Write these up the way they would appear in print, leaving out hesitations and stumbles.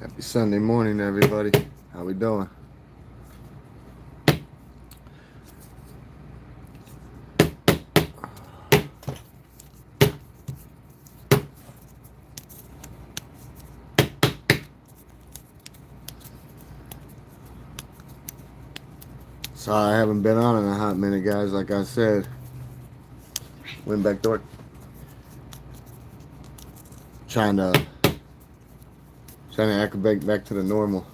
Happy Sunday morning, everybody. How we doing? Sorry I haven't been on in a hot minute, guys. Like I said, went back to work, trying to acclimate back to the normal.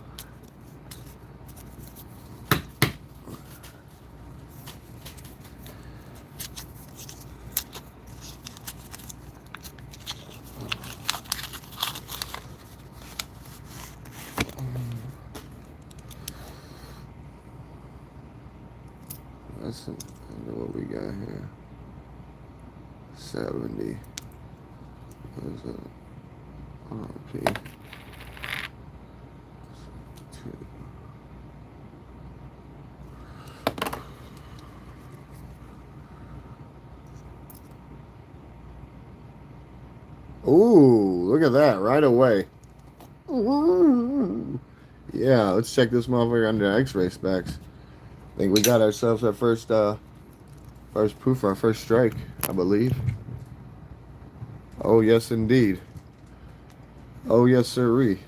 That's what we got here. 70. What is it? RP. Ooh, look at that right away. Ooh. Yeah, let's check this motherfucker under X-ray specs. I think we got ourselves our first proof, our first strike, I believe. Oh yes, indeed. Oh yes, sirree.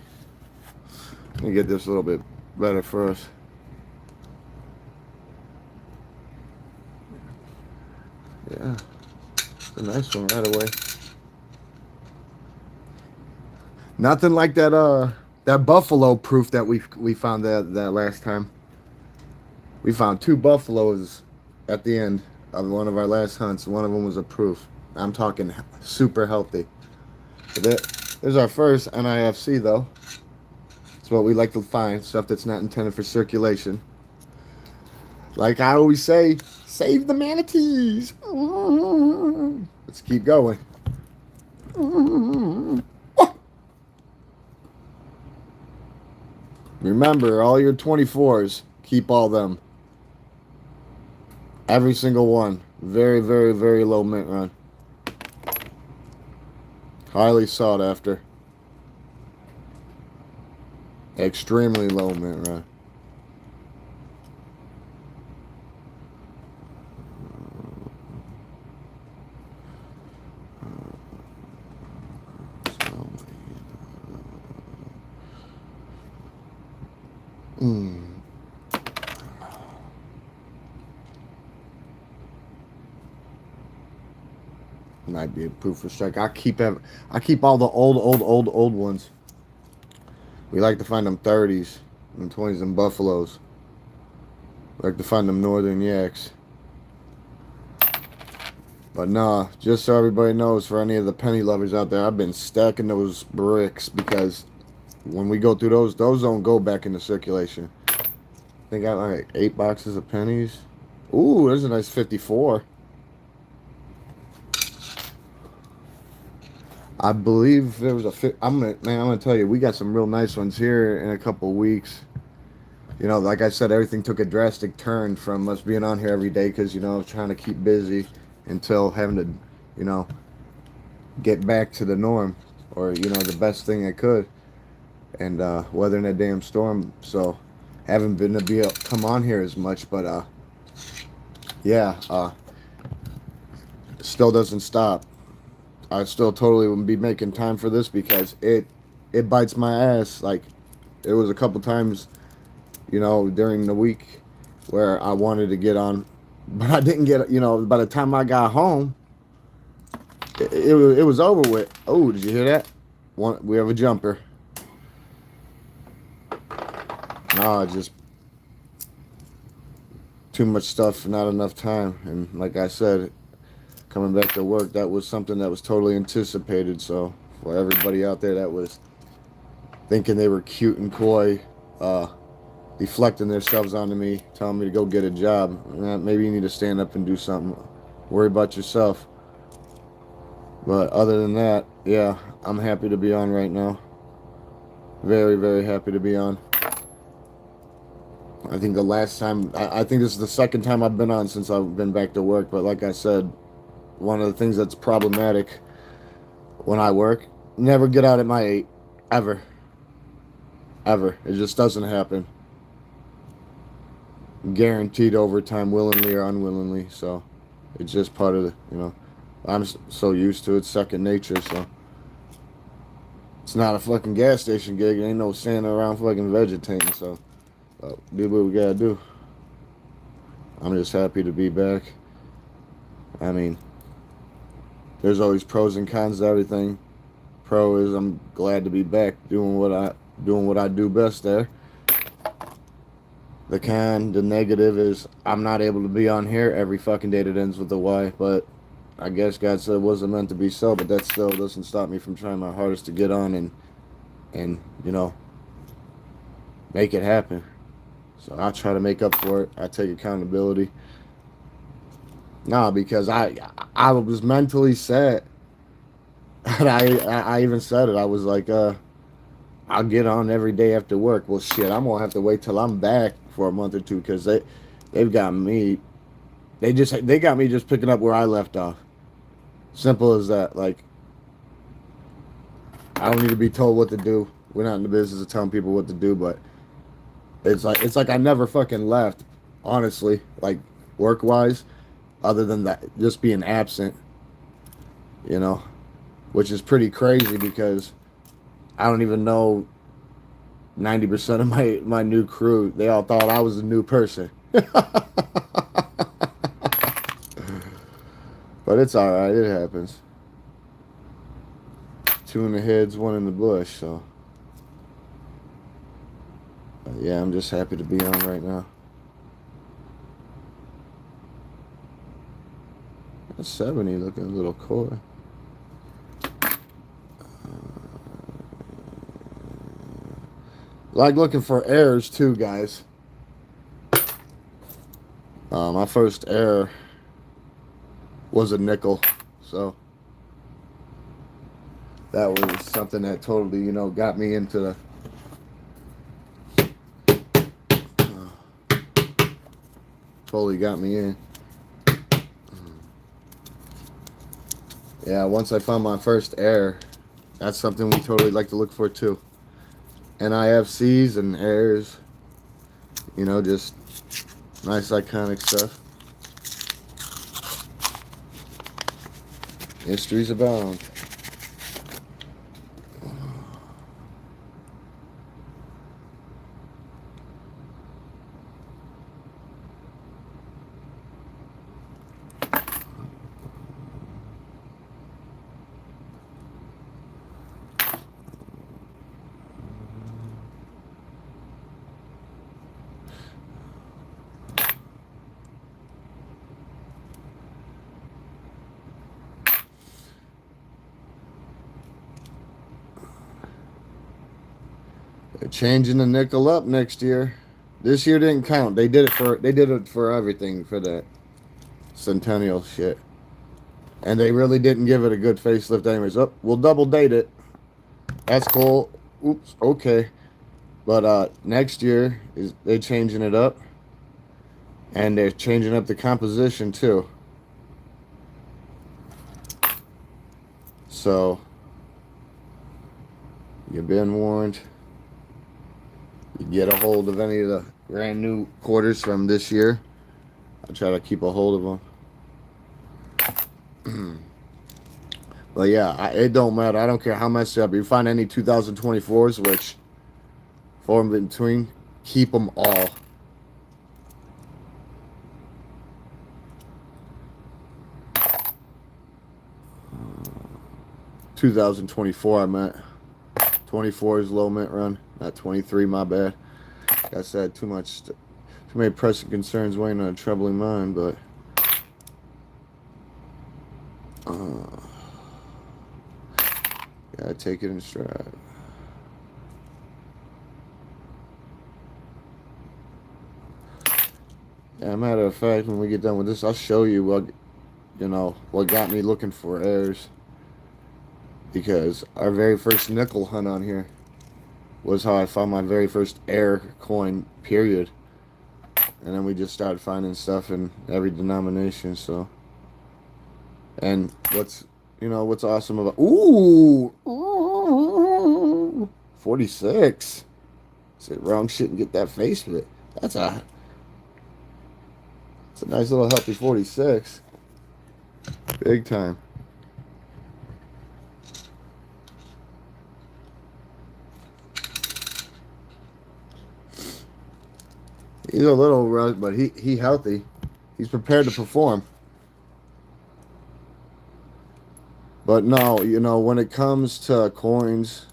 Let me get this a little bit better for us. Yeah, it's a nice one right away. Nothing like that buffalo proof that we found that last time. We found two buffaloes at the end of one of our last hunts. One of them was a proof. I'm talking super healthy. There's our first NIFC though. It's what we like to find, stuff that's not intended for circulation. Like I always say, save the manatees. Let's keep going. Remember, all your 24s, keep all them. Every single one. Very, very, very low mint run. Highly sought after. Extremely low mint run. Might be a proof for strike. I keep all the old ones. We like to find them 30s and 20s and buffaloes. We like to find them northern yaks. But nah, just so everybody knows, for any of the penny lovers out there, I've been stacking those bricks because when we go through those don't go back into circulation. They got like 8 boxes of pennies. Ooh, there's a nice 54. I believe there was I'm gonna tell you, we got some real nice ones here in a couple of weeks. You know, like I said, everything took a drastic turn from us being on here every day because, you know, trying to keep busy until having to, you know, get back to the norm or, you know, the best thing I could. And weathering that damn storm, so haven't been to be come on here as much, but yeah, still doesn't stop. I still totally wouldn't be making time for this because it bites my ass. Like, it was a couple times, you know, during the week where I wanted to get on, but I didn't get, you know, by the time I got home, it was over with. Oh, did you hear that? We have a jumper. No, just too much stuff, not enough time. And like I said, coming back to work, that was something that was totally anticipated. So for everybody out there that was thinking they were cute and coy, deflecting themselves onto me, telling me to go get a job, maybe you need to stand up and do something. Worry about yourself. But other than that, yeah, I'm happy to be on right now. Very, very happy to be on. I think the last time, I think this is the second time I've been on since I've been back to work. But like I said, one of the things that's problematic when I work, never get out at my 8, ever. ever. It just doesn't happen. Guaranteed overtime, willingly or unwillingly. So it's just part of the, I'm so used to it, second nature. So it's not a fucking gas station gig. It ain't no standing around fucking vegetating. So do what we gotta do. I'm just happy to be back. I mean, there's always pros and cons to everything. Pro is I'm glad to be back doing what I do best there. The negative is I'm not able to be on here every fucking day that ends with a Y, but I guess God said it wasn't meant to be so, but that still doesn't stop me from trying my hardest to get on and make it happen. So I try to make up for it. I take accountability. Nah, because I was mentally set. And I even said it. I was like, I'll get on every day after work. Well, shit, I'm gonna have to wait till I'm back for a month or two because they've got me. They got me just picking up where I left off. Simple as that. Like, I don't need to be told what to do. We're not in the business of telling people what to do, but it's like I never fucking left, honestly, like work wise, other than that just being absent, you know, which is pretty crazy because I don't even know 90% of my new crew. They all thought I was a new person. But it's alright, it happens. 2 in the heads, 1 in the bush, so yeah, I'm just happy to be on right now. 70 looking a little coy. Like looking for errors too, guys. My first error was a nickel, so that was something that totally, got me into totally got me in. Yeah, once I found my first error, that's something we totally like to look for too. NIFCs and errors, just nice iconic stuff. Mysteries abound. They're changing the nickel up next year. This year didn't count. They did it for everything for that centennial shit. And they really didn't give it a good facelift anyways. Oh, we'll double date it. That's cool. Oops, okay. But next year is they changing it up. And they're changing up the composition too. So you've been warned. You get a hold of any of the brand new quarters from this year. I'll try to keep a hold of them. But yeah, it don't matter. I don't care how messed up. You find any 2024s, which form in between, keep them all. Uh, 2024, I meant. 24 is low mint run, not 23. My bad. Like I said, too many pressing concerns weighing on a troubling mind, but. Gotta take it in stride. Yeah, matter of fact, when we get done with this, I'll show you what got me looking for errors. Because our very first nickel hunt on here was how I found my very first error coin, period. And then we just started finding stuff in every denomination, so. And what's awesome about... Ooh! 46. Say wrong shit and get that face hit. That's a it's a nice little healthy 46. Big time. He's a little rough, but he healthy. He's prepared to perform. But no, you know, when it comes to coins,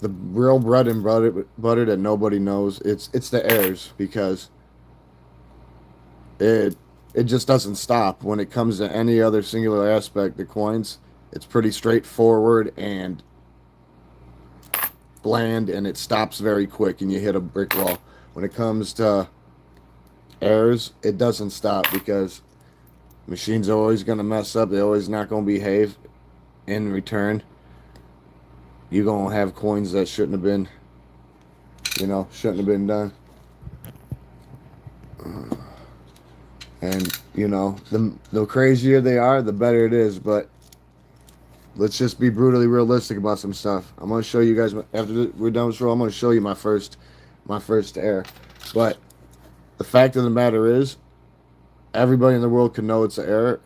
the real bread and butter that nobody knows, it's the heirs, because it it just doesn't stop. When it comes to any other singular aspect, the coins, it's pretty straightforward and bland, and it stops very quick and you hit a brick wall. When it comes to heirs, it doesn't stop, because machines are always going to mess up. They're always not going to behave. In return, you're going to have coins that shouldn't have been, shouldn't have been done. And, the crazier they are, the better it is. But let's just be brutally realistic about some stuff. I'm going to show you guys, after we're done with this roll, I'm going to show you my first heir. But the fact of the matter is, everybody in the world can know it's an error.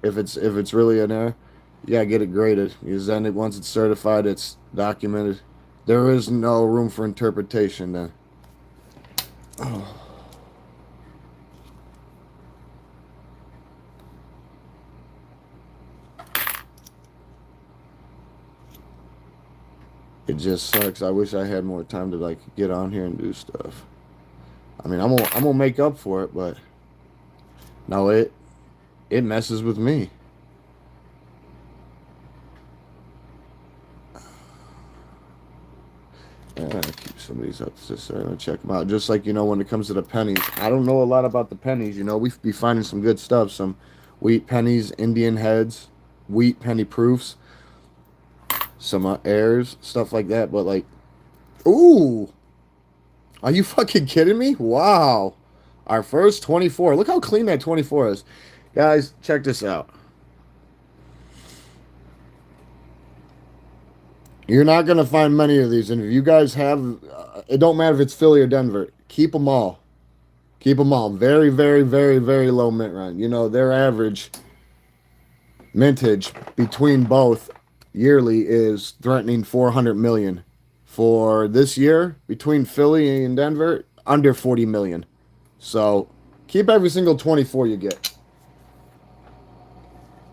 If it's really an error, you gotta get it graded, because then once it's certified, it's documented. There is no room for interpretation then. Oh. It just sucks. I wish I had more time to get on here and do stuff. I mean, I'm gonna make up for it, but no, it messes with me. Yeah, keep some of these up to start to check them out. Just like, when it comes to the pennies, I don't know a lot about the pennies. We be finding some good stuff. Some wheat pennies, Indian heads, wheat penny proofs, some heirs, stuff like that. But ooh, are you fucking kidding me? Wow, our first 24. Look how clean that 24 is, guys. Check this out. You're not going to find many of these. And if you guys have, it don't matter if it's Philly or Denver, keep them all. Keep them all. Very, very, very, very low mint run. Their average mintage between both yearly is threatening 400 million. For this year, between Philly and Denver, under 40 million. So keep every single 24 you get.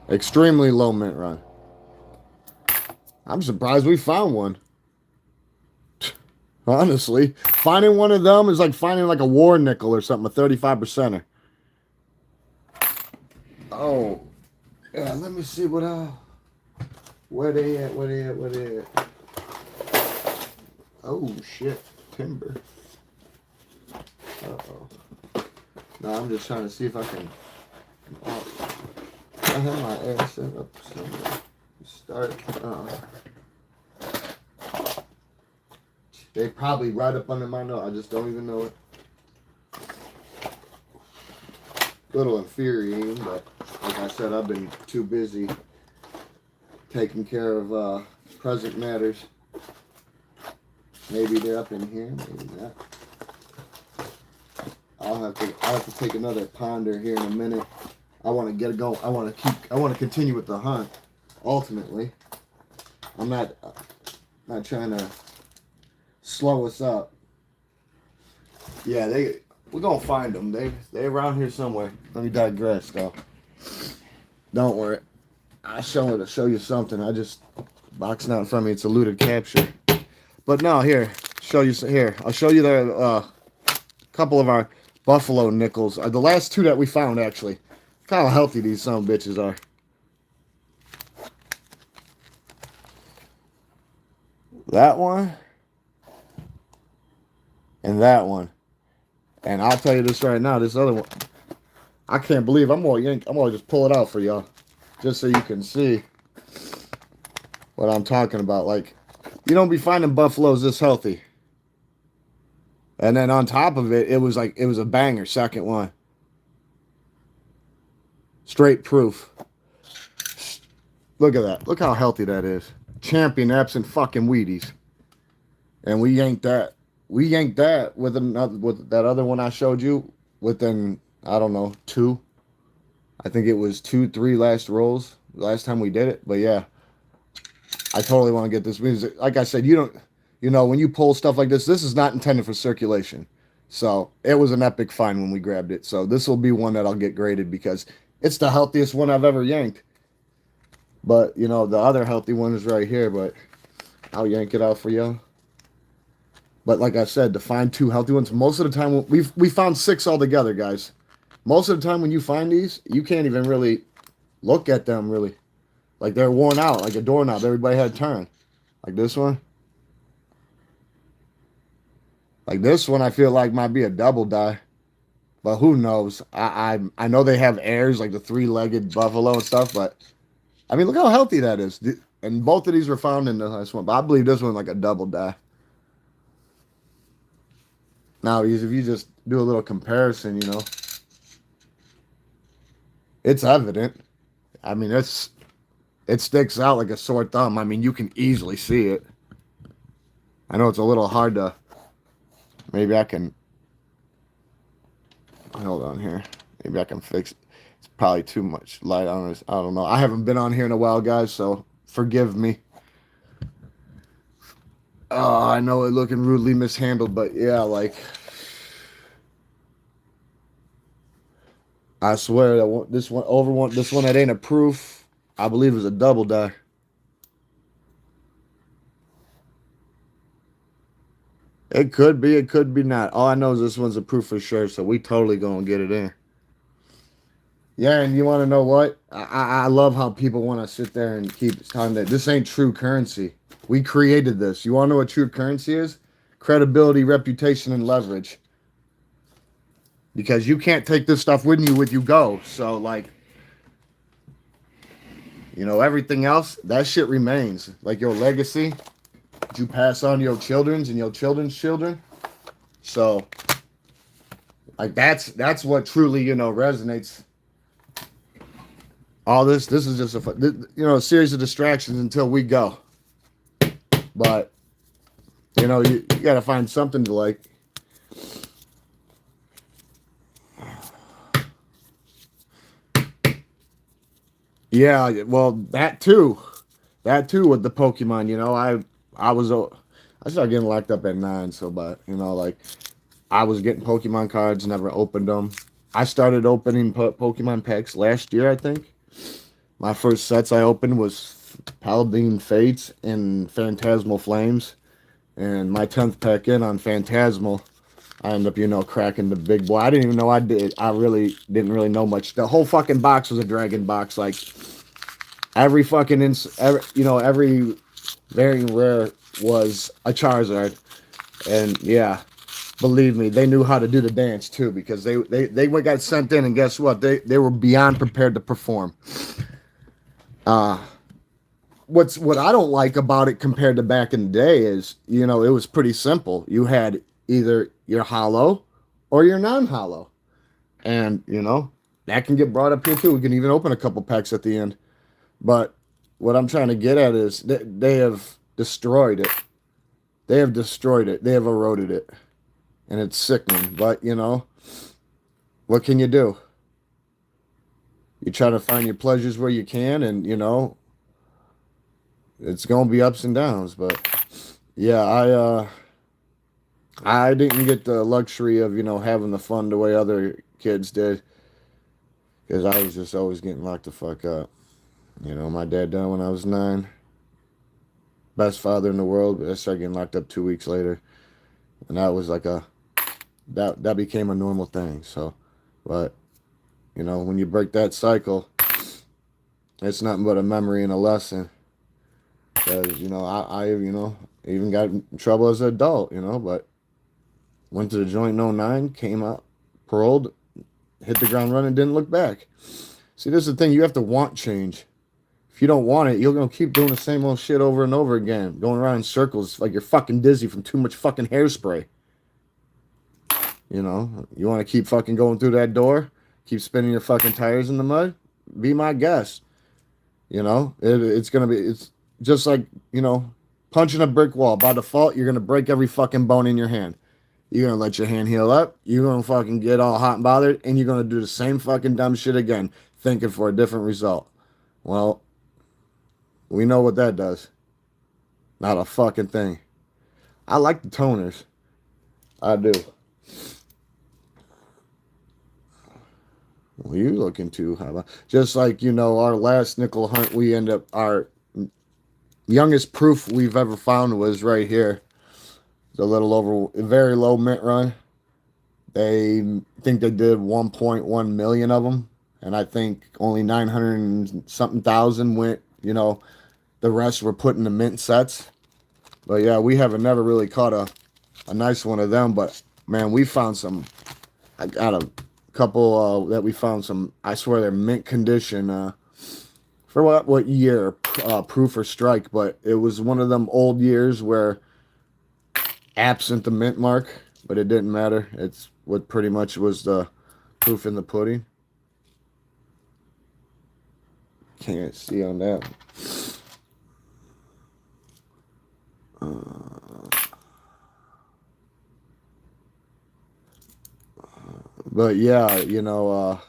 Extremely low mint run. I'm surprised we found one. Honestly, finding one of them is like finding a war nickel or something, a 35%er. Oh, yeah. Let me see what where they at? Where they at? Oh shit, timber. No, I'm just trying to see if I can. I have my air set up somewhere. Start. They probably right up under my nose. I just don't even know it. A little infuriating, but like I said, I've been too busy taking care of present matters. Maybe they're up in here, maybe not. I'll have to take another ponder here in a minute. I want to get it going. I want to continue with the hunt. Ultimately, I'm not trying to slow us up. Yeah, we're gonna find them. They around here somewhere. Let me digress though. Don't worry. I'll show you something. I just boxing out in front of me. It's a looted capture. But no, here, I'll show you the couple of our buffalo nickels. The last two that we found, actually. Look how healthy these son of bitches are. That one and that one. And I'll tell you this right now, this other one, I can't believe I'm gonna just pull it out for y'all, just so you can see what I'm talking about. You don't be finding buffaloes this healthy. And then on top of it, it was a banger, second one. Straight proof. Look at that. Look how healthy that is. Champion absent fucking Wheaties. and we yanked that with another, with that other one I showed you within, I don't know, two. I think it was 2, 3 last rolls last time we did it. But yeah, I totally want to get this music. Like I said, you don't, when you pull stuff like this is not intended for circulation. So it was an epic find when we grabbed it. So this will be one that I'll get graded because it's the healthiest one I've ever yanked. But the other healthy one is right here. But I'll yank it out for you. But like I said, to find two healthy ones, most of the time we found 6 altogether, guys. Most of the time when you find these, you can't even really look at them really. Like they're worn out, like a doorknob. Everybody had a turn. Like this one. Like this one, I feel like might be a double die, but who knows? I know they have airs like the 3-legged buffalo and stuff, but I mean, look how healthy that is. And both of these were found in the last one, but I believe this one like a double die. Now, if you just do a little comparison, it's evident. I mean, it sticks out like a sore thumb. I mean, you can easily see it. I know it's a little hard to. Maybe I can. Hold on here. Maybe I can fix it. It's probably too much light on this. I don't know. I haven't been on here in a while, guys, so forgive me. Oh, I know it looking rudely mishandled, but yeah, like. I swear that this one that ain't a proof, I believe is a double die. It could be not. All I know is this one's a proof for sure, so we totally gonna get it in. Yeah, and you want to know what? I love how people want to sit there and keep telling that this ain't true currency. We created this. You want to know what true currency is? Credibility, reputation, and leverage. Because you can't take this stuff with you go. So like, everything else, that shit remains. Like your legacy, that you pass on to your children's and your children's children. So like that's what truly, resonates. All this is just a series of distractions until we go. But you got to find something to like. Yeah, well, that too with the Pokemon. I started getting locked up at 9, so but like I was getting Pokemon cards, never opened them. I started opening Pokemon packs last year, I think. My first sets I opened was Paladin Fates and Phantasmal Flames, and my 10th pack in on Phantasmal, I ended up, cracking the big boy. I didn't even know I did. I really didn't really know much. The whole fucking box was a dragon box. Like every fucking every very rare was a Charizard, and yeah, believe me, they knew how to do the dance too because they got sent in, and guess what? They were beyond prepared to perform. What I don't like about it compared to back in the day is, it was pretty simple. You had either your hollow or your non-hollow. And, that can get brought up here too. We can even open a couple packs at the end. But what I'm trying to get at is they have destroyed it. They have destroyed it. They have eroded it. And it's sickening. But, what can you do? You try to find your pleasures where you can, and, it's going to be ups and downs. But, yeah, I didn't get the luxury of, having the fun the way other kids did. Because I was just always getting locked the fuck up. My dad died when I was 9. Best father in the world, but I started getting locked up 2 weeks later. And that was like that became a normal thing. So, but, when you break that cycle, it's nothing but a memory and a lesson. Because, I even got in trouble as an adult, but went to the joint in 09, came out, paroled, hit the ground running, didn't look back. See, this is the thing. You have to want change. If you don't want it, you're going to keep doing the same old shit over and over again, going around in circles like you're fucking dizzy from too much fucking hairspray. You want to keep fucking going through that door, keep spinning your fucking tires in the mud? Be my guest. It's just like, punching a brick wall. By default, you're going to break every fucking bone in your hand. You're going to let your hand heal up. You're going to fucking get all hot and bothered. And you're going to do the same fucking dumb shit again, thinking for a different result. Well, we know what that does. Not a fucking thing. I like the toners. I do. What are you looking to? How about, just like, you know, our last nickel hunt, we end up, our youngest proof we've ever found was right here. It's a little over, a very low mint run. They think they did 1.1 million of them. And I think only 900 and something thousand went, you know, the rest were put in the mint sets. But yeah, we haven't never really caught a nice one of them. But man, we found some, I got a couple that we found some, I swear they're mint condition for what year, proof or strike, but it was one of them old years where absent the mint mark, but it didn't matter. It's what pretty much was the proof in the pudding. Can't see on that. But yeah, you know,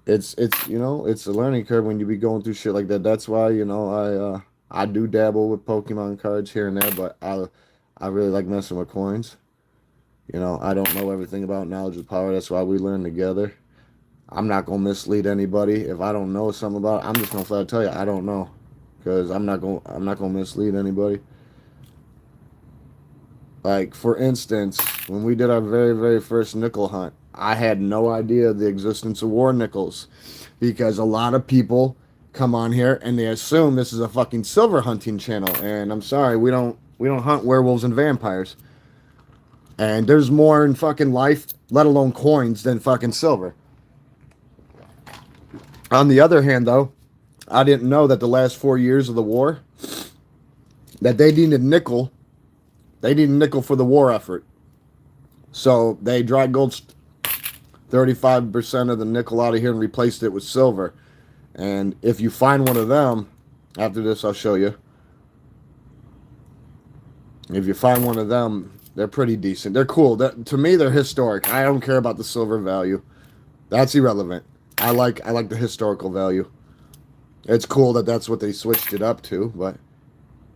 it's you know, it's a learning curve when you be going through shit like that. That's why, you know, I do dabble with Pokemon cards here and there, but I really like messing with coins. You know, I don't know everything about knowledge of power. That's why we learn together. I'm not gonna mislead anybody. If I don't know something about it, I'm just gonna flat tell you I don't know, because I'm not gonna mislead anybody. Like, for instance, when we did our very, very first nickel hunt, I had no idea the existence of war nickels, because a lot of people come on here and they assume this is a fucking silver hunting channel, and I'm sorry, we don't hunt werewolves and vampires. And there's more in fucking life, let alone coins, than fucking silver. On the other hand, though, I didn't know that the last 4 years of the war, that they needed nickel. They needed nickel for the war effort. So they dry gulched 35% of the nickel out of here and replaced it with silver. And if you find one of them, after this I'll show you. If you find one of them, they're pretty decent. They're cool. To me, they're historic. I don't care about the silver value. That's irrelevant. I like the historical value. It's cool that that's what they switched it up to, but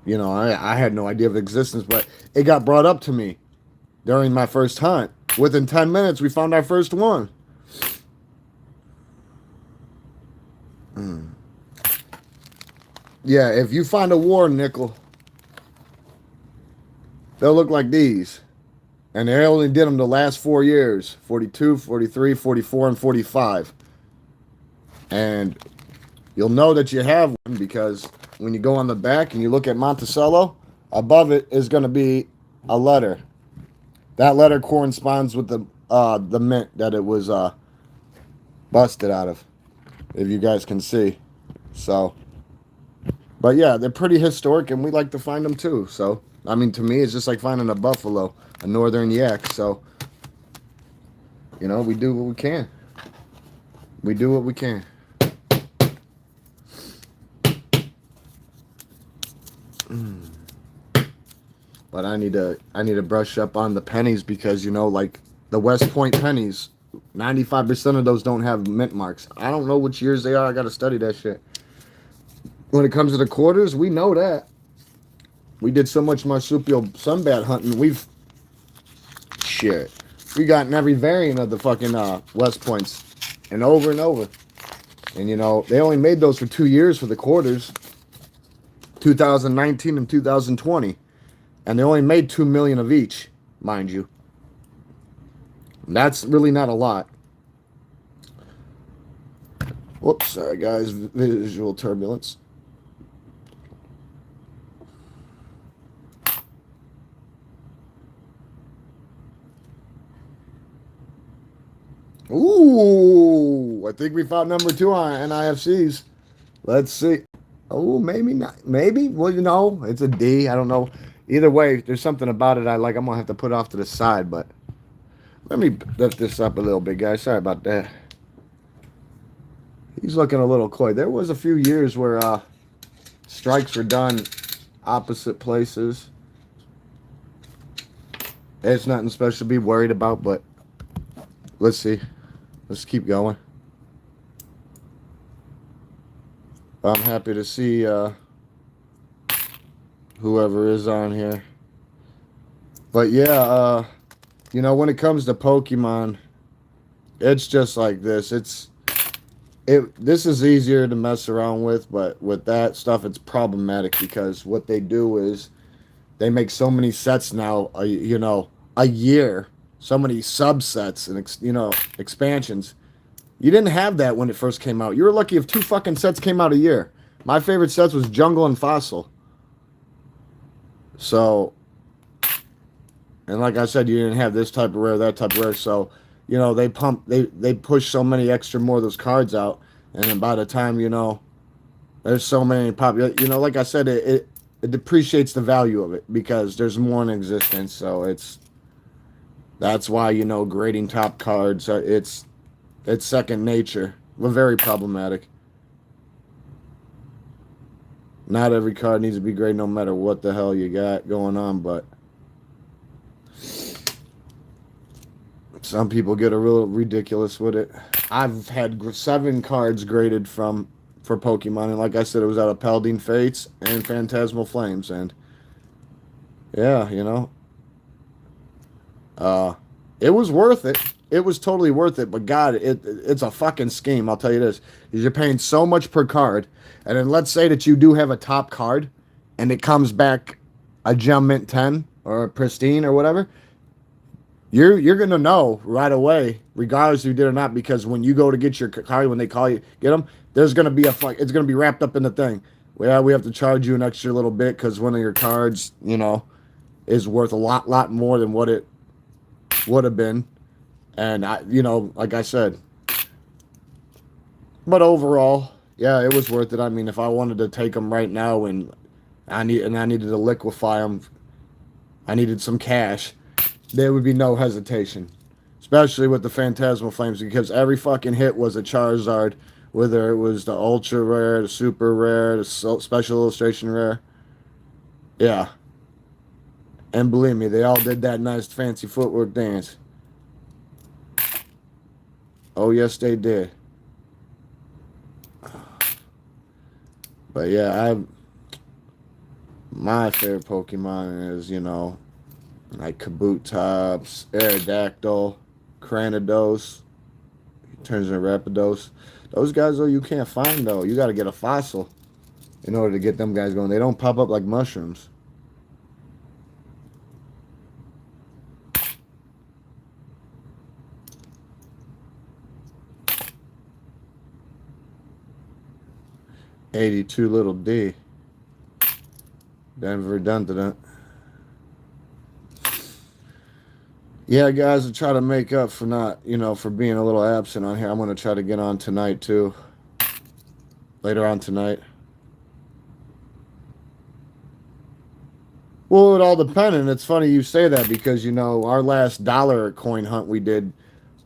you know, I had no idea of existence, but it got brought up to me during my first hunt. Within 10 minutes, we found our first one. Yeah, if you find a war nickel, they'll look like these. And they only did them the last 4 years, 42, 43, 44, and 45. And you'll know that you have one because when you go on the back and you look at Monticello, above it is going to be a letter. That letter corresponds with the mint that it was busted out of, if you guys can see. So, but yeah, they're pretty historic, and we like to find them too. So, I mean, to me, it's just like finding a buffalo, a northern yak. So, you know, we do what we can. We do what we can. But I need to brush up on the pennies, because, you know, like the West Point pennies, 95% of those don't have mint marks. I don't know which years they are. I got to study that shit. When it comes to the quarters, we know that. We did so much marsupial sunbat hunting. We gotten every variant of the fucking West Points, and over and over. And, you know, they only made those for 2 years for the quarters, 2019 and 2020. And they only made 2 million of each, mind you. That's really not a lot. Whoops, sorry guys, visual turbulence. Ooh, I think we found number 2 on NIFCs. Let's see. Oh, maybe not. Maybe. Well, you know, it's a D. I don't know. Either way, there's something about it I like. I'm going to have to put it off to the side, but let me lift this up a little bit, guys. Sorry about that. He's looking a little coy. There was a few years where strikes were done opposite places. It's nothing special to be worried about, but let's see. Let's keep going. I'm happy to see whoever is on here. But yeah, you know, when it comes to Pokemon, it's just like this. This is easier to mess around with, but with that stuff, it's problematic because what they do is they make so many sets now, you know, a year, so many subsets and you know, expansions. You didn't have that when it first came out. You were lucky if 2 fucking sets came out a year. My favorite sets was Jungle and Fossil. So, and like I said, you didn't have this type of rare, that type of rare. So, you know, they push so many extra more of those cards out, and then by the time, you know, there's so many you know, like I said, it depreciates the value of it because there's more in existence. So that's why, you know, grading top cards, it's second nature. We're very problematic. Not every card needs to be graded no matter what the hell you got going on, but some people get a real ridiculous with it. I've had 7 cards graded for Pokemon, and like I said, it was out of Paladin Fates and Phantasmal Flames, and yeah, you know, it was worth it. It was totally worth it, but God, it's a fucking scheme. I'll tell you this: you're paying so much per card, and then let's say that you do have a top card, and it comes back a Gem Mint 10 or a Pristine or whatever. You're gonna know right away, regardless if you did or not, because when you go to get your card, when they call you get them, there's gonna be it's gonna be wrapped up in the thing. Well, we have to charge you an extra little bit because one of your cards, you know, is worth a lot more than what it would have been. And you know, like I said, but overall, yeah, it was worth it. I mean, if I wanted to take them right now and I needed to liquefy them, I needed some cash, there would be no hesitation, especially with the Phantasmal Flames, because every fucking hit was a Charizard, whether it was the ultra rare, the super rare, the special illustration rare. Yeah, and believe me, they all did that nice fancy footwork dance. Oh, yes, they did. But yeah, my favorite Pokemon is, you know, like Kabutops, Aerodactyl, Cranidos. He turns into Rapidos. Those guys, though, you can't find, though. You got to get a fossil in order to get them guys going. They don't pop up like mushrooms. $82 little D. Denver Dun-dun-dun. Yeah, guys, I try to make up for not, you know, for being a little absent on here. I'm going to try to get on tonight, too. Later on tonight. Well, it all depends, and it's funny you say that because, you know, our last dollar coin hunt we did,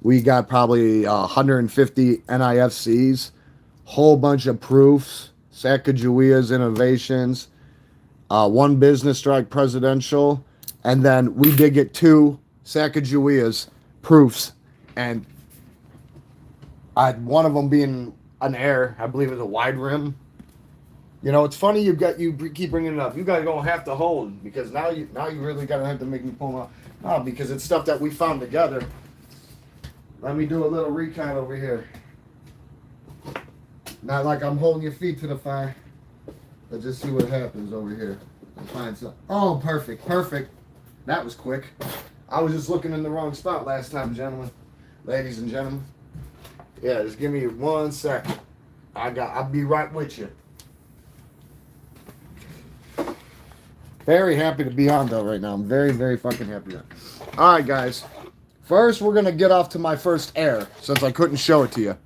we got probably 150 NIFCs, whole bunch of proofs, Sacagawea's innovations, 1 business strike presidential, and then we did get 2 Sacagawea's proofs, and one of them being an air, I believe it was a wide rim. You know, it's funny you keep bringing it up. You guys gonna have to hold because now you really gotta have to make me pull them out. No, because it's stuff that we found together. Let me do a little recon over here. Not like I'm holding your feet to the fire. Let's just see what happens over here. Find some. Oh, perfect. That was quick. I was just looking in the wrong spot last time, gentlemen, ladies and gentlemen. Yeah, just give me 1 second. I'll be right with you. Very happy to be on though right now. I'm very, very fucking happy. All right, guys. First, we're gonna get off to my first air since I couldn't show it to you.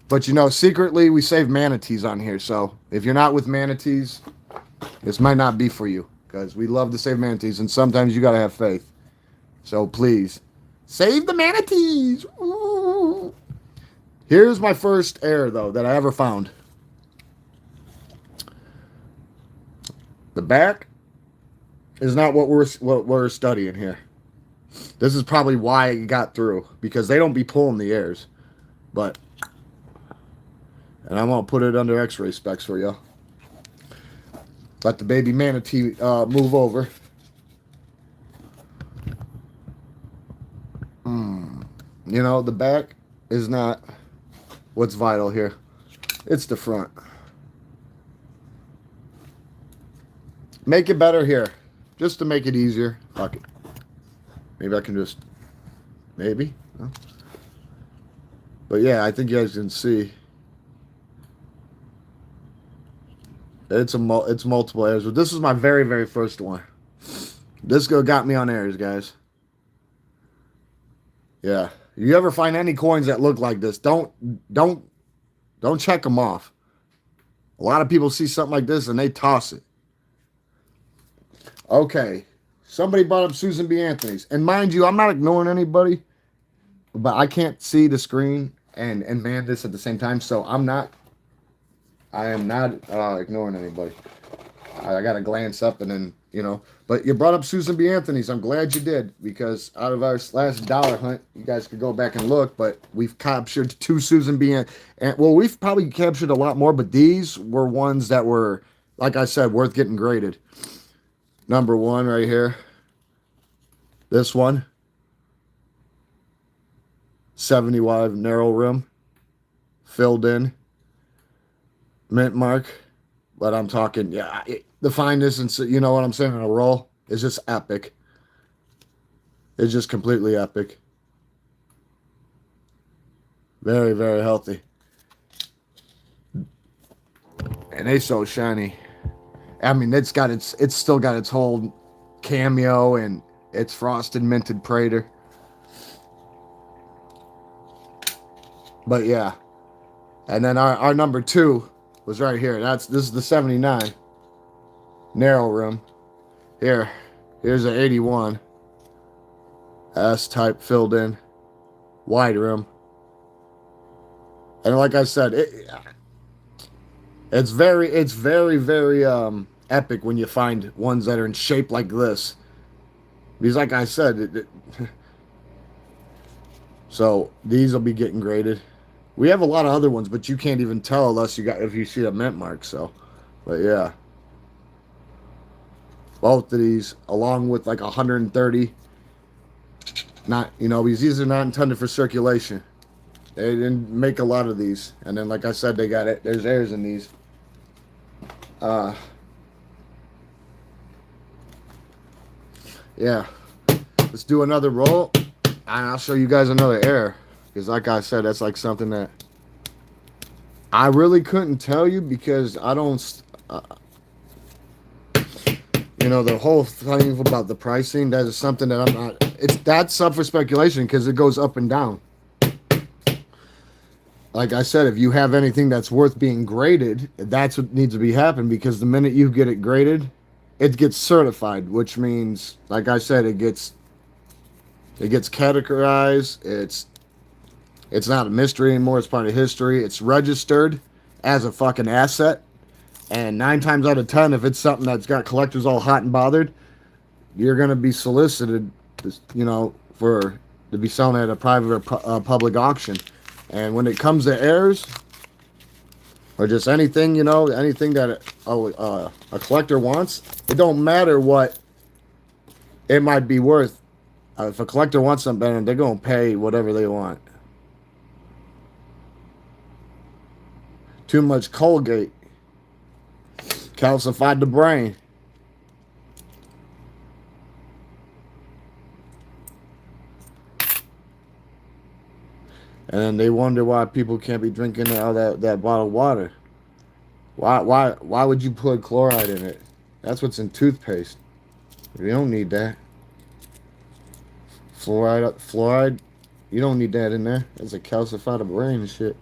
But you know, secretly we save manatees on here. So if you're not with manatees, this might not be for you because we love to save manatees, and sometimes you gotta have faith. So please, save the manatees. Ooh. Here's my first error, though, that I ever found. The back is not what we're studying here. This is probably why it got through, because they don't be pulling the airs. But, and I'm gonna put it under X-ray specs for you. Let the baby manatee move over. You know, the back is not what's vital here. It's the front. Make it better here, just to make it easier. Fuck it. Maybe I can just, maybe. No. But yeah, I think you guys can see. It's multiple airs. But this is my very, very first one. This got me on airs, guys. Yeah. You ever find any coins that look like this? Don't check them off. A lot of people see something like this and they toss it. Okay. Somebody brought up Susan B. Anthony's. And mind you, I'm not ignoring anybody, but I can't see the screen and man this at the same time. So I am not ignoring anybody. I got to glance up and then, you know. But you brought up Susan B. Anthony's. I'm glad you did, because out of our last dollar hunt, you guys could go back and look, but we've captured 2 Susan B. Well, we've probably captured a lot more, but these were ones that were, like I said, worth getting graded. Number 1 right here. This one. 70 wide narrow rim. Filled in. Mint mark. But I'm talking, yeah, the fineness, and you know what I'm saying, in a roll is just epic. It's just completely epic. Very, very healthy. And they so shiny. I mean, it's still got its whole cameo, and it's frosted minted Prater. But yeah. And then our number 2 was right here. This is the 79 narrow rim. Here's an 81 S type filled in wide rim. And like I said, it's very epic when you find ones that are in shape like this. Because like I said, so these will be getting graded. We have a lot of other ones, but you can't even tell unless if you see a mint mark. So, but yeah, both of these, along with like 130. Not, you know, because these are not intended for circulation. They didn't make a lot of these, and then like I said, they got it. There's airs in these. Yeah, let's do another roll, and I'll show you guys another air. Because like I said, that's like something that I really couldn't tell you, because I don't, you know, the whole thing about the pricing, that is something that I'm not, that's up for speculation, because it goes up and down. Like I said, if you have anything that's worth being graded, that's what needs to be happening, because the minute you get it graded, it gets certified, which means, like I said, it gets categorized. It's not a mystery anymore. It's part of history. It's registered as a fucking asset. And 9 times out of 10, if it's something that's got collectors all hot and bothered, you're going to be solicited, you know, to be selling at a private or public auction. And when it comes to heirs, or just anything, you know, anything that a collector wants, it don't matter what it might be worth. If a collector wants something, they're going to pay whatever they want. Too much Colgate calcified the brain. And then they wonder why people can't be drinking all that bottled water. Why would you put chloride in it? That's what's in toothpaste. You don't need that. Fluoride, you don't need that in there. That's a calcify the brain and shit.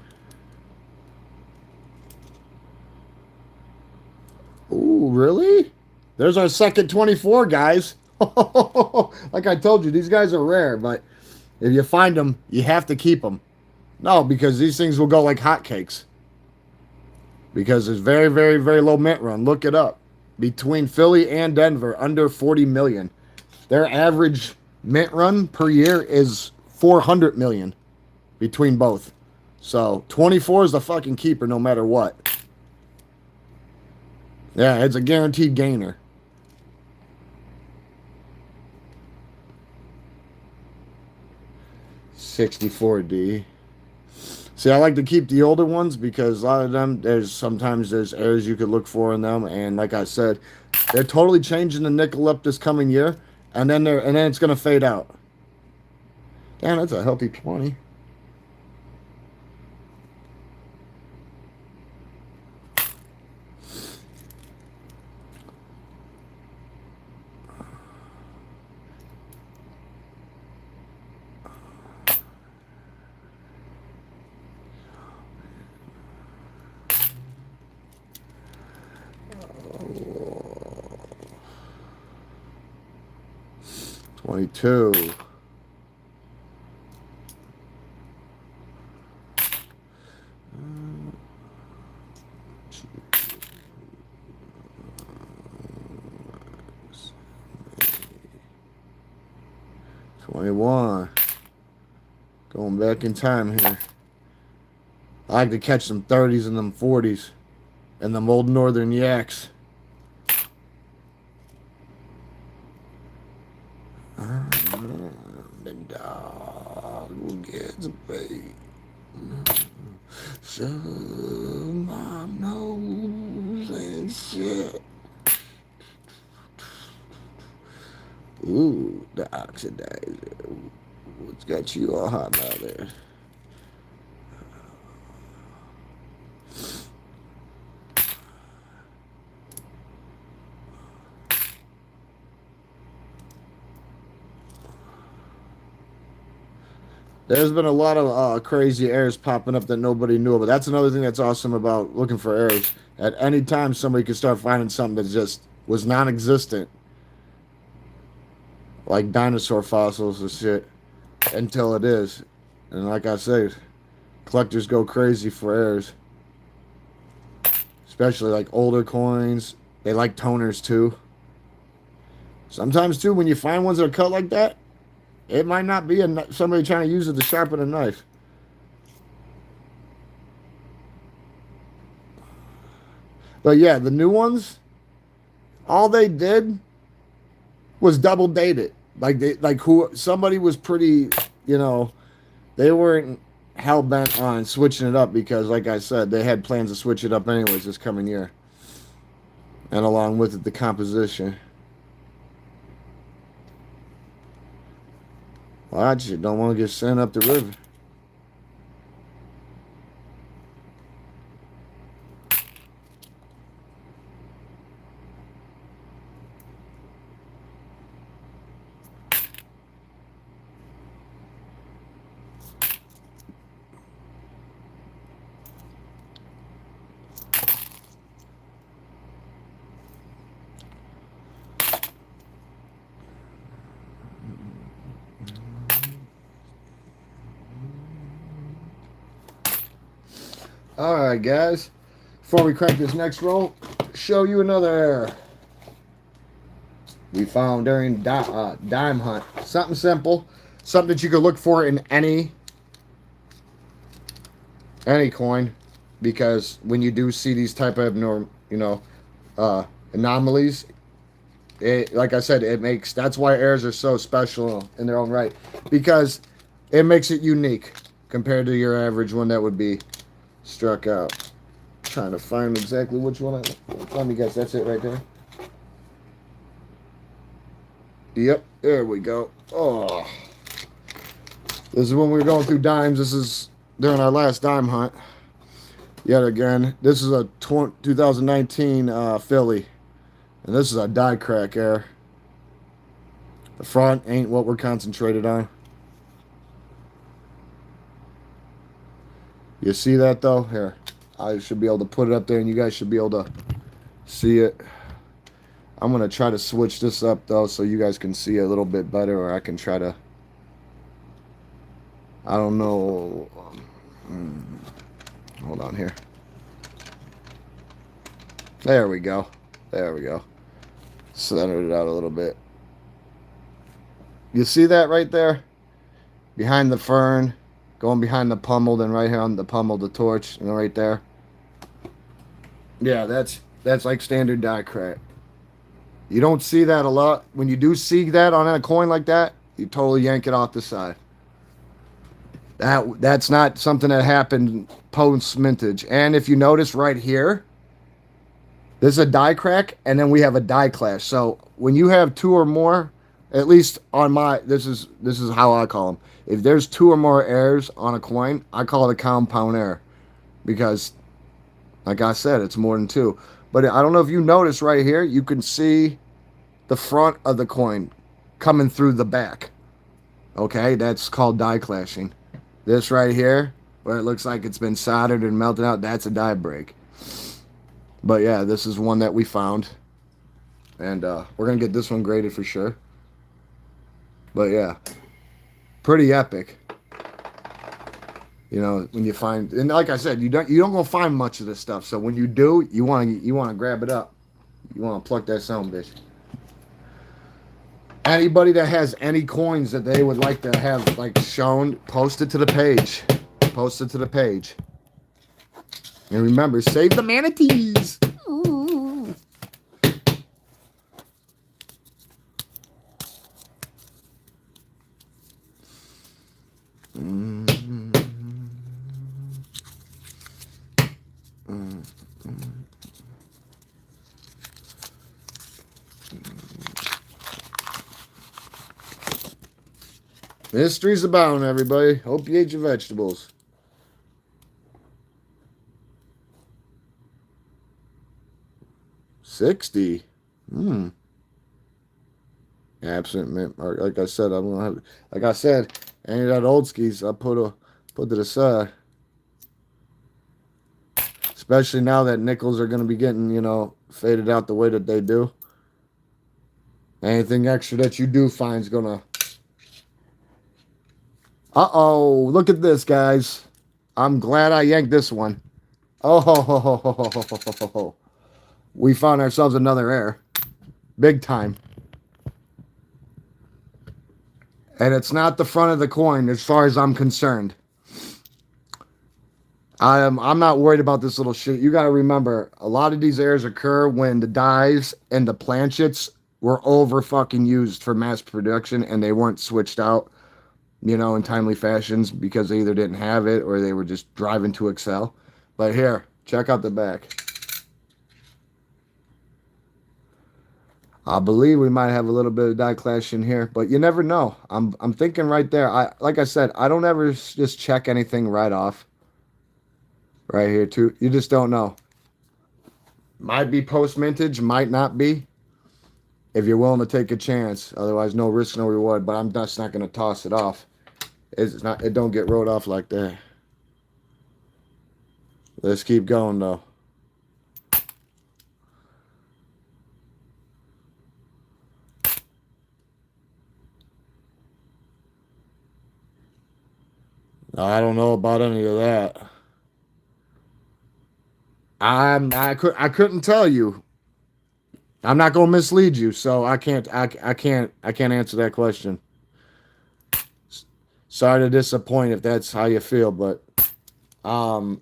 Ooh, really? There's our second 24, guys. Like I told you, these guys are rare, but if you find them, you have to keep them. No, because these things will go like hotcakes. Because there's very, very, very low mint run. Look it up. Between Philly and Denver, under 40 million. Their average mint run per year is 400 million between both. So 24 is the fucking keeper no matter what. Yeah, it's a guaranteed gainer. $64D. See, I like to keep the older ones because a lot of them, sometimes there's errors you could look for in them, and like I said, they're totally changing the nickel up this coming year, and then it's gonna fade out. Damn, that's a healthy 20. Oh, 22. '21. Going back in time here. I like to catch some 30s and them 40s and them old northern yaks. The dog gets bait. Shove my nose and shit. Ooh, the oxidizer. What's got you all hot now there? There's been a lot of crazy errors popping up that nobody knew about. That's another thing that's awesome about looking for errors. At any time, somebody could start finding something that just was non-existent, like dinosaur fossils and shit, until it is. And like I said, collectors go crazy for errors, especially like older coins. They like toners too. Sometimes too, when you find ones that are cut like that, it might not be somebody trying to use it to sharpen a knife. But yeah, the new ones, all they did was double date it. Somebody was pretty, you know, they weren't hell bent on switching it up because, like I said, they had plans to switch it up anyways this coming year. And along with it, the composition. Watch it, don't want to get sent up the river. All right, guys. Before we crank this next roll, show you another error we found during dime hunt. Something simple, something that you could look for in any coin, because when you do see these type of anomalies, like I said, that's why errors are so special in their own right, because it makes it unique compared to your average one that would be struck out. Trying to find exactly which one let me guess. That's it right there. Yep, there we go. Oh, this is when we were going through dimes. This is during our last dime hunt. Yet again, this is a 2019 Philly, and this is a die crack error. The front ain't what we're concentrated on. You see that though? Here, I should be able to put it up there, and you guys should be able to see it. I'm gonna try to switch this up though, so you guys can see it a little bit better, or I can try to. I don't know. down here. There we go. There we go. Centered it out a little bit. You see that right there? Behind the fern, going behind the pummel, then right here on the pummel, the torch, and right there. Yeah, that's like standard die crack. You don't see that a lot. When you do see that on a coin like that, you totally yank it off the side. That's not something that happened post mintage. And if you notice right here, this is a die crack, and then we have a die clash. So when you have two or more, at least on my, this is how I call them. If there's two or more errors on a coin, I call it a compound error, because, like I said, it's more than two. But I don't know if you notice right here, you can see the front of the coin coming through the back. Okay, that's called die clashing. This right here, where it looks like it's been soldered and melted out, that's a die break. But yeah, this is one that we found. And we're going to get this one graded for sure. But yeah, pretty epic. You know, when you find, and like I said, you don't go find much of this stuff. So when you do, you want to grab it up. You want to pluck that son bitch. Anybody that has any coins that they would like to have like shown, post it to the page. Post it to the page. And remember, save the manatees. Ooh. Mysteries abound, everybody. Hope you ate your vegetables. $60. Absent mint mark. Like I said, I'm gonna have. Like I said, any of that old skis, I put to the side. Especially now that nickels are gonna be getting, you know, faded out the way that they do. Anything extra that you do find is gonna. Uh-oh, look at this, guys. I'm glad I yanked this one. Oh, we found ourselves another error. Big time. And it's not the front of the coin as far as I'm concerned. I'm not worried about this little shit. You got to remember, a lot of these errors occur when the dies and the planchets were over fucking used for mass production and they weren't switched out, you know, in timely fashions because they either didn't have it or they were just driving to Excel. But here, check out the back. I believe we might have a little bit of die clash in here, but you never know. I'm thinking right there. Like I said, I don't ever just check anything right off. Right here too. You just don't know. Might be post mintage, might not be. If you're willing to take a chance, otherwise no risk, no reward. But I'm just not going to toss it off. It's not. It don't get rolled off like that. Let's keep going though. I don't know about any of that. I couldn't tell you. I'm not gonna mislead you, so I can't answer that question. Sorry to disappoint if that's how you feel, but I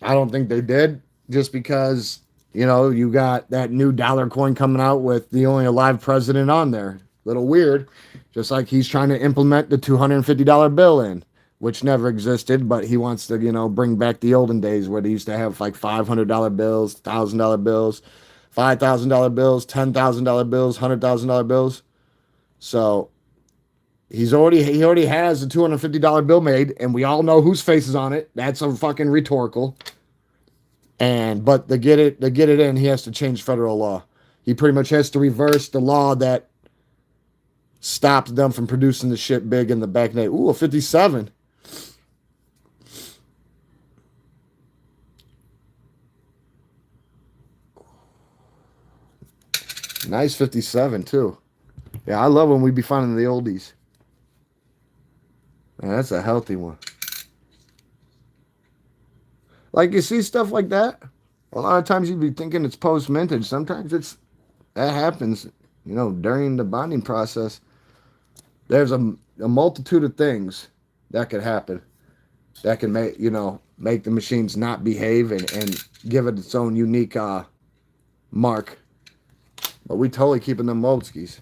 don't think they did, just because, you know, you got that new dollar coin coming out with the only alive president on there. Little weird, just like he's trying to implement the $250 bill in, which never existed, but he wants to, you know, bring back the olden days where they used to have like $500 bills, $1,000 bills, $5,000 bills, $10,000 bills, $100,000 bills. So he already has a $250 bill made, and we all know whose face is on it. That's a fucking rhetorical. But to get it in, he has to change federal law. He pretty much has to reverse the law that stopped them from producing the shit big in the back day. Ooh, a 57. Nice 57 too. Yeah, I love when we be finding the oldies. Man, that's a healthy one. Like you see stuff like that. A lot of times you'd be thinking it's post mintage. Sometimes that happens. You know, during the bonding process, there's a multitude of things that could happen that can make the machines not behave and give it its own unique mark. But we totally keeping them Moleskis.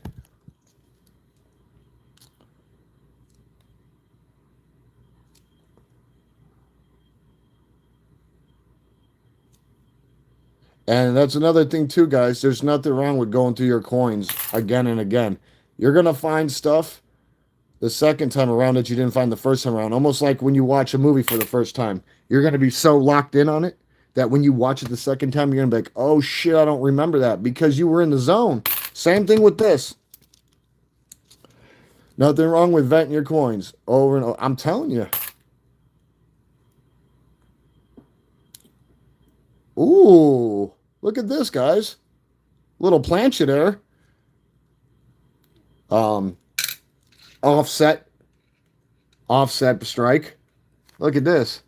And that's another thing too, guys. There's nothing wrong with going through your coins again and again. You're gonna find stuff the second time around that you didn't find the first time around. Almost like when you watch a movie for the first time. You're gonna be so locked in on it that when you watch it the second time, you're gonna be like, oh shit, I don't remember that because you were in the zone. Same thing with this. Nothing wrong with venting your coins over and over. I'm telling you. Ooh, look at this, guys. Little plancha there. Um, offset strike. Look at this.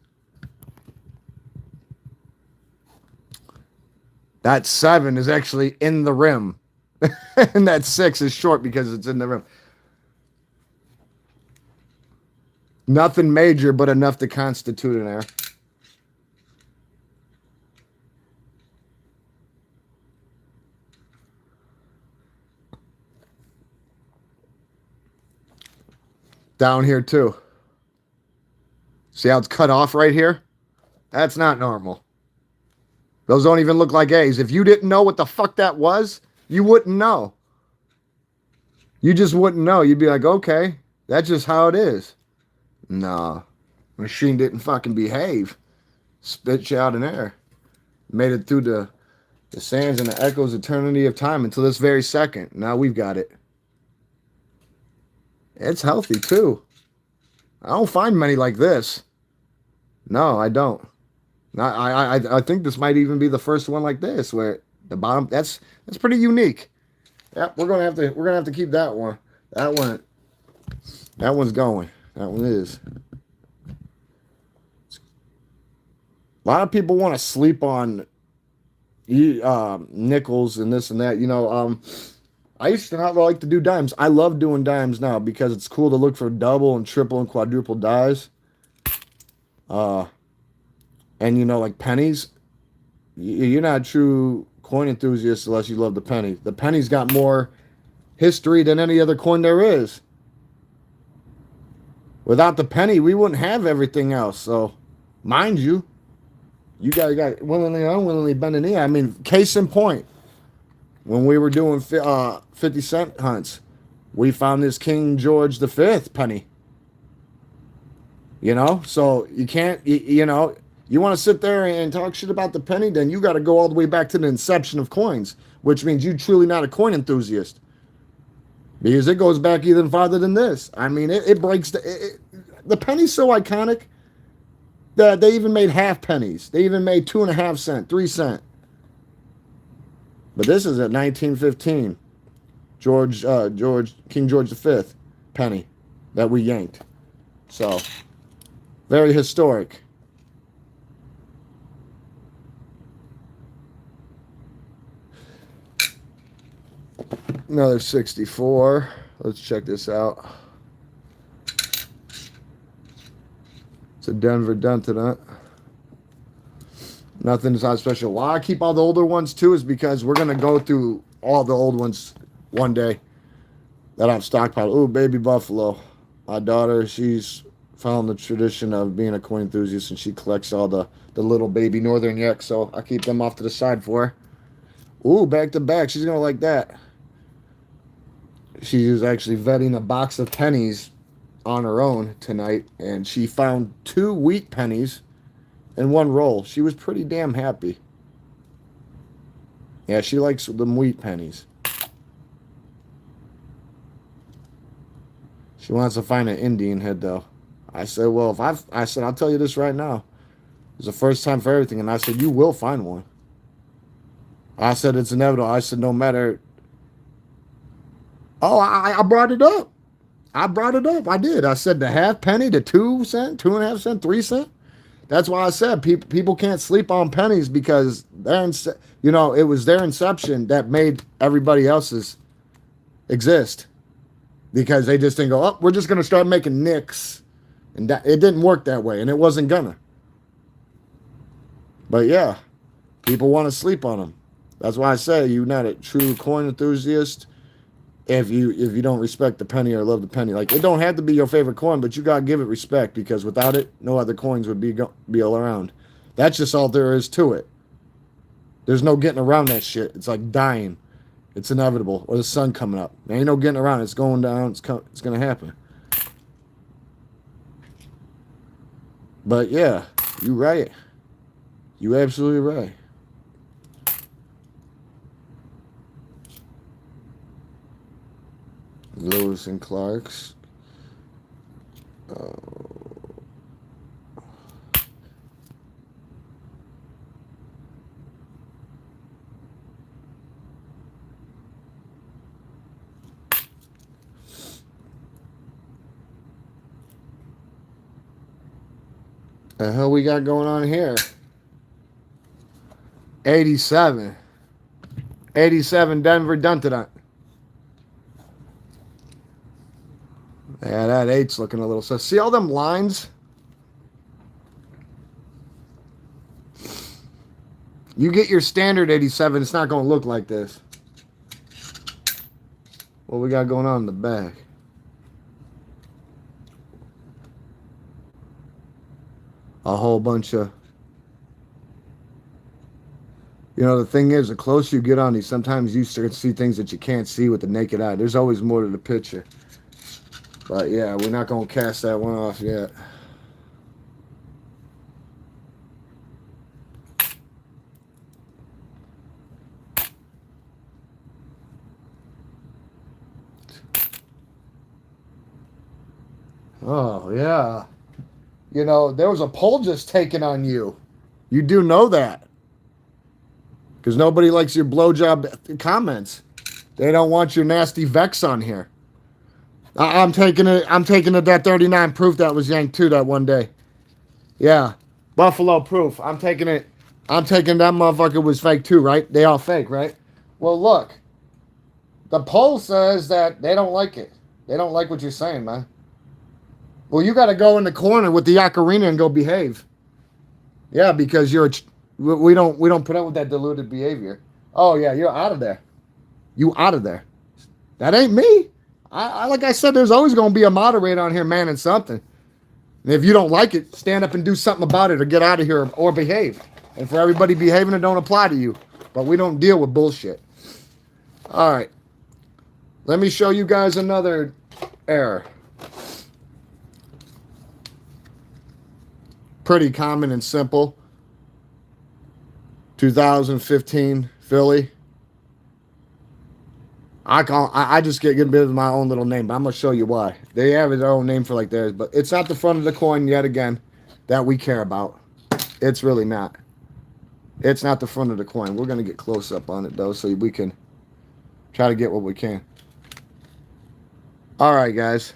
That 7 is actually in the rim. And that 6 is short because it's in the rim. Nothing major, but enough to constitute an error. Down here too. See how it's cut off right here? That's not normal. Those don't even look like A's. If you didn't know what the fuck that was, you wouldn't know. You just wouldn't know. You'd be like, okay, that's just how it is. Nah. Machine didn't fucking behave. Spit you out in air. Made it through the sands and the echoes eternity of time until this very second. Now we've got it. It's healthy too. I don't find many like this. No, I don't. I think this might even be the first one like this where the bottom that's pretty unique. Yep, we're gonna have to keep that one. That one's going. That one is. A lot of people want to sleep on nickels and this and that. I used to not like to do dimes. I love doing dimes now because it's cool to look for double and triple and quadruple dies. And like pennies, you're not a true coin enthusiast unless you love the penny. The penny's got more history than any other coin there is. Without the penny, we wouldn't have everything else. So, mind you, you guys got willingly or unwillingly bending the knee. I mean, case in point, when we were doing 50-cent hunts, we found this King George V penny. So you can't, you want to sit there and talk shit about the penny, then you got to go all the way back to the inception of coins, which means you're truly not a coin enthusiast. Because it goes back even farther than this. I mean, it breaks the penny's so iconic that they even made half pennies. They even made 2.5 cent, 3 cent. But this is at 1915. King George V penny that we yanked. So, very historic. Another 64. Let's check this out. It's a Denver Dentonut. Nothing's not special. Why I keep all the older ones too is because we're gonna go through all the old ones one day that I've stockpiled. Ooh, baby buffalo. My daughter, she's found the tradition of being a coin enthusiast, and she collects all the little baby northern yaks. So I keep them off to the side for her. Ooh, back to back. She's gonna like that. She was actually vetting a box of pennies on her own tonight, and she found 2 wheat pennies in one roll. She was pretty damn happy. Yeah, she likes them wheat pennies. She wants to find an Indian head, though. I said, well, I said, I'll tell you this right now. It's the first time for everything, and I said, you will find one. I said, it's inevitable. I said, no matter. Oh, I brought it up. I brought it up. I did. I said the half penny, the 2 cent, 2.5 cent, 3 cent. That's why I said people can't sleep on pennies because it was their inception that made everybody else's exist because they just didn't go, oh, we're just gonna start making nicks, and that it didn't work that way, and it wasn't gonna. But yeah, people want to sleep on them. That's why I say you're not a true coin enthusiast if you don't respect the penny or love the penny. Like, it don't have to be your favorite coin, but you gotta give it respect because without it, no other coins would be all around. That's just all there is to it. There's no getting around that shit. It's like dying. It's inevitable. Or the sun coming up. There ain't no getting around it. It's going down. It's gonna happen. But yeah, you right. You absolutely right. Lewis and Clark's. The hell we got going on here? 87. 87 Denver Duntadont. Yeah, that 8's looking a little... So see all them lines? You get your standard 87, it's not going to look like this. What we got going on in the back? A whole bunch of... the thing is, the closer you get on these, sometimes you start to see things that you can't see with the naked eye. There's always more to the picture. But yeah, we're not going to cast that one off yet. Oh, yeah. There was a poll just taken on you. You do know that. Because nobody likes your blowjob comments. They don't want your nasty Vex on here. I'm taking it that 39 proof that was yanked too that one day. Yeah. Buffalo proof. I'm taking that motherfucker was fake too, right? They all fake, right? Well, look. The poll says that they don't like it. They don't like what you're saying, man. Well, you got to go in the corner with the ocarina and go behave. Yeah, because we don't put up with that diluted behavior. Oh yeah, you're out of there. You out of there. That ain't me. I like I said, there's always going to be a moderator on here manning something. And if you don't like it, stand up and do something about it or get out of here or behave. And for everybody behaving, it don't apply to you. But we don't deal with bullshit. All right. Let me show you guys another error. Pretty common and simple. 2015 Philly. I just get a bit of my own little name, but I'm going to show you why. They have their own name for like theirs, but it's not the front of the coin yet again that we care about. It's really not. It's not the front of the coin. We're going to get close up on it, though, so we can try to get what we can. All right, guys.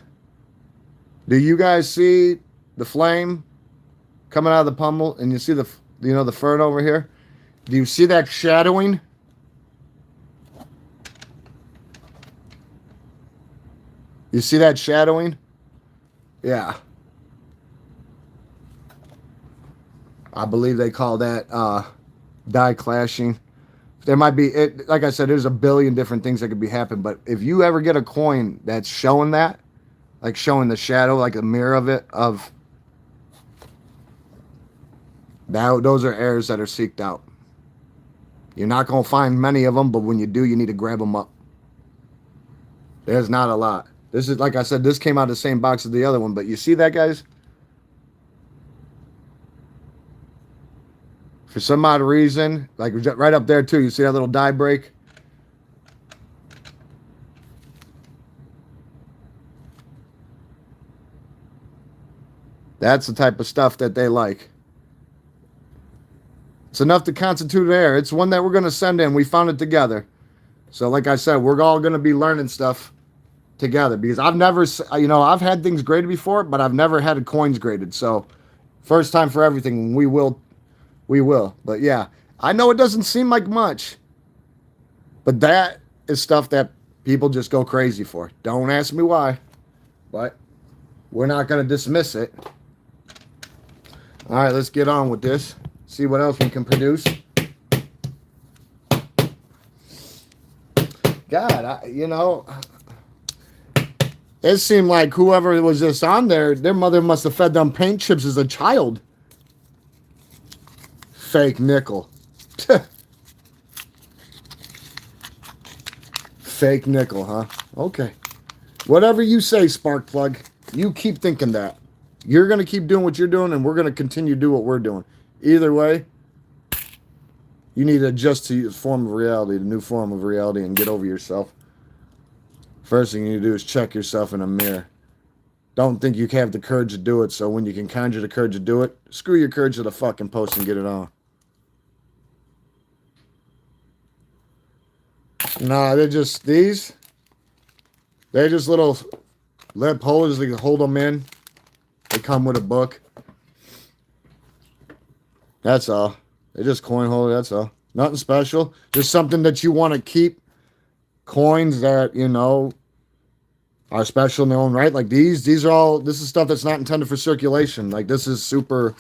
Do you guys see the flame coming out of the pummel? And you see the fern over here? Do you see that shadowing? You see that shadowing? Yeah. I believe they call that die clashing. There might be, like I said, there's a billion different things that could be happening. But if you ever get a coin that's showing that, like showing the shadow, like a mirror of it, those are errors that are seeked out. You're not going to find many of them, but when you do, you need to grab them up. There's not a lot. This is, like I said, this came out of the same box as the other one. But you see that, guys? For some odd reason, like right up there, too. You see that little die break? That's the type of stuff that they like. It's enough to constitute error. It's one that we're going to send in. We found it together. So, like I said, we're all going to be learning stuff together because I've never, I've had things graded before, but I've never had coins graded. So First time for everything. We will. We will. But yeah, I know it doesn't seem like much, but that is stuff that people just go crazy for. Don't ask me why, but we're not going to dismiss it. All right, let's get on with this. See what else we can produce. God, it seemed like whoever was just on there, their mother must have fed them paint chips as a child. Fake nickel. Fake nickel, huh? Okay. Whatever you say, Sparkplug. You keep thinking that. You're going to keep doing what you're doing, and we're going to continue to do what we're doing. Either way, you need to adjust to the form of reality, the new form of reality, and get over yourself. First thing you need to do is check yourself in a mirror. Don't think you have the courage to do it, so when you can conjure the courage to do it, screw your courage to the fucking post and get it on. Nah, they're just these. They're just little lip holders. They can hold them in. They come with a book. That's all. They're just coin holder. That's all. Nothing special. Just something that you want to keep. Coins that, are special in their own right. Like these. These are all, this is stuff that's not intended for circulation. Like this is super,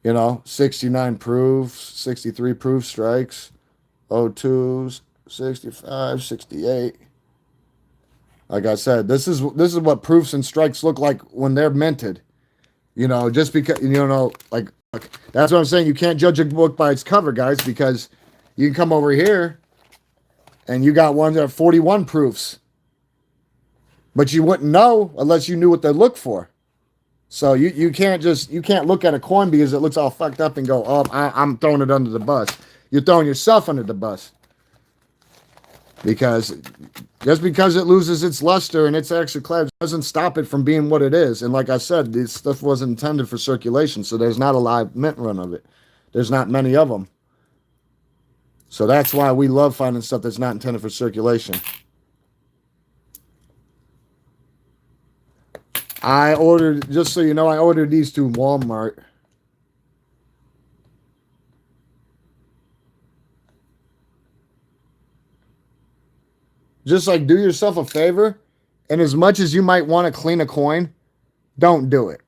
69 proof, 63 proof strikes. 02s, 65, 68. Like I said, this is what proofs and strikes look like when they're minted. Just because, like, that's what I'm saying. You can't judge a book by its cover, guys, because you can come over here and you got ones that are 41 proofs. But you wouldn't know unless you knew what they look for. So you can't look at a coin because it looks all fucked up and go, oh, I'm throwing it under the bus. You're throwing yourself under the bus. Because just because it loses its luster and its extra class doesn't stop it from being what it is. And like I said, this stuff wasn't intended for circulation, so there's not a live mint run of it. There's not many of them. So that's why we love finding stuff that's not intended for circulation. I ordered, just so you know, I ordered these through Walmart. Just like do yourself a favor, and as much as you might want to clean a coin, don't do it.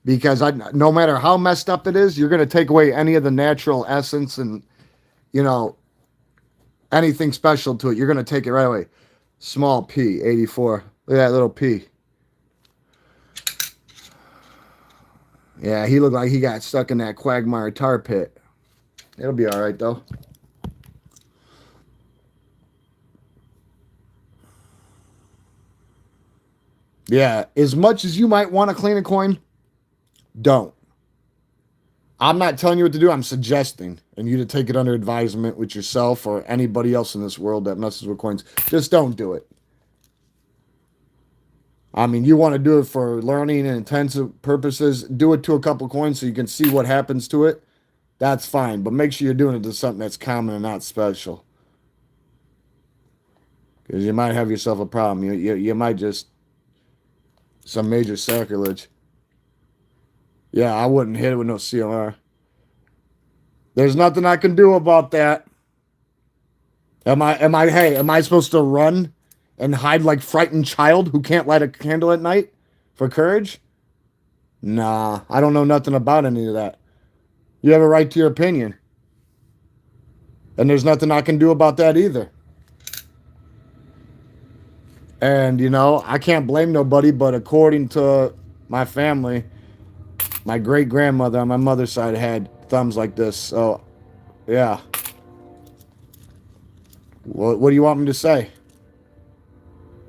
Because no matter how messed up it is, you're going to take away any of the natural essence and, anything special to it. You're going to take it right away. Small P, 84. Look at that little P. Yeah, he looked like he got stuck in that quagmire tar pit. It'll be all right, though. Yeah, as much as you might want to clean a coin, don't. I'm not telling you what to do. I'm suggesting, and you to take it under advisement with yourself or anybody else in this world that messes with coins. Just don't do it. I mean, you want to do it for learning and intensive purposes. Do it to a couple coins so you can see what happens to it. That's fine, but make sure you're doing it to something that's common and not special. Because you might have yourself a problem. You might just some major sacrilege. Yeah, I wouldn't hit it with no CLR. There's nothing I can do about that. Am I supposed to run and hide like frightened child who can't light a candle at night for courage? Nah, I don't know nothing about any of that. You have a right to your opinion. And there's nothing I can do about that either. And, I can't blame nobody, but according to my family, my great-grandmother on my mother's side had thumbs like this. So, yeah. What do you want me to say?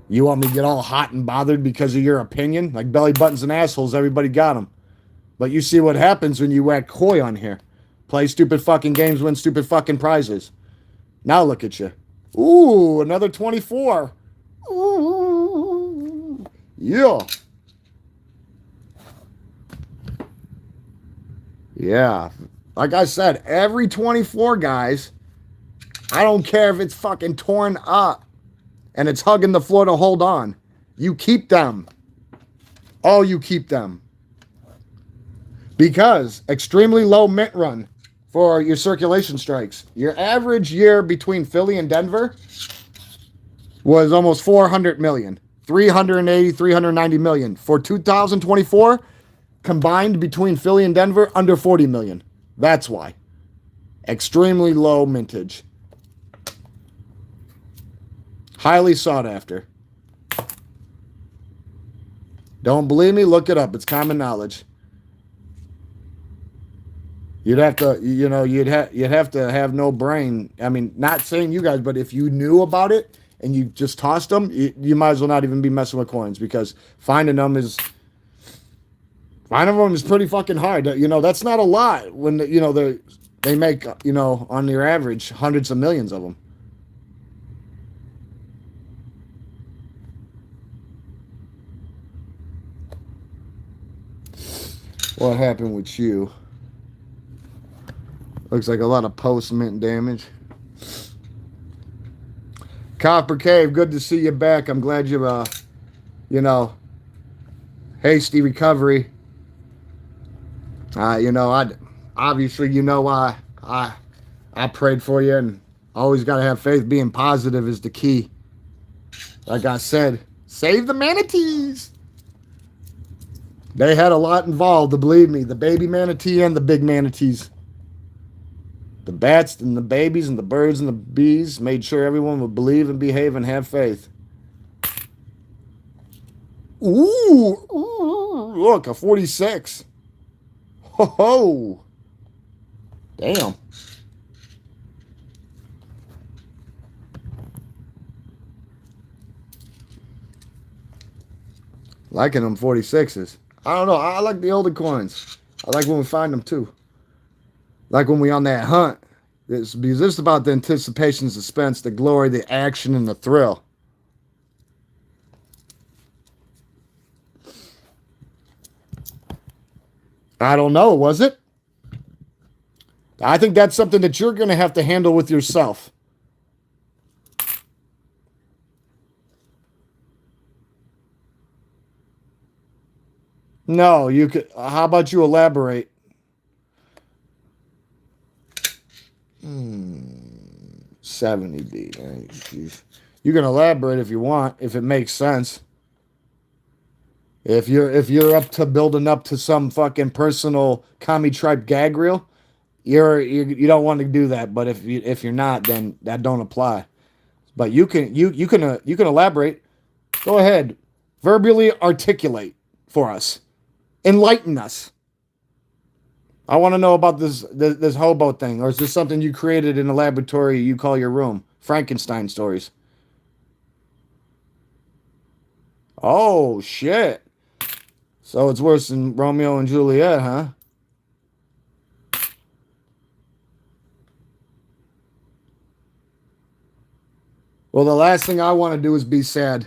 You want me to get all hot and bothered because of your opinion? Like belly buttons and assholes, everybody got them. But you see what happens when you act coy on here. Play stupid fucking games, win stupid fucking prizes. Now look at you. Ooh, another 24. Ooh, yeah. Yeah. Like I said, every 24, guys, I don't care if it's fucking torn up and it's hugging the floor to hold on. You keep them. Oh, you keep them. Because extremely low mint run for your circulation strikes. Your average year between Philly and Denver was almost 400 million. 380, 390 million. For 2024, combined between Philly and Denver, under 40 million. That's why. Extremely low mintage. Highly sought after. Don't believe me? Look it up. It's common knowledge. You'd have to, you'd have to have no brain. I mean, not saying you guys, but if you knew about it and you just tossed them, you might as well not even be messing with coins, because finding them is pretty fucking hard. That's not a lot when they make on your average hundreds of millions of them. What happened with you? Looks like a lot of post-mint damage. Copper Cave, good to see you back. I'm glad you, hasty recovery. I prayed for you, and always got to have faith. Being positive is the key. Like I said, save the manatees. They had a lot involved, believe me. The baby manatee and the big manatees. The bats and the babies and the birds and the bees made sure everyone would believe and behave and have faith. Ooh, look, a 46. Ho. Damn. Liking them 46s. I don't know. I like the older coins. I like when we find them too. Like when we on that hunt. Because this is about the anticipation, suspense, the glory, the action, and the thrill. I don't know, was it? I think that's something that you're going to have to handle with yourself. No, you could. How about you elaborate? 70B. You can elaborate if you want, if it makes sense. If you're up to building up to some fucking personal commie tripe gag reel, you don't want to do that. But if you're not, then that don't apply. But you can elaborate. Go ahead, verbally articulate for us, enlighten us. I want to know about this hobo thing, or is this something you created in a laboratory you call your room? Frankenstein stories. Oh shit! So it's worse than Romeo and Juliet, huh? Well, the last thing I want to do is be sad.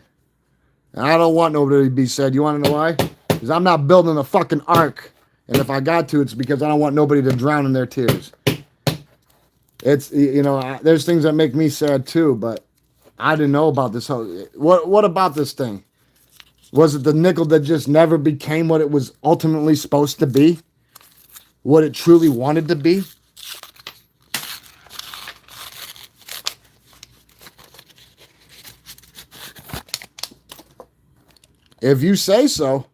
And I don't want nobody to be sad. You want to know why? Because I'm not building a fucking ark. And if I got to, it's because I don't want nobody to drown in their tears. It's, there's things that make me sad too, but I didn't know about this whole... What about this thing? Was it the nickel that just never became what it was ultimately supposed to be? What it truly wanted to be? If you say so.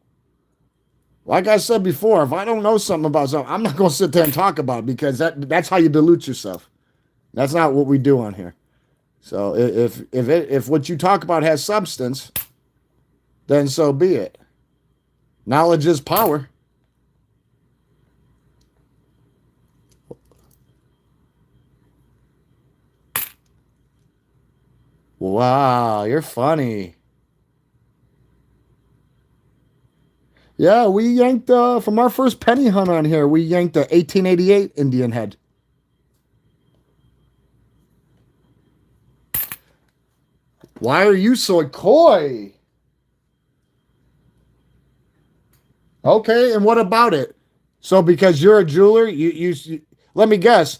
Like I said before, if I don't know something about something, I'm not going to sit there and talk about it, because that's how you dilute yourself. That's not what we do on here. So if what you talk about has substance, then so be it. Knowledge is power. Wow, you're funny. Yeah, we yanked, from our first penny hunt on here, we yanked a 1888 Indian head. Why are you so coy? Okay, and what about it? So because you're a jeweler, you let me guess,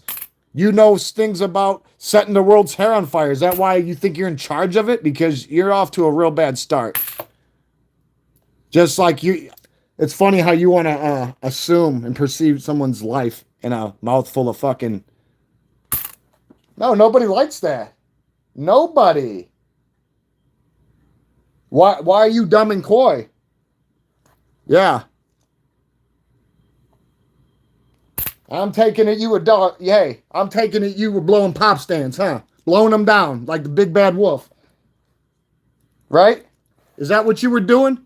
you know things about setting the world's hair on fire. Is that why you think you're in charge of it? Because you're off to a real bad start. Just like you... It's funny how you want to assume and perceive someone's life in a mouthful of fucking. No, nobody likes that. Nobody. Why are you dumb and coy? Yeah. I'm taking it you were dog. Yay. I'm taking it you were blowing pop stands, huh? Blowing them down like the big bad wolf. Right? Is that what you were doing?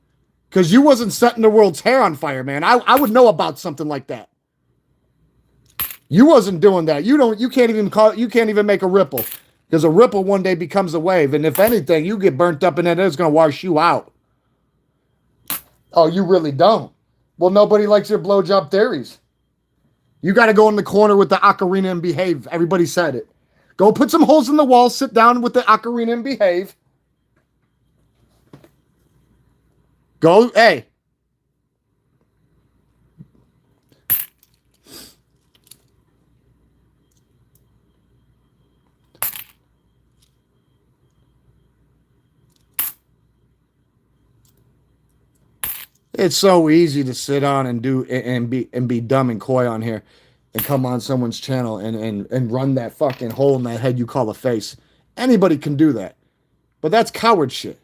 Because you wasn't setting the world's hair on fire, man. I would know about something like that. You wasn't doing that. You can't even make a ripple. Because a ripple one day becomes a wave. And if anything, you get burnt up and then it's gonna wash you out. Oh, you really don't. Well, nobody likes your blowjob theories. You got to go in the corner with the ocarina and behave. Everybody said it. Go put some holes in the wall, sit down with the ocarina and behave. Go, hey. It's so easy to sit on and be dumb and coy on here and come on someone's channel and run that fucking hole in that head you call a face. Anybody can do that. But that's coward shit.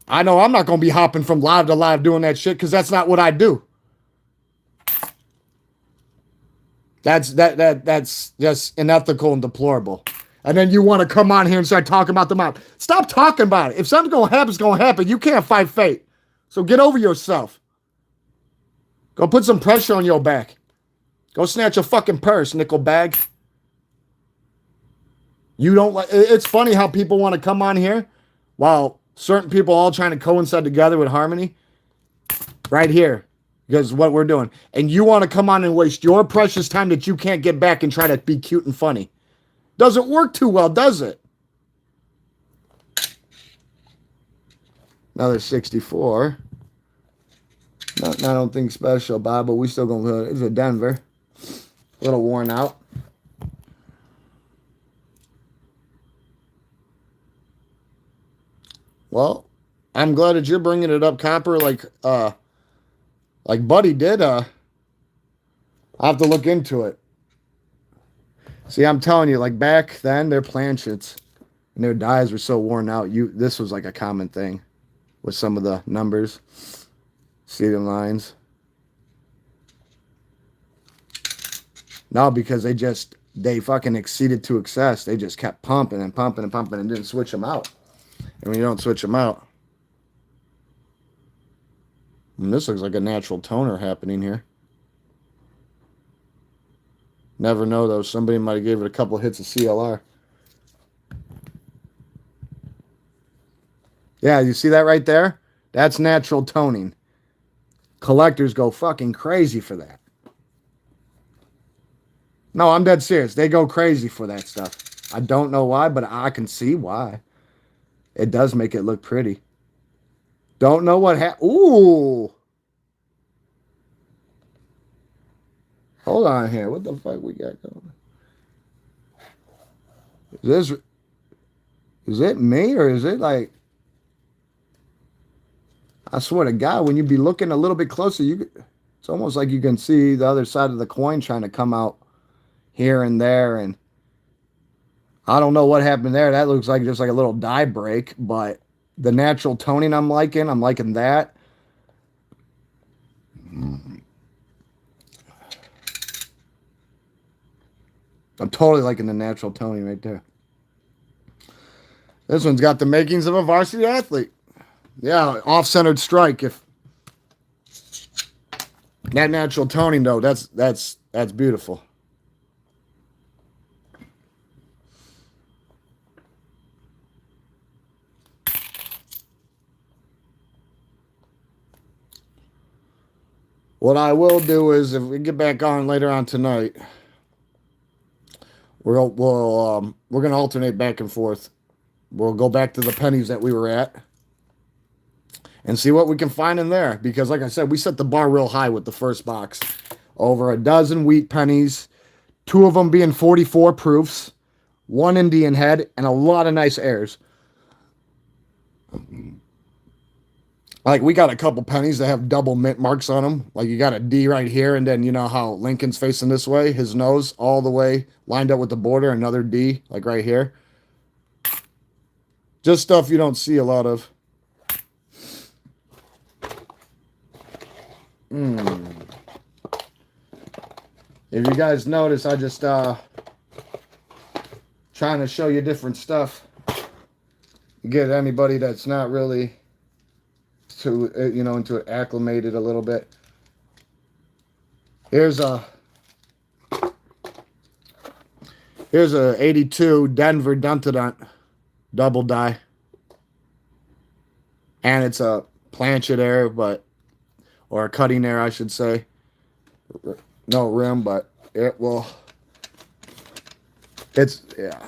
I know I'm not going to be hopping from live to live doing that shit because that's not what I do. That's just unethical and deplorable. And then you want to come on here and start talking about the mouth. Stop talking about it. If something's going to happen, it's going to happen. You can't fight fate. So get over yourself. Go put some pressure on your back. Go snatch a fucking purse, nickel bag. You don't like. It's funny how people want to come on here while certain people all trying to coincide together with harmony. Right here. Because what we're doing. And you want to come on and waste your precious time that you can't get back and try to be cute and funny. Doesn't work too well, does it? Another 64. I don't think special, Bob, but we still going to. It's a Denver. A little worn out. Well, I'm glad that you're bringing it up, Copper, like Buddy did. I'll have to look into it. See, I'm telling you, like back then, their planchets and their dies were so worn out. This was like a common thing with some of the numbers. See the lines? No, because they fucking exceeded to excess. They just kept pumping and pumping and pumping and didn't switch them out. And when you don't switch them out, and this looks like a natural toner happening here. Never know though. Somebody might have gave it a couple hits of CLR. Yeah, you see that right there? That's natural toning. Collectors go fucking crazy for that. No, I'm dead serious. They go crazy for that stuff. I don't know why, but I can see why. It does make it look pretty. Don't know what happened. Ooh. Hold on here. What the fuck we got going? Is it me or is it like... I swear to God, when you be looking a little bit closer, it's almost like you can see the other side of the coin trying to come out here and there. And I don't know what happened there. That looks like just like a little die break, but the natural toning I'm liking that. I'm totally liking the natural toning right there. This one's got the makings of a varsity athlete. Yeah, off-centered strike. If that natural toning though, that's beautiful. What I will do is, if we get back on later on tonight, we're gonna alternate back and forth. We'll go back to the pennies that we were at and see what we can find in there. Because, like I said, we set the bar real high with the first box. Over a dozen wheat pennies, 2 of them being 44 proofs, 1 Indian head, and a lot of nice airs. Like we got a couple pennies that have double mint marks on them. Like you got a D right here, and then you know how Lincoln's facing this way, his nose all the way lined up with the border, another D, like right here. Just stuff you don't see a lot of. If you guys notice, I just trying to show you different stuff. Get anybody that's not really to into it acclimated a little bit. Here's a 82 Denver Duntadont double die, and it's a planchet air, or a cutting air, I should say. No rim, but it will. It's yeah.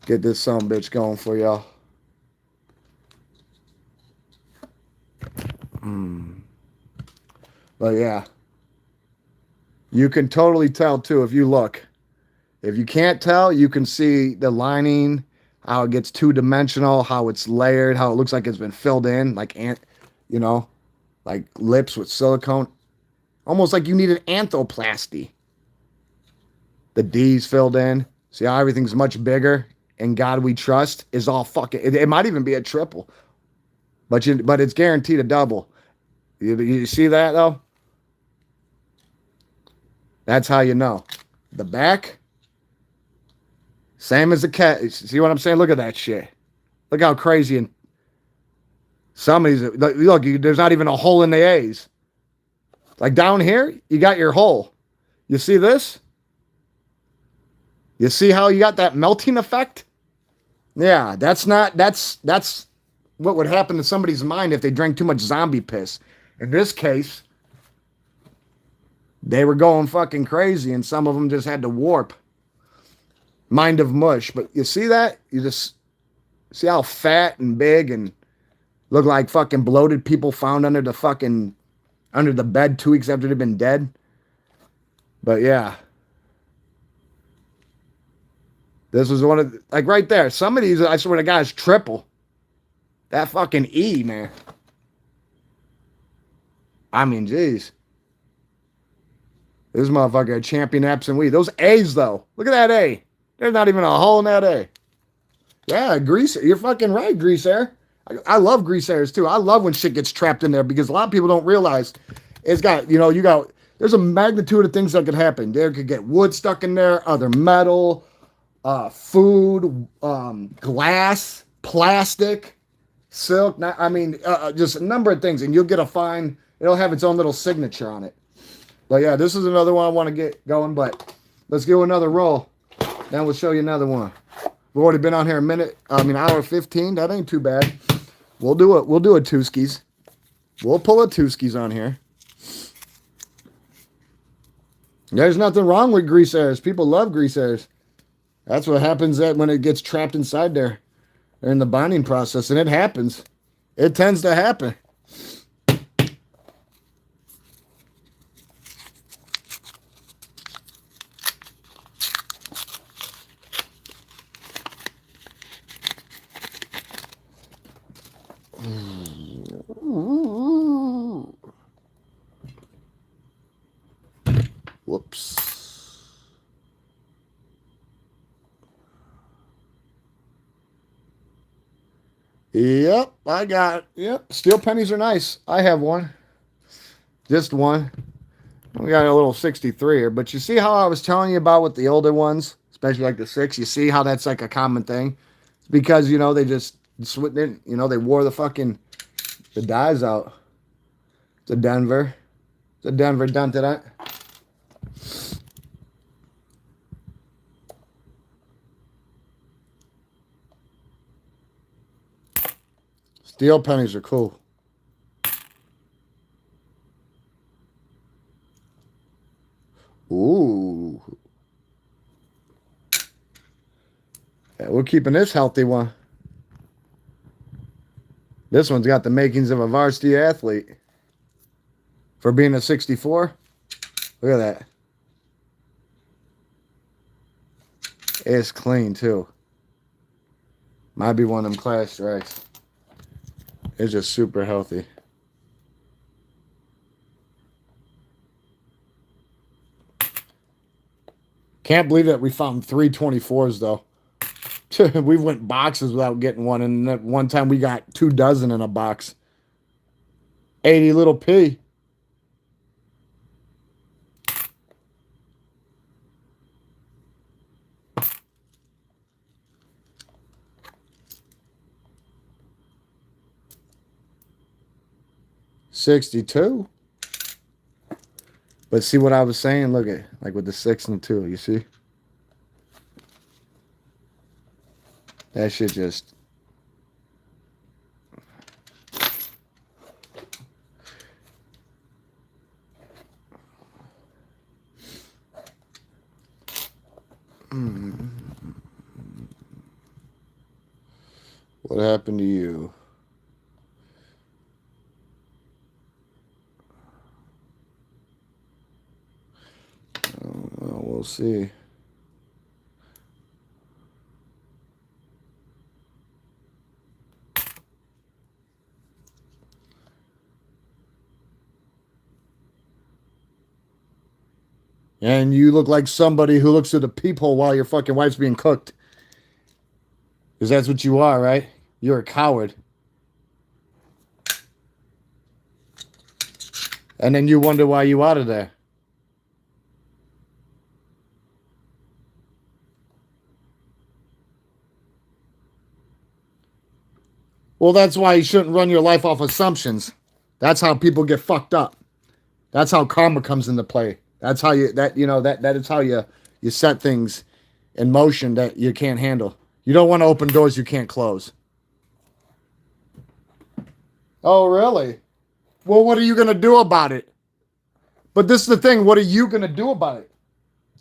Get this son bitch going for y'all. But yeah, you can totally tell too if you look. If you can't tell, you can see the lining, how it gets two-dimensional, how it's layered, how it looks like it's been filled in, like like lips with silicone. Almost like you need an anthoplasty. The D's filled in. See how everything's much bigger? And God We Trust is all fucking... It might even be a triple. But it's guaranteed a double. You see that, though? That's how you know. The back... Same as the cat. See what I'm saying? Look at that shit. Look how crazy. And some of these, look, there's not even a hole in the A's. Like down here, you got your hole. You see this? You see how you got that melting effect? Yeah, that's what would happen to somebody's mind if they drank too much zombie piss. In this case, they were going fucking crazy, and some of them just had to warp. Mind of mush. But you see that? You just see how fat and big and look like fucking bloated people found under the bed 2 weeks after they've been dead. But yeah. This was one of like right there. Some of these, I swear to God, is triple. That fucking E, man. I mean, geez. This motherfucker a champion absent weed. Those A's though. Look at that A. There's not even a hole in that A. Yeah, grease. You're fucking right, grease air. I love grease airs too. I love when shit gets trapped in there because a lot of people don't realize it's got, there's a magnitude of things that could happen. There could get wood stuck in there, other metal, food, glass, plastic, silk. Just a number of things. And you'll get it'll have its own little signature on it. But yeah, this is another one I want to get going, but let's give another roll. Then we'll show you another one. We've already been on here hour 15. That ain't too bad. We'll do it. We'll do a Tooskies. We'll pull a Tooskies on here. There's nothing wrong with grease airs. People love grease airs. That's what happens when it gets trapped inside there. They're in the bonding process, and it happens. It tends to happen. Whoops. Yep, steel pennies are nice. I have one. Just one. We got a little 63 here, but you see how I was telling you about with the older ones, especially like the 6, you see how that's like a common thing? It's because, they just, they wore the dies out. It's a Denver. It's a Denver Duntadont. Steel pennies are cool. Ooh. Yeah, we're keeping this healthy one. This one's got the makings of a varsity athlete. For being a 64. Look at that. It's clean too. Might be one of them class strikes. It's just super healthy. Can't believe that we found 324s though. We went boxes without getting one, and that one time we got 24 in a box. 80 little P. $62. But see what I was saying? Look at like with the 6 and 2, you see? That shit just What happened to you? Well, we'll see. And you look like somebody who looks through the peephole while your fucking wife's being cooked. Because that's what you are, right? You're a coward. And then you wonder why you out of there. Well, that's why you shouldn't run your life off assumptions. That's how people get fucked up. That's how karma comes into play. That's how that is how you set things in motion that you can't handle. You don't want to open doors you can't close. Oh, really? Well, what are you going to do about it? But this is the thing. What are you going to do about it?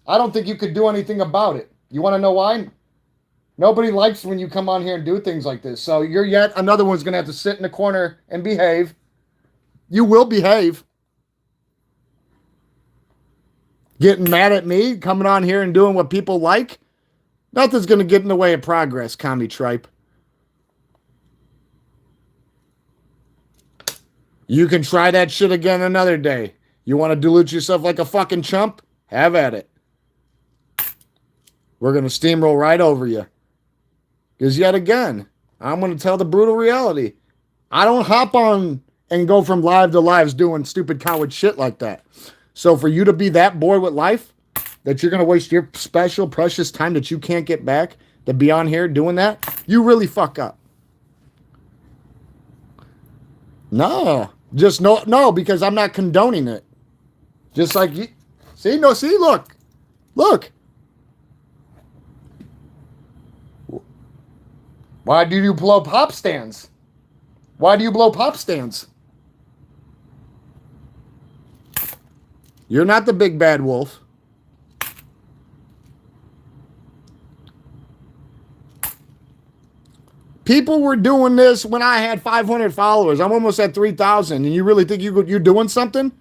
I don't think you could do anything about it. You want to know why? Nobody likes when you come on here and do things like this. So you're yet another one's going to have to sit in the corner and behave. You will behave. Getting mad at me, coming on here and doing what people like. Nothing's going to get in the way of progress, commie tripe. You can try that shit again another day. You want to dilute yourself like a fucking chump? Have at it. We're going to steamroll right over you. Because yet again, I'm going to tell the brutal reality. I don't hop on and go from live to lives doing stupid coward shit like that. So for you to be that bored with life, that you're going to waste your special, precious time that you can't get back to be on here doing that, you really fuck up. No. Just no, because I'm not condoning it. Just like you. See, look. Look. Why do you blow pop stands? Why do you blow pop stands? You're not the big bad wolf. People were doing this when I had 500 followers. I'm almost at 3,000. And you really think you're doing something?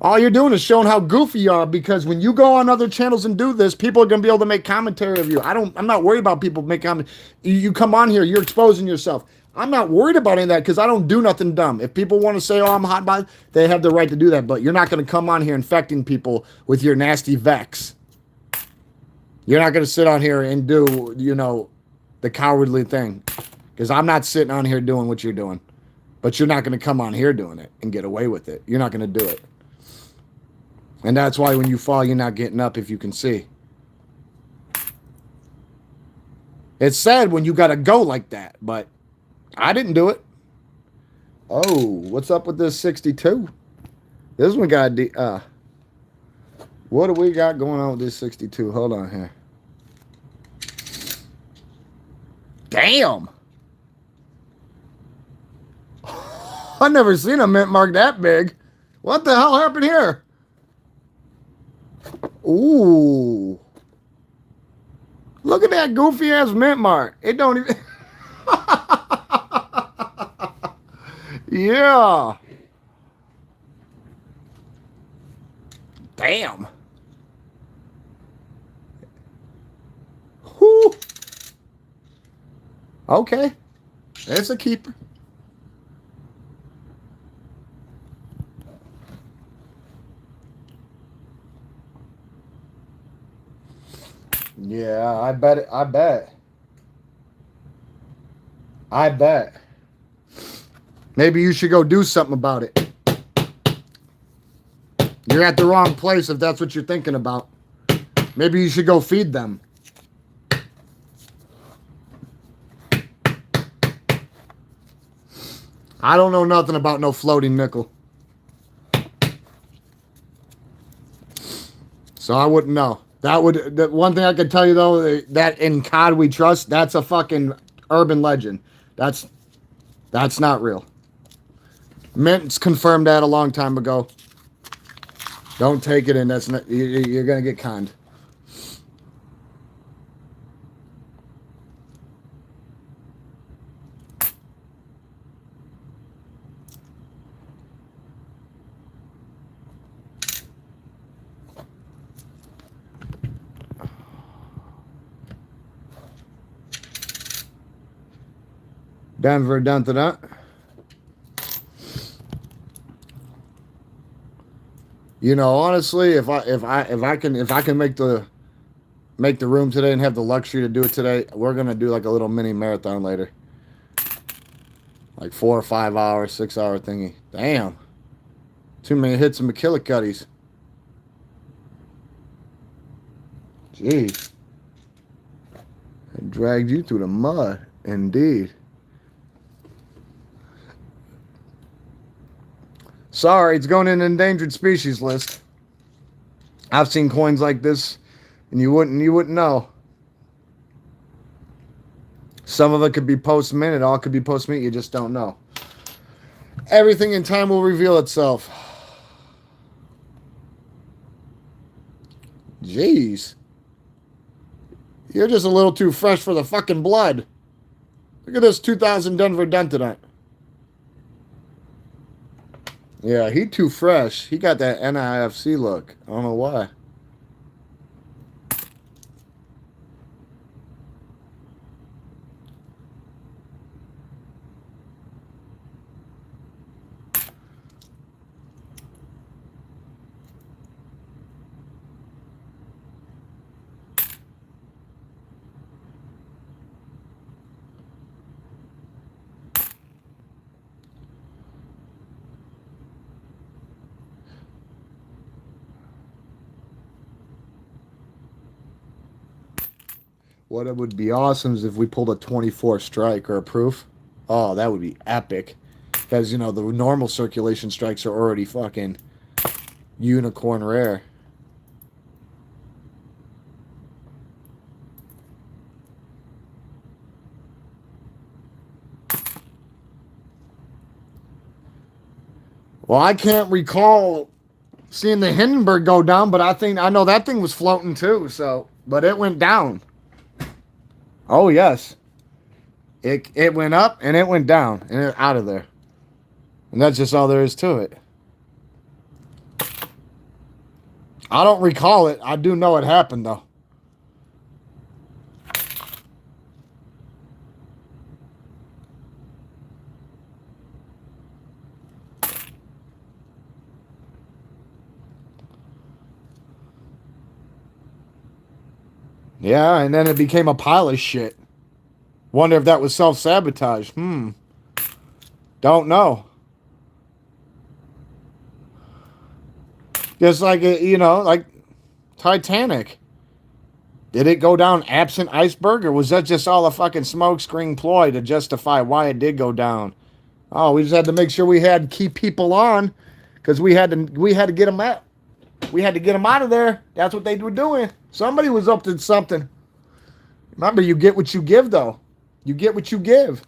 All you're doing is showing how goofy you are, because when you go on other channels and do this, people are going to be able to make commentary of you. I'm not worried about people making comment. You come on here, you're exposing yourself. I'm not worried about any of that because I don't do nothing dumb. If people want to say, oh, I'm hot body, they have the right to do that. But you're not going to come on here infecting people with your nasty vex. You're not going to sit on here and do, the cowardly thing. Because I'm not sitting on here doing what you're doing. But you're not going to come on here doing it and get away with it. You're not going to do it. And that's why when you fall, you're not getting up, if you can see. It's sad when you got to go like that, but I didn't do it. Oh, what's up with this 62? This one got what do we got going on with this 62? Hold on here. Damn. I've never seen a mint mark that big. What the hell happened here? Ooh. Look at that goofy ass mint mark. It don't even. Yeah. Damn. Whew. Okay. It's a keeper. Yeah, I bet it. I bet. I bet. Maybe you should go do something about it. You're at the wrong place if that's what you're thinking about. Maybe you should go feed them. I don't know nothing about no floating nickel. So I wouldn't know. The one thing I could tell you though, that in COD we trust, that's a fucking urban legend. That's not real. Mint's confirmed that a long time ago. Don't take it in. That's not, you're gonna get conned. Denver done to that. You know, honestly, if I can make the room today and have the luxury to do it today, we're gonna do like a little mini marathon later. Like 4 or 5 hours, 6 hour thingy. Damn. Too many hits of McKillicuddies. Jeez. I dragged you through the mud. Indeed. Sorry, it's going in an endangered species list. I've seen coins like this, and you wouldn't know. Some of it could be post-mint, it all could be post-mint, you just don't know. Everything in time will reveal itself. Jeez. You're just a little too fresh for the fucking blood. Look at this 2000 Denver Dentonite. Yeah, he too fresh. He got that NIFC look. I don't know why. What it would be awesome is if we pulled a 24 strike or a proof. Oh, that would be epic. Because, you know, the normal circulation strikes are already fucking unicorn rare. Well, I can't recall seeing the Hindenburg go down, but I know that thing was floating too, so but it went down. Oh yes. It went up and it went down and it out of there. And that's just all there is to it. I don't recall it. I do know it happened though. Yeah, and then it became a pile of shit. Wonder if that was self-sabotage. Don't know. Just like, like Titanic. Did it go down absent iceberg, or was that just all a fucking smokescreen ploy to justify why it did go down? Oh, we just had to make sure we had keep people on, because we had to get them out. We had to get them out of there. That's what they were doing. Somebody was up to something. Remember, you get what you give, though. You get what you give.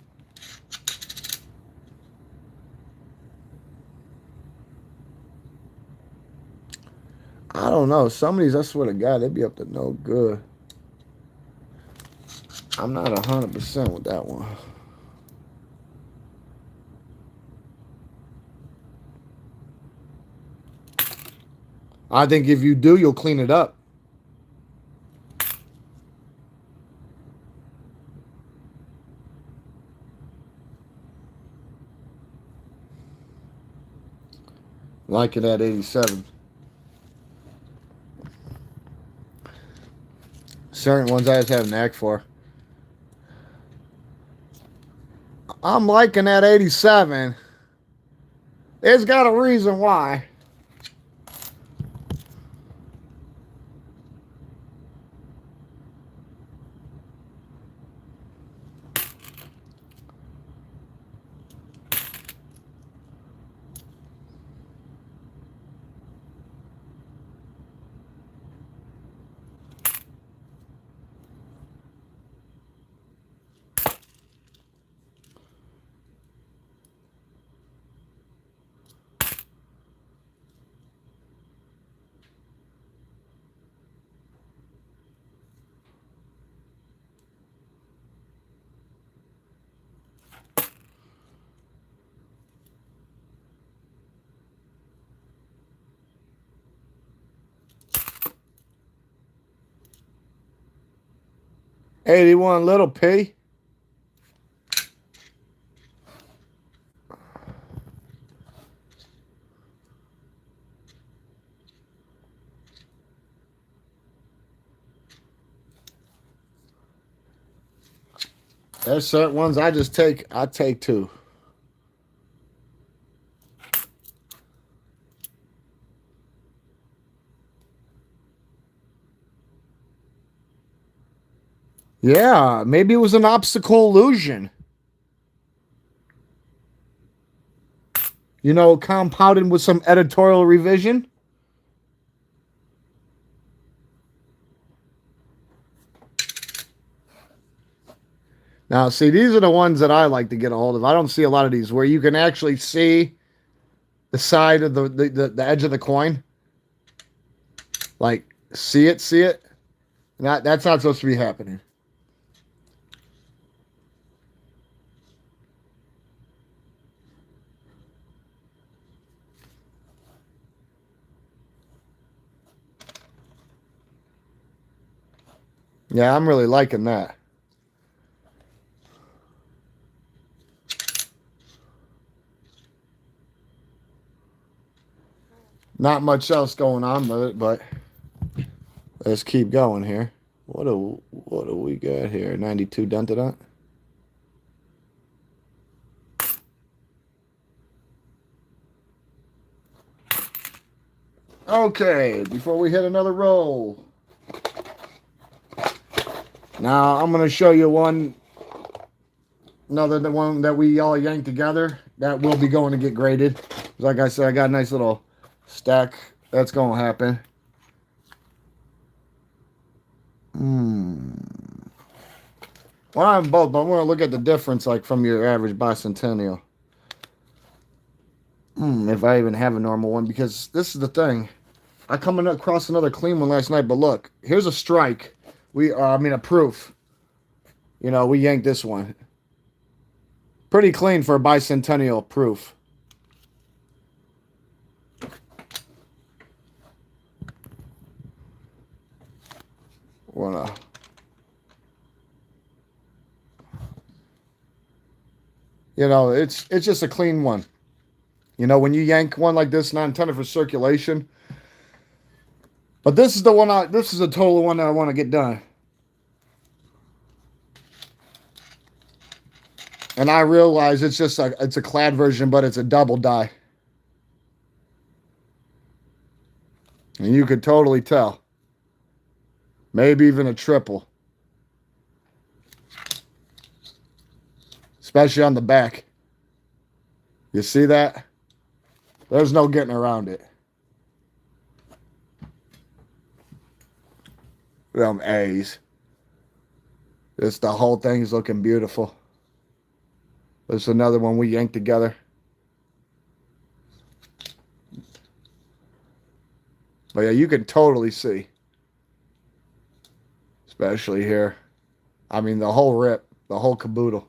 I don't know. Some of these, I swear to God, they'd be up to no good. I'm not 100% with that one. I think if you do, you'll clean it up. Liking that 87. Certain ones I just have a knack for. I'm liking that 87. It's got a reason why. $81 little P. There's certain ones I take two. Yeah, maybe it was an optical illusion. You know, compounded with some editorial revision. Now, see, these are the ones that I like to get a hold of. I don't see a lot of these where you can actually see the side of the edge of the coin. Like, see it. That's not supposed to be happening. Yeah, I'm really liking that. Not much else going on with it, but let's keep going here. What do we got here? 92 dented on. Okay, before we hit another roll. Now I'm gonna show you another one that we all yanked together that will be going to get graded. Like I said, I got a nice little stack that's gonna happen. Well, I'm both, but I want to look at the difference, like from your average bicentennial. If I even have a normal one, because this is the thing. I come across another clean one last night, but look, here's a strike. A proof. You know, we yanked this one. Pretty clean for a bicentennial proof. You know, it's just a clean one. You know, when you yank one like this, not intended for circulation. But this is the one. This is the total one that I want to get done. And I realize it's a clad version, but it's a double die. And you could totally tell. Maybe even a triple. Especially on the back. You see that? There's no getting around it. Them A's. The whole thing's looking beautiful. There's another one we yanked together. But yeah, you can totally see. Especially here. I mean, the whole rip. The whole caboodle.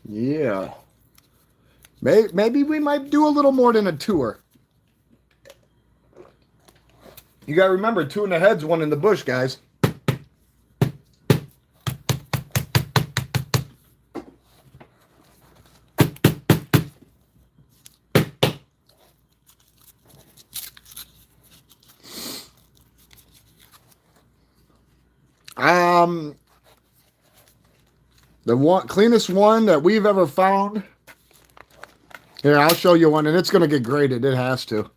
Yeah. Maybe we might do a little more than a tour. You got to remember, 2 in the head's 1 in the bush, guys. The cleanest one that we've ever found. Here, I'll show you one, and it's going to get graded. It has to.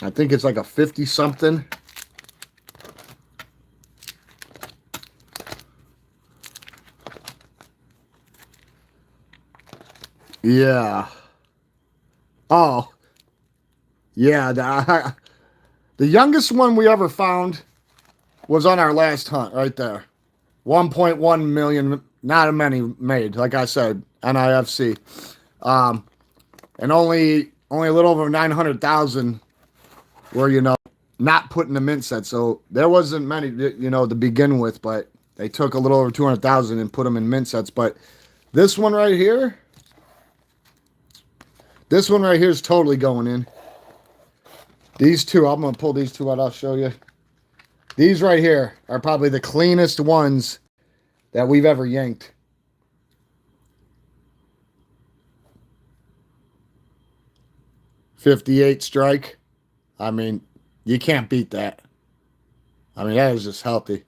I think it's like a 50-something. Yeah. Oh. Yeah, the youngest one we ever found was on our last hunt right there. 1.1 million, not many made, like I said, NIFC. And only a little over 900,000 were, you know, not put in the mint set. So there wasn't many, you know, to begin with, but they took a little over 200,000 and put them in mint sets. But this one right here is totally going in. These two, I'm going to pull these two out. I'll show you. These right here are probably the cleanest ones that we've ever yanked. .58 strike. I mean, you can't beat that. I mean, that is just healthy.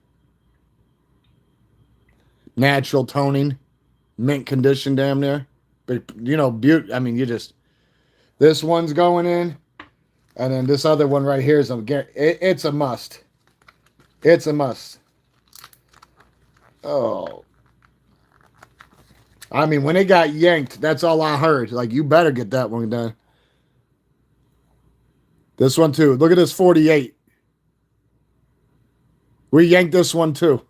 Natural toning. Mint condition damn near. But, you know, I mean, you just... This one's going in. And then this other one right here is it's a must. It's a must. Oh. I mean, when it got yanked, that's all I heard. Like, you better get that one done. This one too. Look at this 48. We yanked this one too.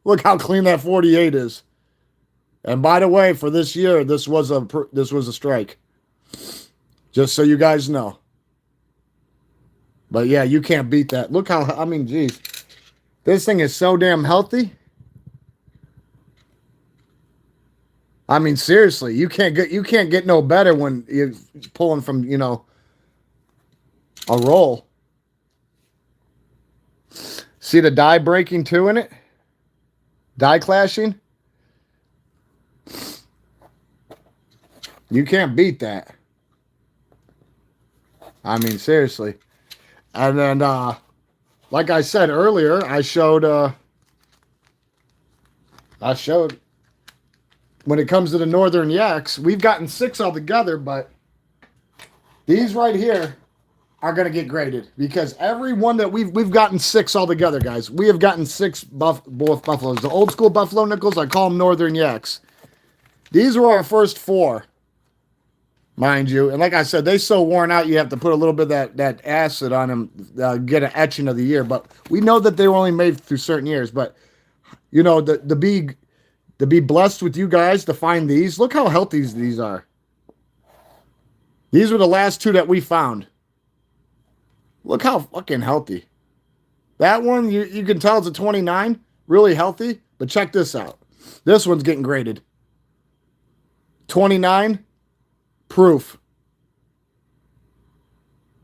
Look how clean that 48 is. And by the way, for this year, this was a strike. Just so you guys know. But yeah, you can't beat that. Look how, I mean, geez. This thing is so damn healthy. I mean, seriously, you can't get no better when you're pulling from, you know, a roll. See the die breaking too in it? Die clashing? You can't beat that. I mean, seriously. And then, like I said earlier, I showed when it comes to the Northern Yaks, we've gotten 6 altogether, but these right here are going to get graded because every one that we've gotten 6 altogether, guys. We have gotten 6 both buffaloes. The old school buffalo nickels, I call them Northern Yaks. These were our first 4. Mind you, and like I said, they so worn out you have to put a little bit of that acid on them, get an etching of the year. But we know that they were only made through certain years. But you know, to be blessed with you guys to find these. Look how healthy these are. These were the last 2 that we found. Look how fucking healthy. That one you can tell it's a 29, really healthy. But check this out. This one's getting graded. 29. Proof.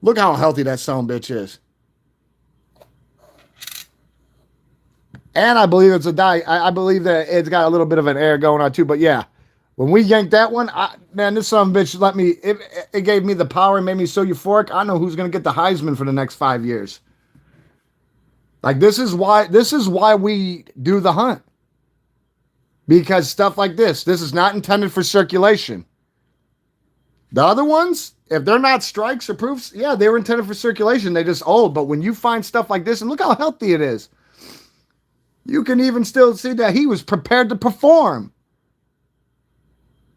Look how healthy that son bitch is. And I believe it's a die. I believe that it's got a little bit of an air going on too. But yeah, when we yanked that one, man, this son bitch let me. It gave me the power and made me so euphoric. I know who's gonna get the Heisman for the next 5 years. Like this is why we do the hunt. Because stuff like this is not intended for circulation. The other ones, if they're not strikes or proofs, yeah, they were intended for circulation. They just old. But when you find stuff like this, and look how healthy it is, you can even still see that he was prepared to perform.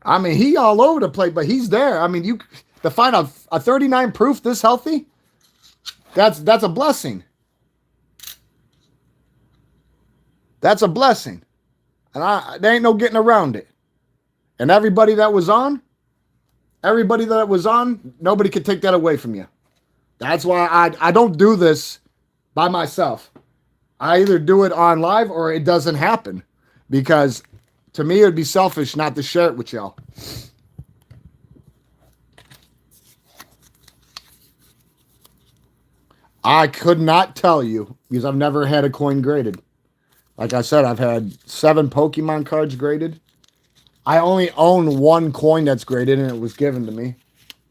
I mean, he all over the place, but he's there. I mean, to find a 39 proof this healthy, that's a blessing. That's a blessing. And there ain't no getting around it. And everybody that was on, nobody could take that away from you. That's why I don't do this by myself. I either do it on live or it doesn't happen. Because to me, it would be selfish not to share it with y'all. I could not tell you because I've never had a coin graded. Like I said, I've had 7 Pokemon cards graded. I only own 1 coin that's graded, and it was given to me.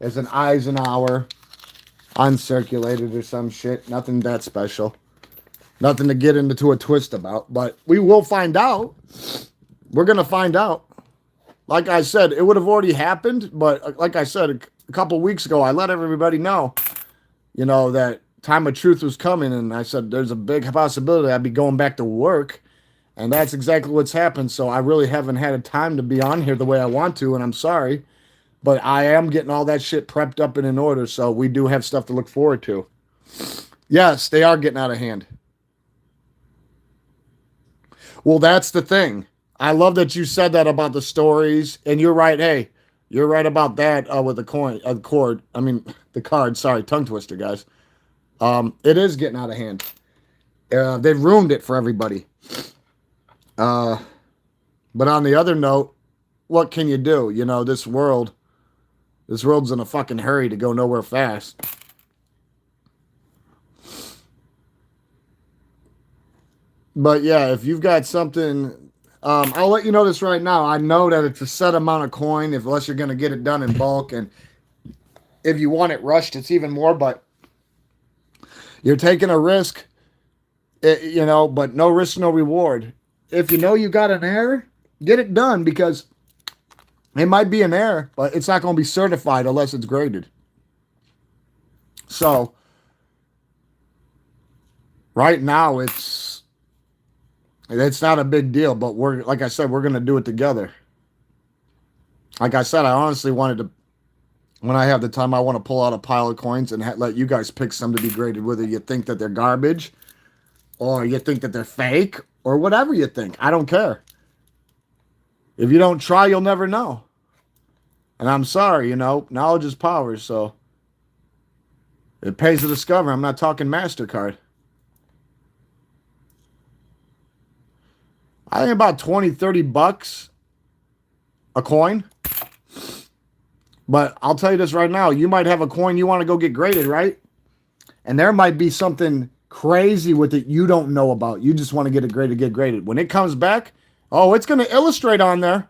It's an Eisenhower uncirculated or some shit. Nothing that special. Nothing to get into a twist about. But we will find out. We're going to find out. Like I said, it would have already happened. But like I said, a couple weeks ago, I let everybody know, you know, that time of truth was coming. And I said, there's a big possibility I'd be going back to work. And that's exactly what's happened. So I really haven't had a time to be on here the way I want to. And I'm sorry. But I am getting all that shit prepped up and in order. So we do have stuff to look forward to. Yes, they are getting out of hand. Well, that's the thing. I love that you said that about the stories. And you're right. Hey, you're right about that with the the card. Sorry, tongue twister, guys. It is getting out of hand. They've ruined it for everybody. But on the other note, what can you do? You know, this world's in a fucking hurry to go nowhere fast. But yeah, if you've got something, I'll let you know this right now. I know that it's a set amount of coin, unless you're going to get it done in bulk. And if you want it rushed, it's even more. But you're taking a risk, but no risk, no reward. If you know you got an error, get it done, because it might be an error, but it's not going to be certified unless it's graded. So, right now, it's not a big deal, but like I said, we're going to do it together. Like I said, I honestly wanted to, when I have the time, I want to pull out a pile of coins and let you guys pick some to be graded, whether you think that they're garbage or you think that they're fake or whatever you think. I don't care. If you don't try, you'll never know. And I'm sorry, knowledge is power, so it pays to discover. I'm not talking MasterCard. I think about 20, 30 bucks a coin. But I'll tell you this right now. You might have a coin you want to go get graded, right? And there might be something crazy with it you don't know about. You just want to get it graded, get graded. When it comes back, it's going to illustrate on there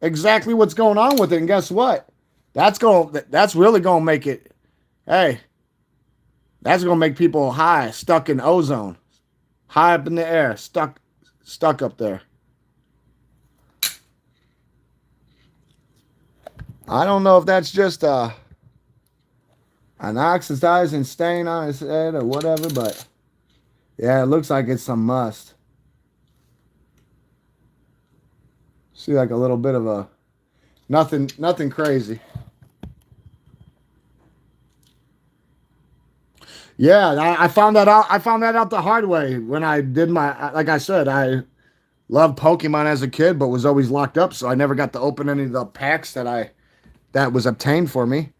exactly what's going on with it. And guess what? That's really going to make it, hey, that's going to make people high, stuck in ozone. High up in the air, stuck up there. I don't know if that's just an oxidizing stain on his head or whatever, but yeah, it looks like it's some must. See, like a little bit of a nothing crazy. Yeah, I found that out. I found that out the hard way when I did like I said, I loved Pokemon as a kid, but was always locked up, so I never got to open any of the packs that was obtained for me.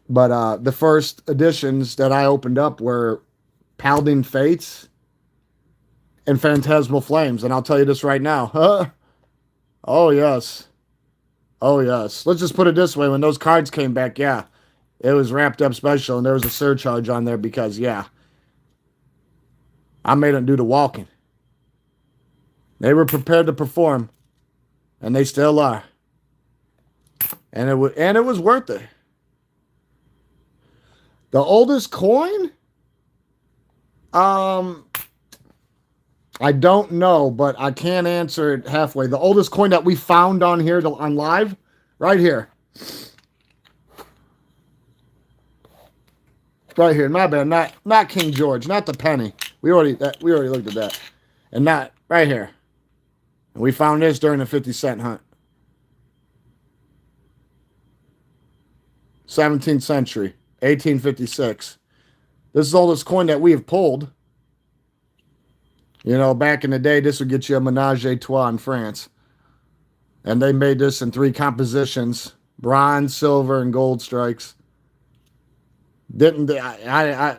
But the first editions that I opened up were Paladin Fates and Phantasmal Flames. And I'll tell you this right now. Oh, yes. Oh, yes. Let's just put it this way. When those cards came back, yeah, it was wrapped up special. And there was a surcharge on there because, yeah, I made them do the walking. They were prepared to perform. And they still are. And it was worth it. The oldest coin? I don't know, but I can't answer it halfway. The oldest coin that we found on here on live, right here. Right here, my bad. Not King George, not the penny. We already looked at that. And not right here. And we found this during the 50-cent hunt. 17th century, 1856. This is the oldest coin that we have pulled. Back in the day, this would get you a menage a trois in France. And they made this in 3 compositions: bronze, silver, and gold strikes. I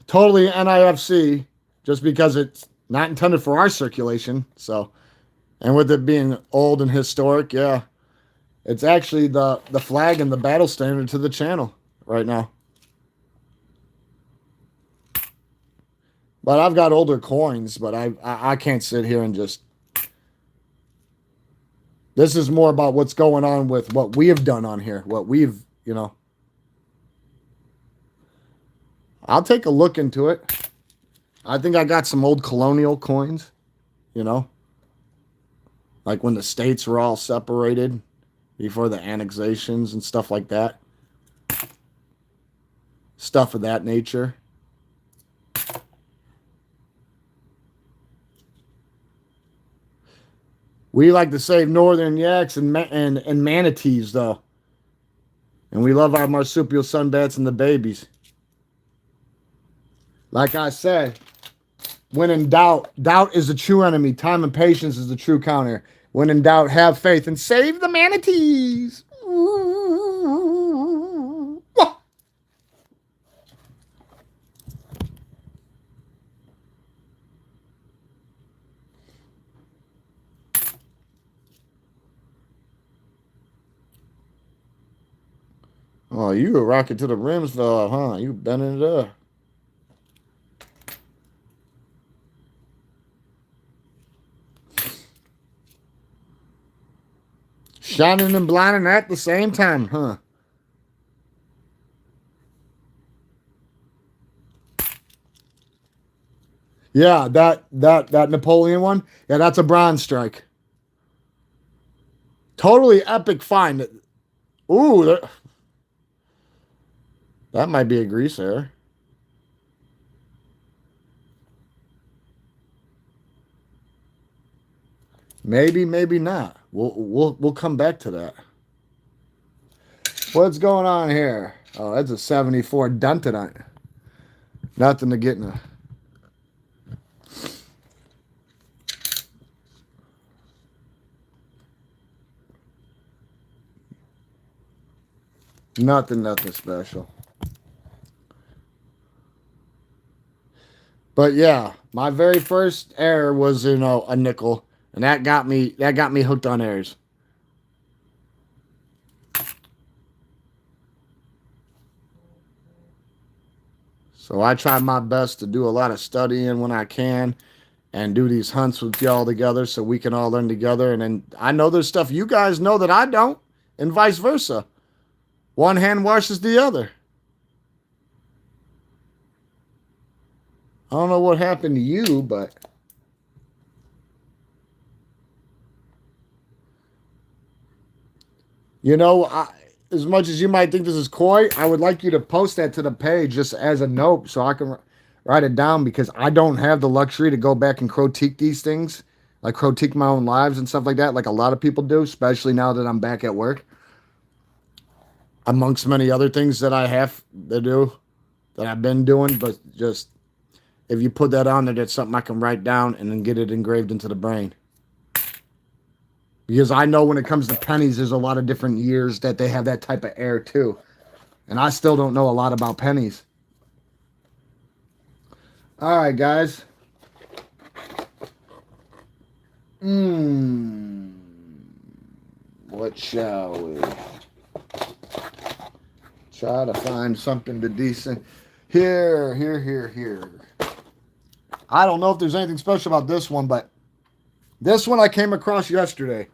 totally NIFC, just because it's not intended for our circulation. So, and with it being old and historic, yeah, it's actually the flag and the battle standard to the channel right now. But I've got older coins, but I can't sit here and just. This is more about what's going on with what we have done on here. What we've, I'll take a look into it. I think I got some old colonial coins, like when the states were all separated before the annexations and stuff like that. Stuff of that nature. We like to save northern yaks and manatees, though. And we love our marsupial sunbats and the babies. Like I said, when in doubt, doubt is the true enemy. Time and patience is the true counter. When in doubt, have faith and save the manatees. Ooh. Oh, you a rocket to the rims, fella, huh? You bending it up. Shining and blinding at the same time, huh? Yeah, that Napoleon one. Yeah, that's a bronze strike. Totally epic find. Ooh, that might be a grease error. Maybe, maybe not. We'll come back to that. What's going on here? Oh, that's a 74 Duntonite. Nothing to get in a. Nothing special. But yeah, my very first error was, a nickel. And that got me hooked on errors. So I try my best to do a lot of studying when I can and do these hunts with y'all together so we can all learn together. And then I know there's stuff you guys know that I don't, and vice versa. One hand washes the other. I don't know what happened to you, but as much as you might think this is coy, I would like you to post that to the page just as a note so I can write it down, because I don't have the luxury to go back and critique these things, like critique my own lives and stuff like that, like a lot of people do, especially now that I'm back at work. Amongst many other things that I have to do, that I've been doing, but just if you put that on there, that's something I can write down and then get it engraved into the brain. Because I know when it comes to pennies, there's a lot of different years that they have that type of air too. And I still don't know a lot about pennies. All right, guys. What shall we? Try to find something to decent. Here. I don't know if there's anything special about this one, but this one I came across yesterday.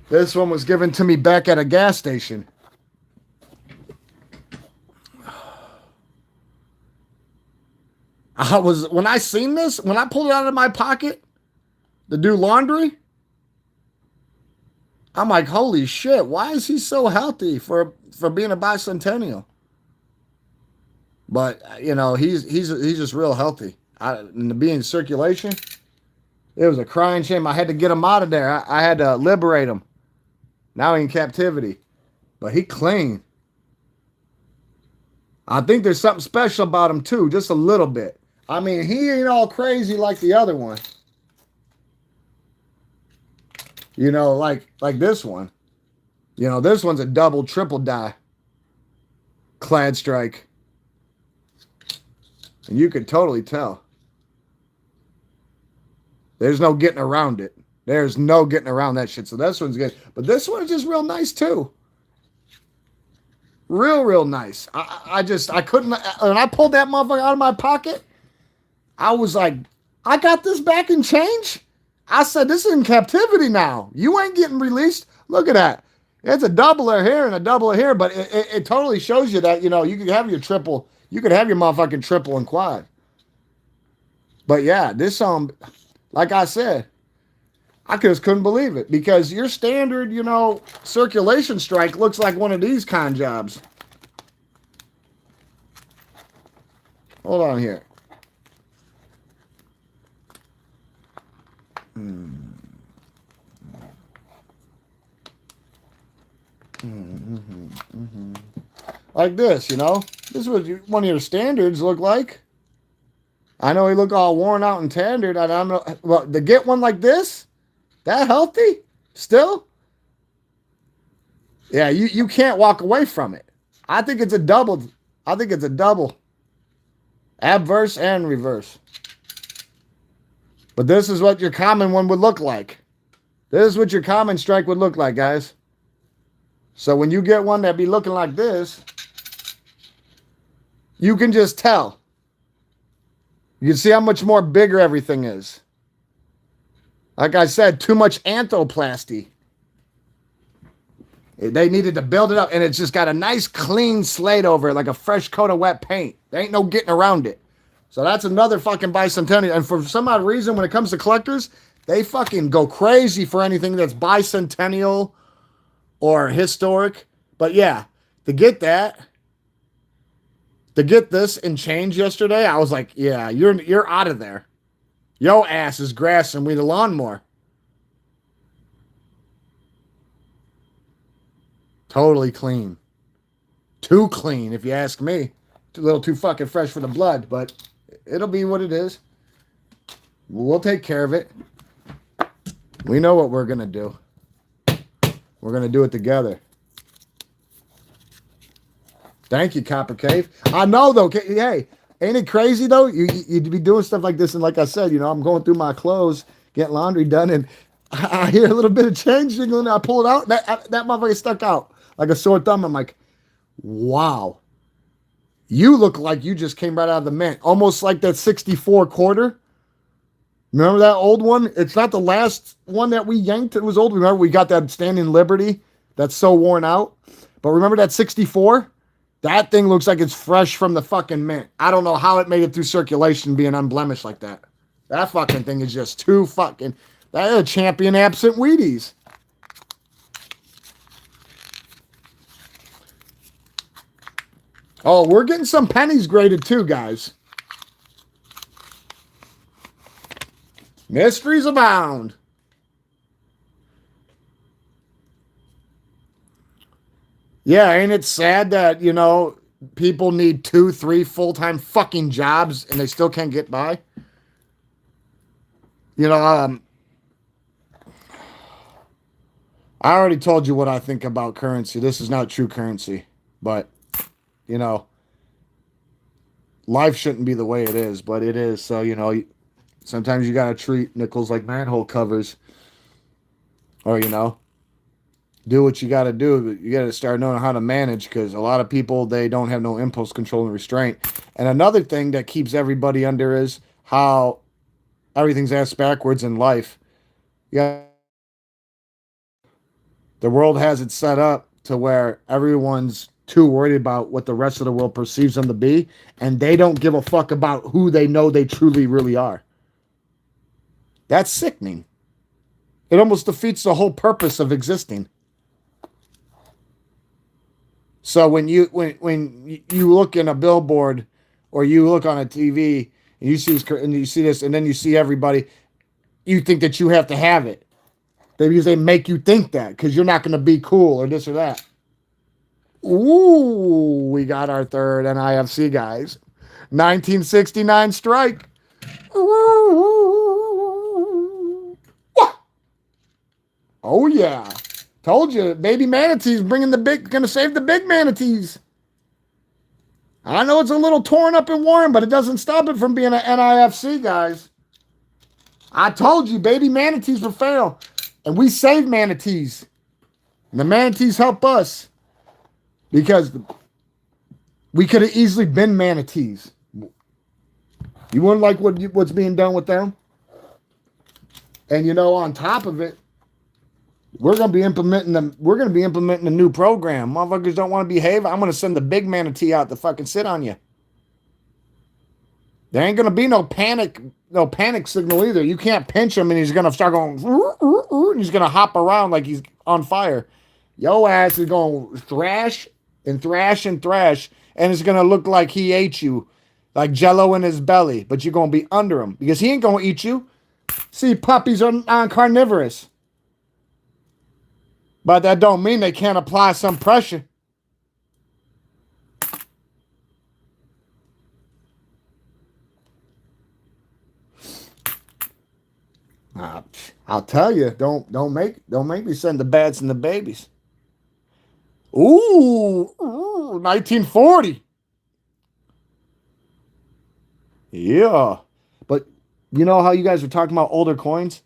This one was given to me back at a gas station. When I seen this, when I pulled it out of my pocket to do laundry, I'm like, holy shit, why is he so healthy for being a bicentennial? But he's just real healthy. And to be in circulation, it was a crying shame. I had to get him out of there. I had to liberate him. Now he's in captivity, but he clean. I think there's something special about him too, just a little bit. I mean, he ain't all crazy like the other one. Like this one. This one's a double, triple die. Clad strike. And you could totally tell. There's no getting around it. There's no getting around that shit. So this one's good. But this one's just real nice too. Real nice. I couldn't. When I pulled that motherfucker out of my pocket, I was like, I got this back in change. I said, this is in captivity now. You ain't getting released. Look at that. It's a doubler here and a doubler here, but it totally shows you that, you know, you could have your triple. You could have your motherfucking triple and quad. But yeah, this like I said, I just couldn't believe it because your standard, you know, circulation strike looks like one of these con jobs. Hold on here. Like this, you know. This is what one of your standards look like. I know he look all worn out and tattered. I don't know. Well, to get one like this, that healthy, still, yeah, you can't walk away from it. I think it's a double. I think it's a double. Adverse and reverse. But this is what your common one would look like. This is what your common strike would look like, guys. So when you get one that be looking like this, you can just tell. You can see how much more bigger everything is. Like I said, too much anthoplasty. They needed to build it up, and it's just got a nice clean slate over it, like a fresh coat of wet paint. There ain't no getting around it. So that's another fucking bicentennial. And for some odd reason, when it comes to collectors, they fucking go crazy for anything that's bicentennial or historic. But yeah, to get this and change yesterday, I was like, yeah, you're out of there. Yo ass is grassing with a lawnmower. Totally clean. Too clean, if you ask me. A little too fucking fresh for the blood, but it'll be what it is. We'll take care of it. We know what we're going to do. We're going to do it together. Thank you, Copper Cave. I know, though. Hey, ain't it crazy, though? You'd be doing stuff like this, and like I said, you know, I'm going through my clothes, getting laundry done, and I hear a little bit of change jingling. I pull it out. That motherfucker stuck out like a sore thumb. I'm like, wow. You look like you just came right out of the mint. Almost like that 64 quarter. Remember that old one? It's not the last one that we yanked. It was old. Remember we got that Standing Liberty that's so worn out. But remember that 64? That thing looks like it's fresh from the fucking mint. I don't know how it made it through circulation being unblemished like that. That fucking thing is just too fucking... That is a champion absent Wheaties. Oh, we're getting some pennies graded too, guys. Mysteries abound. Yeah, ain't it sad that, you know, people need 2, 3 full-time fucking jobs and they still can't get by? You know, I already told you what I think about currency. This is not true currency, but, you know, life shouldn't be the way it is, but it is. So, you know, sometimes you got to treat nickels like manhole covers or, you know, do what you got to do. You got to start knowing how to manage because a lot of people, they don't have no impulse control and restraint. And another thing that keeps everybody under is how everything's ass backwards in life. Yeah. The world has it set up to where everyone's too worried about what the rest of the world perceives them to be, and they don't give a fuck about who they know they truly really are. That's sickening. It almost defeats the whole purpose of existing. So when you look in a billboard or you look on a TV and you see this and then you see everybody, you think that you have to have it. Because they make you think that because you're not going to be cool or this or that. Ooh, we got our third NIFC, guys. 1969 strike. Ooh. Oh, yeah. Told you, baby manatees gonna save the big manatees. I know it's a little torn up and worn, but it doesn't stop it from being an NIFC, guys. I told you, baby manatees will fail. And we save manatees. And the manatees help us. Because we could have easily been manatees. You wouldn't like what's being done with them? And you know, on top of it, we're gonna be implementing a new program. Motherfuckers don't want to behave. I'm gonna send the big manatee out to fucking sit on you. There ain't gonna be no panic signal either. You can't pinch him and he's gonna start going and he's gonna hop around like he's on fire. Yo ass is gonna thrash and thrash and thrash, and it's gonna look like he ate you, like jello in his belly, but you're gonna be under him because he ain't gonna eat you. See, puppies are non-carnivorous. But that don't mean they can't apply some pressure. I'll tell you, don't make me send the bats and the babies. Ooh, 1940. Yeah. But you know how you guys were talking about older coins?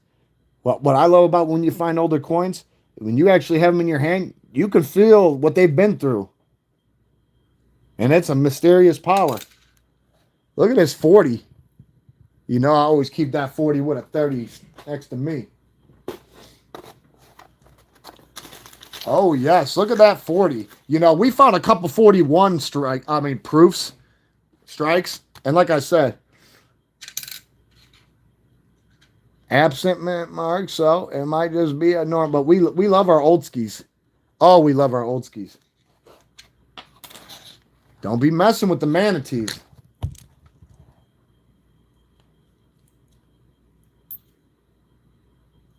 What I love about when you find older coins, when you actually have them in your hand, you can feel what they've been through. And it's a mysterious power. Look at this 40. You know, I always keep that 40 with a 30 next to me. Oh, yes. Look at that 40. You know, we found a couple 41 proofs, strikes. And like I said, absent mint mark, so it might just be a norm. But we love our old skis. Oh, we love our old skis. Don't be messing with the manatees.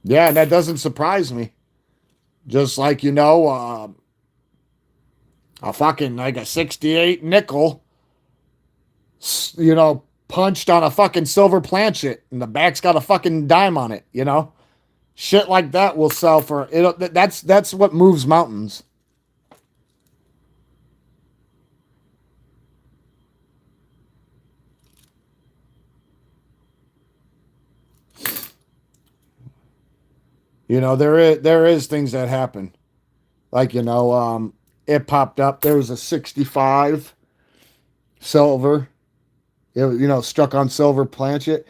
Yeah, that doesn't surprise me. Just like, you know, a fucking, like a 68 nickel, you know, punched on a fucking silver planchet and the back's got a fucking dime on it, you know? Shit like that will sell for, that's what moves mountains. You know, there is things that happen. Like, you know, it popped up. There was a 65 silver. It was, you know, struck on silver planchet.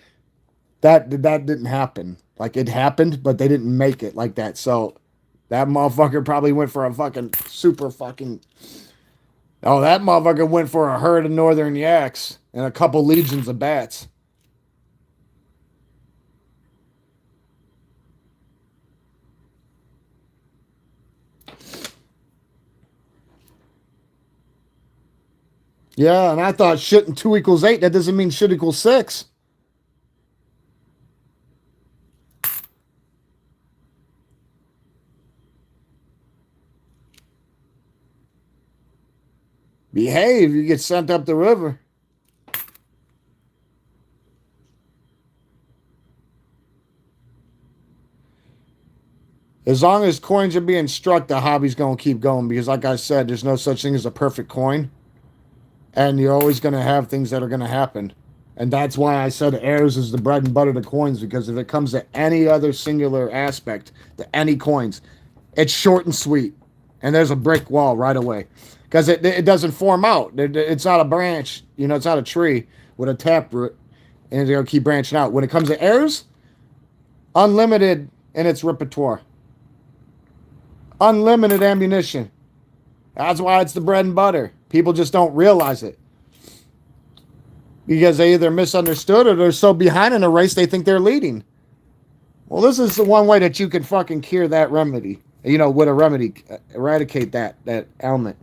That didn't happen. Like, it happened, but they didn't make it like that. So that motherfucker probably went for a fucking super fucking. Oh, that motherfucker went for a herd of northern yaks and a couple legions of bats. Yeah, and I thought shit and 2 equals 8. That doesn't mean shit equals 6. Behave, you get sent up the river. As long as coins are being struck, the hobby's going to keep going because, like I said, there's no such thing as a perfect coin. And you're always going to have things that are going to happen. And that's why I said heirs is the bread and butter to coins, because if it comes to any other singular aspect, to any coins, it's short and sweet. And there's a brick wall right away. Because it doesn't form out. It's not a branch. You know, it's not a tree with a taproot. And it's going to keep branching out. When it comes to heirs, unlimited in its repertoire. Unlimited ammunition. That's why it's the bread and butter. People just don't realize it. Because they either misunderstood or they're so behind in a race they think they're leading. Well, this is the one way that you can fucking cure that remedy. You know, with a remedy, eradicate that ailment.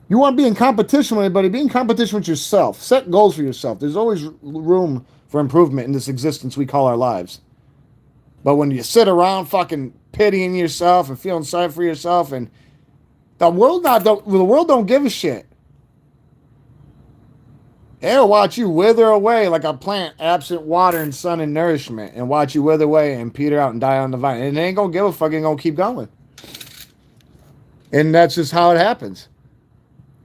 You want to be in competition with anybody, be in competition with yourself. Set goals for yourself. There's always room for improvement in this existence we call our lives. But when you sit around fucking pitying yourself and feeling sorry for yourself, and the world don't give a shit. They'll watch you wither away like a plant absent water and sun and nourishment, and watch you wither away and peter out and die on the vine. And they ain't gonna give a fuck, ain't gonna keep going. And that's just how it happens.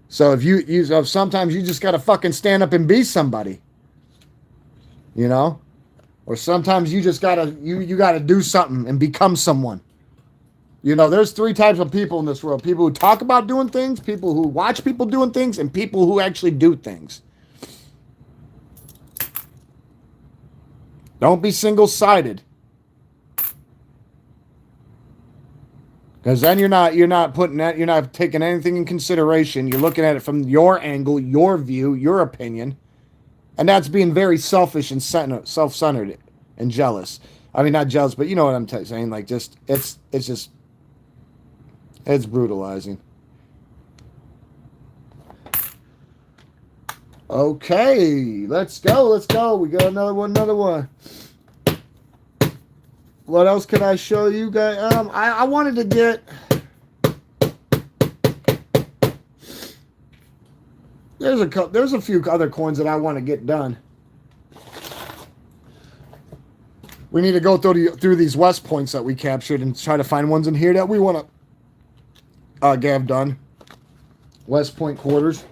So if sometimes you just gotta fucking stand up and be somebody. You know? Or sometimes you just gotta you gotta do something and become someone. You know, there's 3 types of people in this world. People who talk about doing things, people who watch people doing things, and people who actually do things. Don't be single-sided. Because then you're not putting that, you're not taking anything in consideration. You're looking at it from your angle, your view, your opinion. And that's being very selfish and self-centered and jealous. I mean, not jealous, but you know what I'm saying. Like, just it's brutalizing. Okay, let's go. We got another one. What else can I show you guys? I wanted to get. There's a few other coins that I want to get done. We need to go through these West Points that we captured and try to find ones in here that we want to have done. West Point quarters.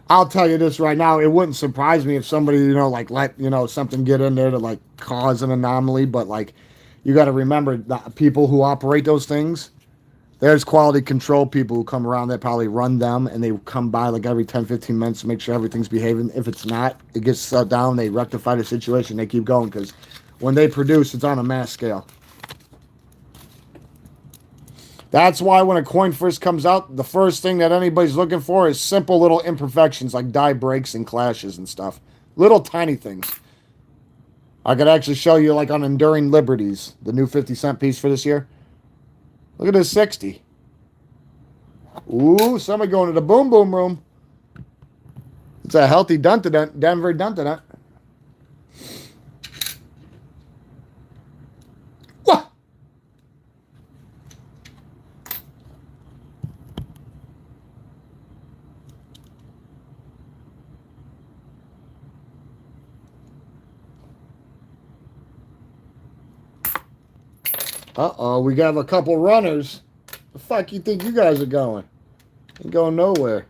I'll tell you this right now. It wouldn't surprise me if somebody, like let, something get in there to like cause an anomaly. But like, you got to remember the people who operate those things. There's quality control people who come around that probably run them, and they come by like every 10, 15 minutes to make sure everything's behaving. If it's not, it gets shut down. They rectify the situation. They keep going because when they produce, it's on a mass scale. That's why when a coin first comes out, the first thing that anybody's looking for is simple little imperfections like die breaks and clashes and stuff. Little tiny things. I could actually show you like on Enduring Liberties, the new 50-cent piece for this year. Look at this 60. Ooh, somebody going to the boom boom room. It's a healthy Denver Dun-to-Dun. Uh-oh, we got a couple runners. The fuck you think you guys are going? Ain't going nowhere.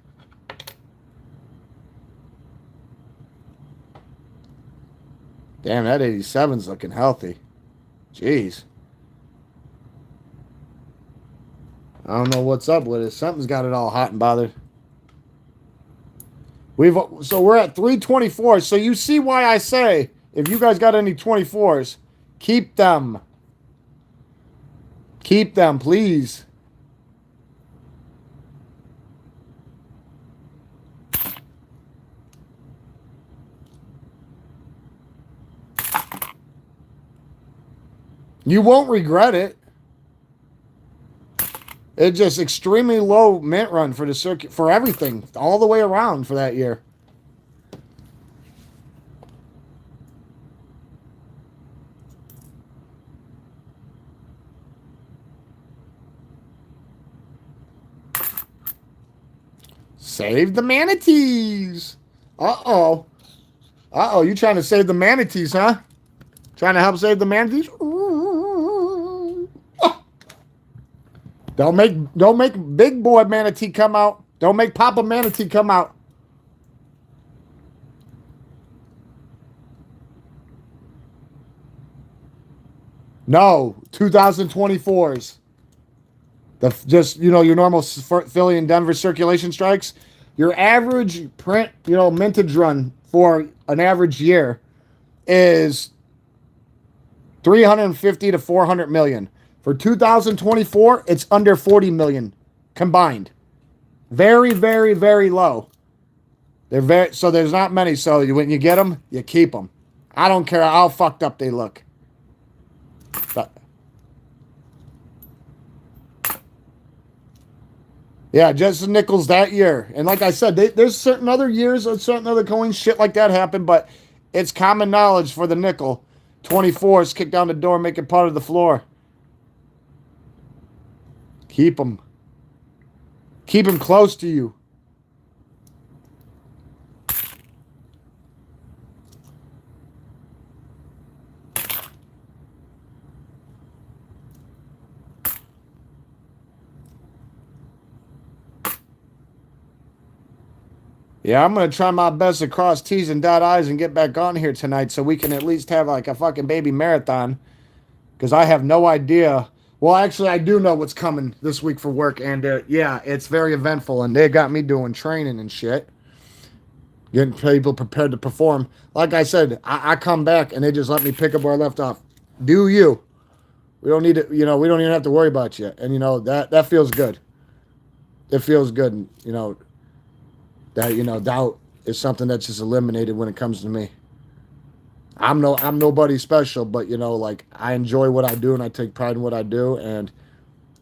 Damn, that 87's looking healthy. Jeez. I don't know what's up with it. Something's got it all hot and bothered. So we're at 324. So you see why I say, if you guys got any 24s, keep them. Keep them, please. You won't regret it. It's just extremely low mint run for the circuit, for everything, all the way around for that year. Save the manatees. Uh-oh. Uh-oh, you trying to save the manatees, huh? Trying to help save the manatees? Don't make big boy manatee come out. Don't make Papa Manatee come out. No, 2024s. Just, your normal Philly and Denver circulation strikes. Your average print, mintage run for an average year is 350 to 400 million. For 2024, it's under 40 million combined. Very, very, very low. So there's not many. So when you get them, you keep them. I don't care how fucked up they look. But, yeah, just nickels that year. And like I said, there's certain other years or certain other coins, shit like that happen, but it's common knowledge for the nickel. 24s, kick down the door, make it part of the floor. Keep them. Keep them close to you. Yeah, I'm going to try my best to cross T's and dot I's and get back on here tonight so we can at least have like a fucking baby marathon. because I have no idea. Well, actually, I do know what's coming this week for work, and yeah, it's very eventful, and they got me doing training and shit, getting people prepared to perform. Like I said, I come back and they just let me pick up where I left off. Do you? We don't need to, we don't even have to worry about you, and that feels good. It feels good, that doubt is something that's just eliminated when it comes to me. I'm nobody special, but like I enjoy what I do and I take pride in what I do, and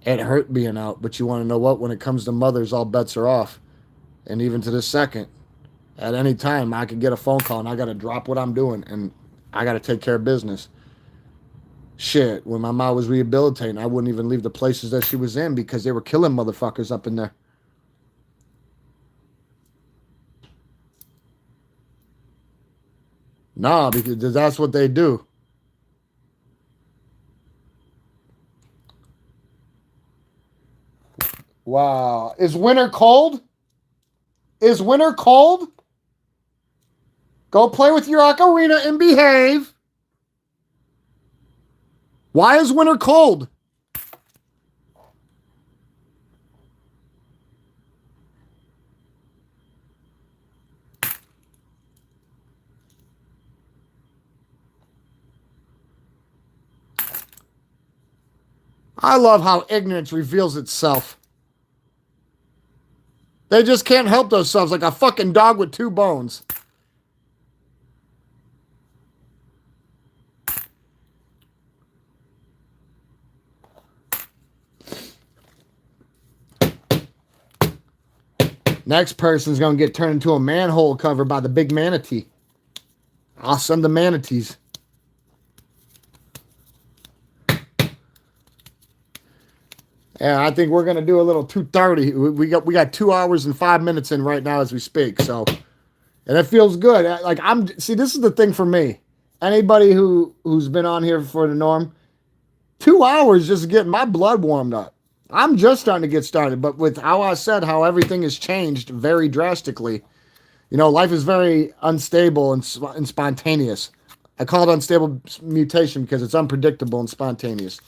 it hurt being out. But you want to know what? When it comes to mothers, all bets are off. And even to this second, at any time, I could get a phone call and I got to drop what I'm doing and I got to take care of business. Shit, when my mom was rehabilitating, I wouldn't even leave the places that she was in because they were killing motherfuckers up in there. Nah, because that's what they do. Wow. Is winter cold? Is winter cold? Go play with your ocarina and behave. Why is winter cold? I love how ignorance reveals itself. They just can't help themselves like a fucking dog with two bones. Next person's going to get turned into a manhole cover by the big manatee. I'll send the manatees. Yeah, I think we're gonna do a little 2:30. We got 2 hours and 5 minutes in right now as we speak. So, and it feels good. Like see, this is the thing for me. Anybody who's been on here for the norm, 2 hours just getting my blood warmed up. I'm just starting to get started, but with how I said how everything has changed very drastically. Life is very unstable and spontaneous. I call it unstable mutation because it's unpredictable and spontaneous.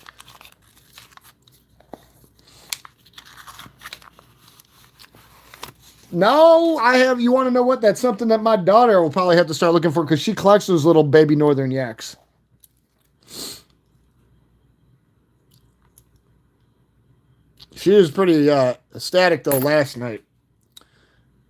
No, I have. You want to know what? That's something that my daughter will probably have to start looking for because she collects those little baby northern yaks. She was pretty ecstatic though last night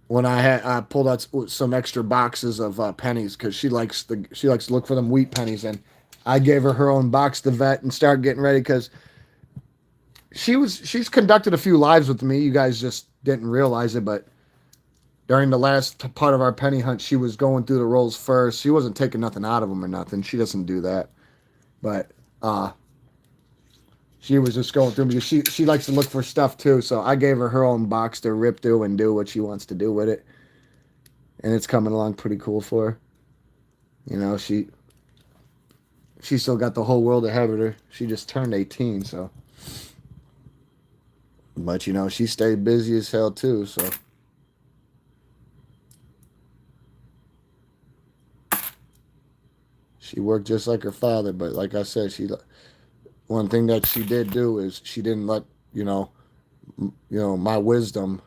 when I pulled out some extra boxes of pennies because she likes to look for them wheat pennies, and I gave her own box to vet and start getting ready because she's conducted a few lives with me. You guys just didn't realize it, but during the last part of our penny hunt, she was going through the rolls first. She wasn't taking nothing out of them or nothing. She doesn't do that. But she was just going through because she likes to look for stuff too. So I gave her own box to rip through and do what she wants to do with it. And it's coming along pretty cool for her. She still got the whole world ahead of her. She just turned 18, so. But she stayed busy as hell too, so. She worked just like her father, but like I said, one thing that she did do is she didn't let my wisdom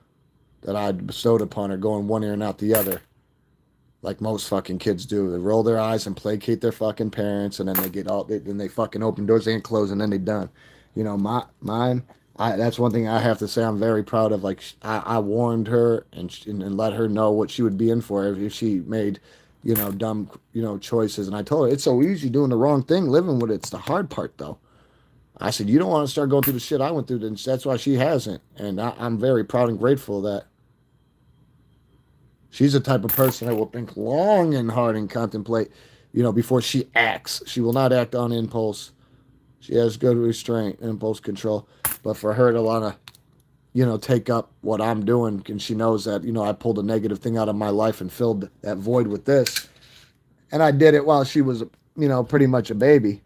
that I bestowed upon her go in one ear and out the other, like most fucking kids do. They roll their eyes and placate their fucking parents, and then then they fucking open doors they ain't close, and then they done. Mine. That's one thing I have to say I'm very proud of. Like I warned her and let her know what she would be in for if she made dumb, choices. And I told her, it's so easy doing the wrong thing. Living with it's the hard part, though. I said, you don't want to start going through the shit I went through. And that's why she hasn't. And I'm very proud and grateful that she's the type of person that will think long and hard and contemplate, before she acts. She will not act on impulse. She has good restraint and impulse control. But for her to want to, take up what I'm doing, and she knows that, I pulled a negative thing out of my life and filled that void with this. And I did it while she was, pretty much a baby.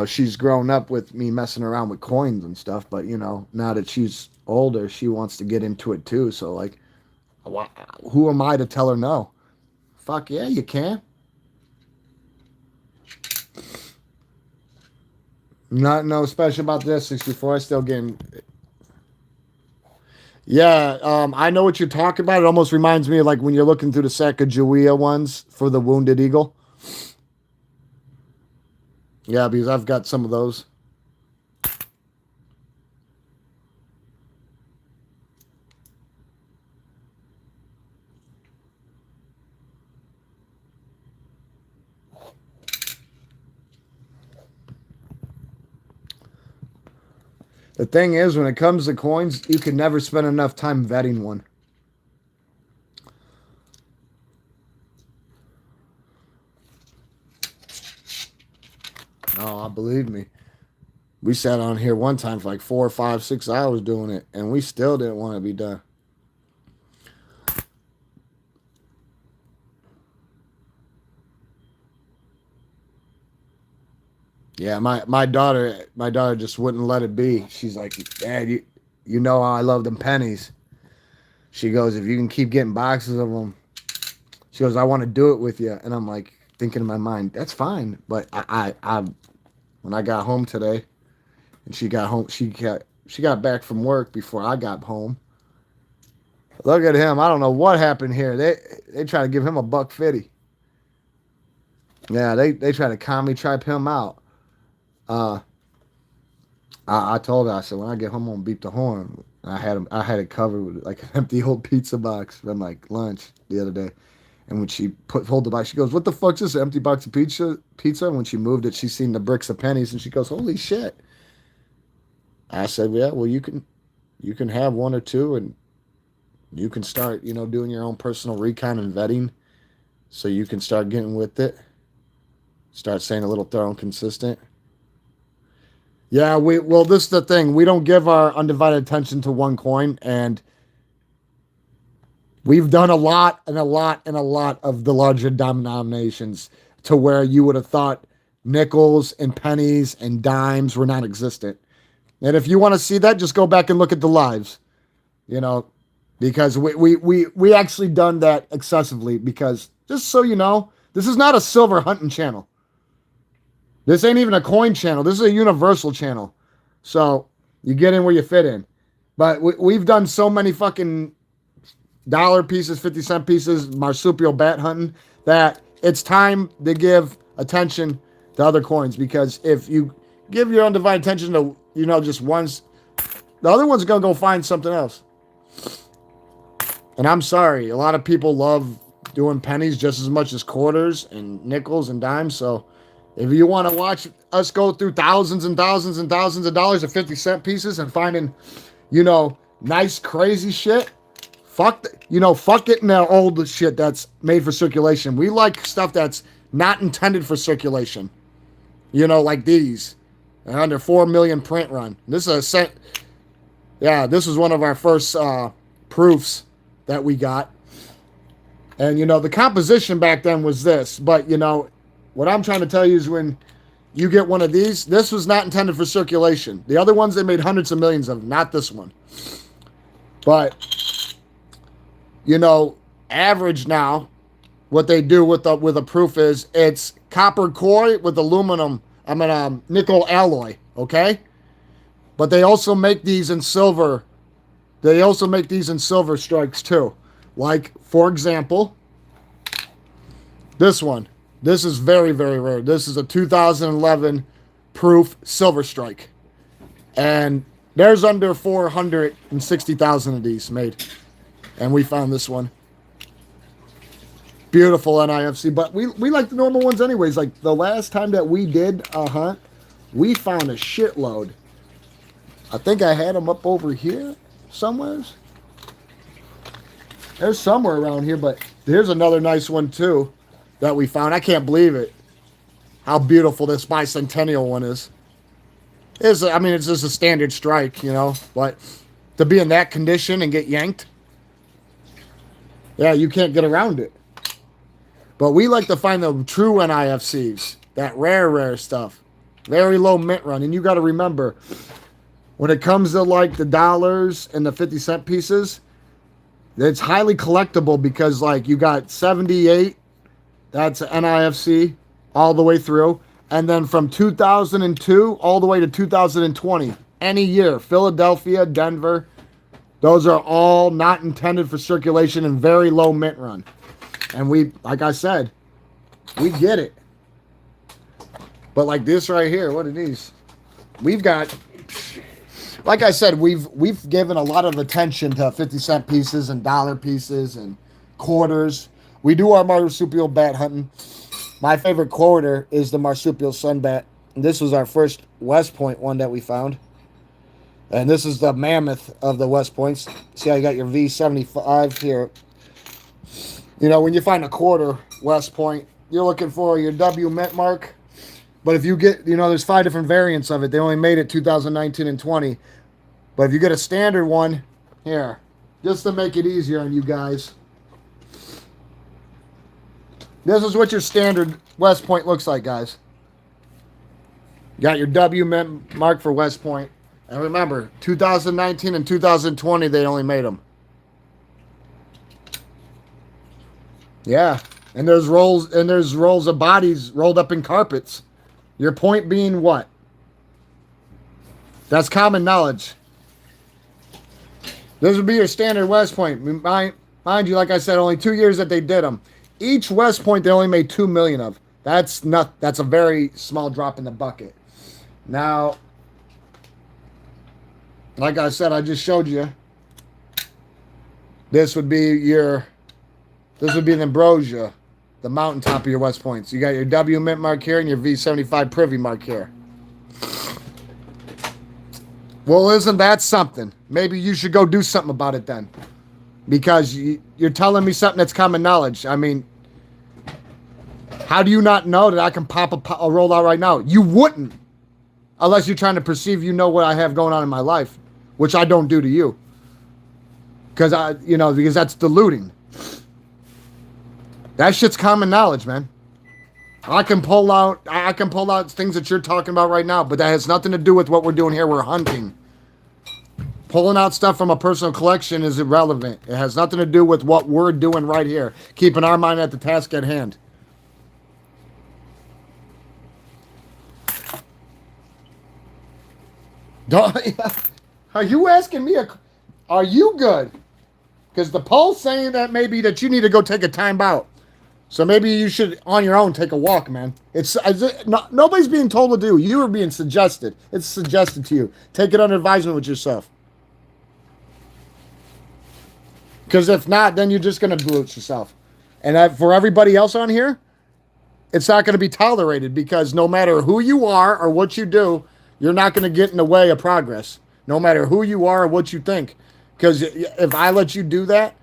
She's grown up with me messing around with coins and stuff, but, now that she's older, she wants to get into it too. So, like, who am I to tell her no? Fuck yeah, you can. Not no special about this 64. I still getting. Yeah, I know what you're talking about. It almost reminds me of like when you're looking through the Sacagawea ones for the Wounded Eagle. Yeah, because I've got some of those. The thing is, when it comes to coins, you can never spend enough time vetting one. No, believe me. We sat on here one time for like 4 or 5, 6 hours doing it, and we still didn't want to be done. Yeah, my daughter just wouldn't let it be. She's like, Dad, you know how I love them pennies. She goes, if you can keep getting boxes of them, she goes, I want to do it with you. And I'm like, thinking in my mind, that's fine. But when I got home today, and she got home, she got back from work before I got home. Look at him. I don't know what happened here. They try to give him a $1.50. Yeah, they try to comedy tripe him out. Uh, I told her, I said, when I get home, I'm gonna beat the horn. I had it covered with like an empty old pizza box from like lunch the other day. And when she hold the box, she goes, "What the fuck's this? An empty box of pizza?" Pizza. And when she moved it, she seen the bricks of pennies, and she goes, "Holy shit!" I said, "Yeah, well, you can have one or two, and you can start, doing your own personal recon and vetting, so you can start getting with it. Start saying a little thorough and consistent." Yeah, this is the thing. We don't give our undivided attention to one coin, and we've done a lot and a lot and a lot of the larger denominations to where you would have thought nickels and pennies and dimes were non-existent. And if you want to see that, just go back and look at the lives, you know, because we actually done that excessively. Because just so you know, this is not a silver hunting channel. This ain't even a coin channel. This is a universal channel. So you get in where you fit in. But we've done so many fucking dollar pieces, 50-cent pieces, marsupial bat hunting, that it's time to give attention to other coins. Because if you give your undivided attention to, just ones, the other one's going to go find something else. And I'm sorry, a lot of people love doing pennies just as much as quarters and nickels and dimes. So if you want to watch us go through thousands and thousands and thousands of dollars of 50-cent pieces and finding, nice, crazy shit, fuck getting that old shit that's made for circulation. We like stuff that's not intended for circulation. Like these. They're under 4 million print run. This is this was one of our first proofs that we got. And, the composition back then was this. But, what I'm trying to tell you is when you get one of these, this was not intended for circulation. The other ones, they made hundreds of millions of, not this one. But, average now, what they do with a proof is it's copper core with nickel alloy, okay? But they also make these in silver. They also make these in silver strikes too. Like, for example, this one. This is very, very rare. This is a 2011 proof silver strike. And there's under 460,000 of these made. And we found this one. Beautiful NIFC. But we like the normal ones anyways. Like the last time that we did a hunt, we found a shitload. I think I had them up over here somewhere. There's somewhere around here, but here's another nice one too that we found. I can't believe it. How beautiful this bicentennial one is. It's just a standard strike, but to be in that condition and get yanked, yeah, you can't get around it. But we like to find the true NIFCs, that rare stuff. Very low mint run. And you got to remember, when it comes to like the dollars and the 50-cent pieces, it's highly collectible because like you got 78, that's NIFC all the way through. And then from 2002 all the way to 2020, any year, Philadelphia, Denver, those are all not intended for circulation and very low mint run. And we, like I said, we get it. But like this right here, what are these? We've got, like I said, we've given a lot of attention to 50-cent pieces and dollar pieces and quarters. We do our marsupial bat hunting. My favorite quarter is the marsupial sunbat. This was our first West Point one that we found. And this is the mammoth of the West Points. See how you got your V75 here. You know, when you find a quarter West Point, you're looking for your W mint mark. But if you get, you know, there's 5 different variants of it. They only made it 2019 and 20. But if you get a standard one, here, just to make it easier on you guys. This is what your standard West Point looks like, guys. You got your W mint mark for West Point. And remember, 2019 and 2020, they only made them. Yeah. And there's rolls of bodies rolled up in carpets. Your point being what? That's common knowledge. This would be your standard West Point. Mind you, like I said, only 2 years that they did them. Each West Point they only made 2 million of. That's a very small drop in the bucket. Now, like I said, I just showed you. This would be the ambrosia, the mountaintop of your West Points. You got your W mint mark here and your V75 privy mark here. Well, isn't that something? Maybe you should go do something about it then. Because you're telling me something that's common knowledge. I mean, how do you not know that I can pop a rollout right now? You wouldn't. Unless you're trying to perceive you know what I have going on in my life. Which I don't do to you. Because that's diluting. That shit's common knowledge, man. I can pull out things that you're talking about right now, but that has nothing to do with what we're doing here. We're hunting. Pulling out stuff from a personal collection is irrelevant. It has nothing to do with what we're doing right here. Keeping our mind at the task at hand. Are you asking me are you good? Because the poll's saying that maybe that you need to go take a time out. So maybe you should, on your own, take a walk, man. Nobody's being told to do. You are being suggested. It's suggested to you. Take it under advisement with yourself. Because if not, then you're just going to dilute yourself. And for everybody else on here, it's not going to be tolerated because no matter who you are or what you do, you're not going to get in the way of progress. No matter who you are or what you think. Because if I let you do that,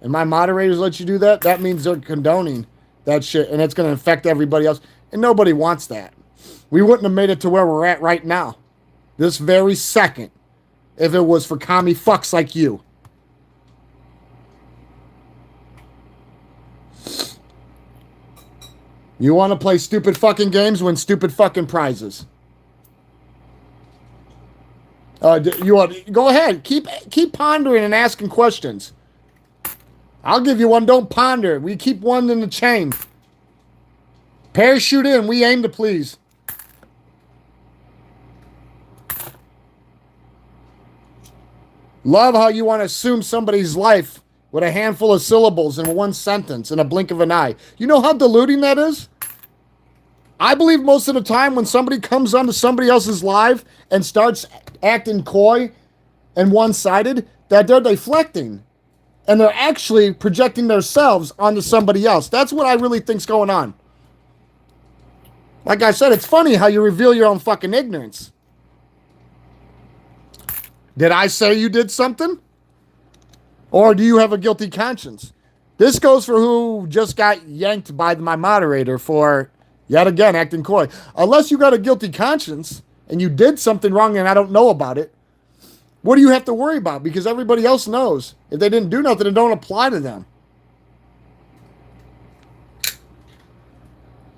and my moderators let you do that, that means they're condoning that shit, and it's going to affect everybody else. And nobody wants that. We wouldn't have made it to where we're at right now, this very second, if it was for commie fucks like you. You want to play stupid fucking games, win stupid fucking prizes. Go ahead. Keep pondering and asking questions. I'll give you one. Don't ponder. We keep one in the chain. Parachute in. We aim to please. Love how you want to assume somebody's life with a handful of syllables in one sentence in a blink of an eye. You know how diluting that is? I believe most of the time when somebody comes onto somebody else's live and starts acting coy and one-sided, that they're deflecting. And they're actually projecting themselves onto somebody else. That's what I really think's going on. Like I said, it's funny how you reveal your own fucking ignorance. Did I say you did something? Or do you have a guilty conscience? This goes for who just got yanked by my moderator for, yet again, acting coy. Unless you got a guilty conscience and you did something wrong and I don't know about it, what do you have to worry about? Because everybody else knows. If they didn't do nothing, it don't apply to them.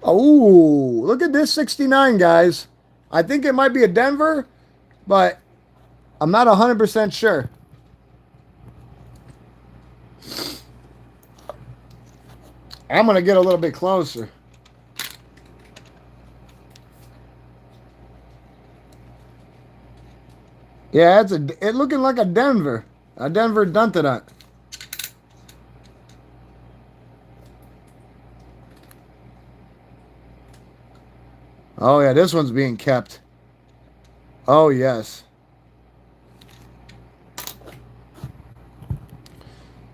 Oh, look at this 69, guys. I think it might be a Denver, but I'm not 100% sure. I'm going to get a little bit closer. Yeah, it looking like a Denver. A Denver Dunterunt. Oh yeah, this one's being kept. Oh yes.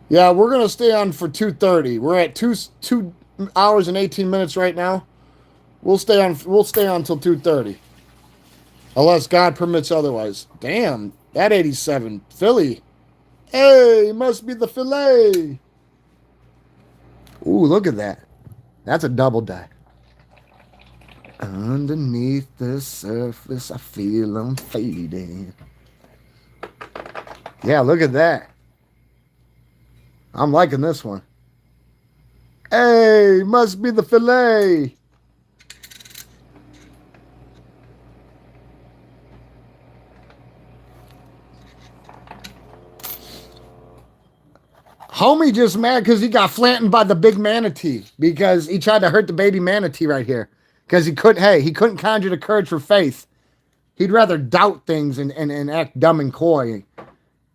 Yeah, we're gonna stay on for 2:30. We're at 2 hours and 18 minutes right now. We'll stay on. We'll stay on till 2:30, unless God permits otherwise. Damn, that 87 Philly. Hey, must be the Philly. Ooh, look at that. That's a double die. Underneath the surface, I feel I'm fading. Yeah, look at that. I'm liking this one. Hey, must be the Philly. Homie just mad because he got flattened by the big manatee because he tried to hurt the baby manatee right here because he couldn't. Hey, he couldn't conjure the courage for faith. He'd rather doubt things and act dumb and coy